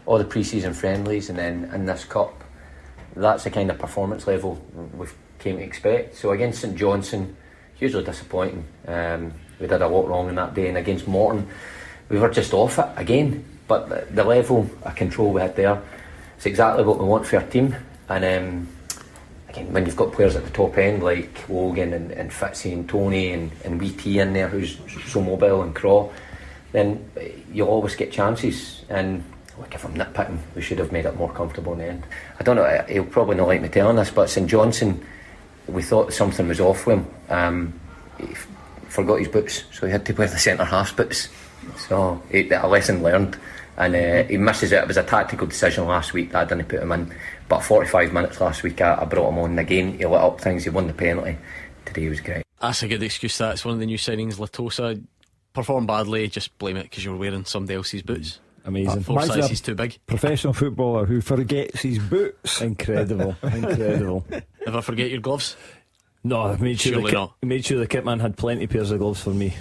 Speaker 14: all the pre-season friendlies and then in this cup, that's the kind of performance level we've came to expect. So against St Johnstone, hugely disappointing. We did a lot wrong on that day, and against Morton we were just off it again, but the level of control we had there is exactly what we want for our team. And again, when you've got players at the top end like Logan and Fitzy and Tony and Wee T in there who's so mobile and Craw, then you'll always get chances. And like, if I'm nitpicking, we should have made it more comfortable in the end. I don't know, he'll probably not like me telling this, but St Johnstone, we thought something was off with him. He forgot his boots, so he had to wear the centre half's boots. So a lesson learned, and he misses it. It was a tactical decision last week that I didn't put him in, but 45 minutes last week I brought him on. And again, he lit up things. He won the penalty. Today was great.
Speaker 7: That's a good excuse. That's one of the new signings. Latosa performed badly, just blame it because you're wearing somebody else's boots.
Speaker 10: Amazing.
Speaker 7: 4 sizes too big.
Speaker 19: Professional footballer who forgets his boots.
Speaker 10: Incredible. Incredible.
Speaker 7: Ever forget your gloves?
Speaker 10: No, I made sure the kitman had plenty of pairs of gloves for me.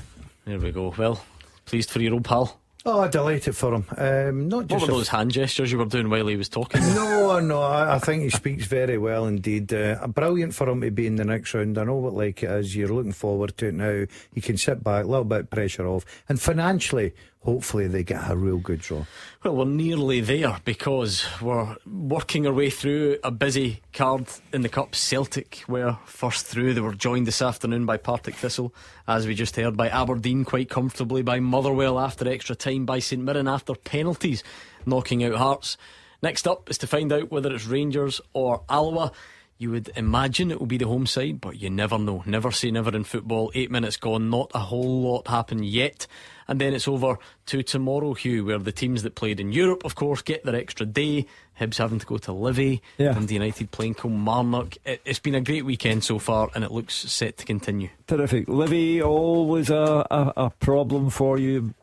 Speaker 7: There we go. Well, pleased for your old pal.
Speaker 9: Oh, delighted for him. Not just
Speaker 7: what were those hand gestures you were doing while he was talking?
Speaker 9: No, I think he speaks very well indeed. Brilliant for him to be in the next round. I know what like it is. You're looking forward to it now. He can sit back, a little bit of pressure off, and financially, hopefully they get a real good draw.
Speaker 7: Well, we're nearly there because we're working our way through a busy card in the Cup. Celtic were first through. They were joined this afternoon by Partick Thistle, as we just heard, by Aberdeen quite comfortably, by Motherwell after extra time, by St Mirren after penalties, knocking out Hearts. Next up is to find out whether it's Rangers or Alloa. You would imagine it will be the home side, but you never know. Never say never in football. 8 minutes gone, not a whole lot happened yet. And then it's over to tomorrow, Hugh, where the teams that played in Europe, of course, get their extra day. Hibs having to go to Livy, Dundee United playing Kilmarnock. It's been a great weekend so far, and it looks set to continue.
Speaker 19: Terrific. Livy, always a problem for you.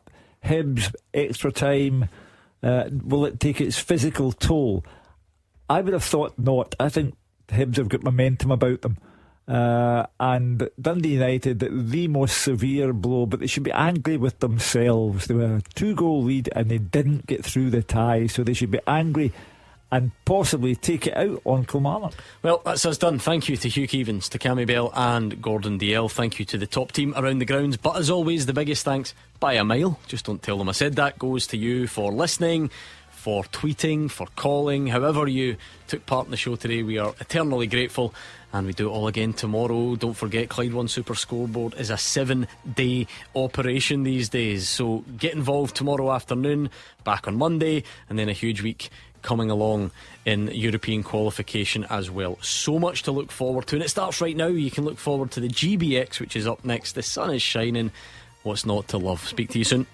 Speaker 19: Hibs, extra time. Will it take its physical toll? I would have thought not. I think Hibs have got momentum about them. And Dundee United, the most severe blow, but they should be angry with themselves. They were a 2-goal lead and they didn't get through the tie, so they should be angry and possibly take it out on Kilmarnock.
Speaker 7: Well, that's us done. Thank you to Hugh Keevins, to Cammy Bell and Gordon Dalziel. Thank you to the top team around the grounds, but as always, the biggest thanks by a mile, just don't tell them I said that, goes to you for listening, for tweeting, for calling, however you took part in the show today. We are eternally grateful, and we do it all again tomorrow. Don't forget, Clyde One Super Scoreboard is a 7-day operation these days, so get involved tomorrow afternoon, back on Monday, and then a huge week coming along in European qualification as well. So much to look forward to, and it starts right now. You can look forward to the GBX, which is up next. The sun is shining. What's not to love? Speak to you soon.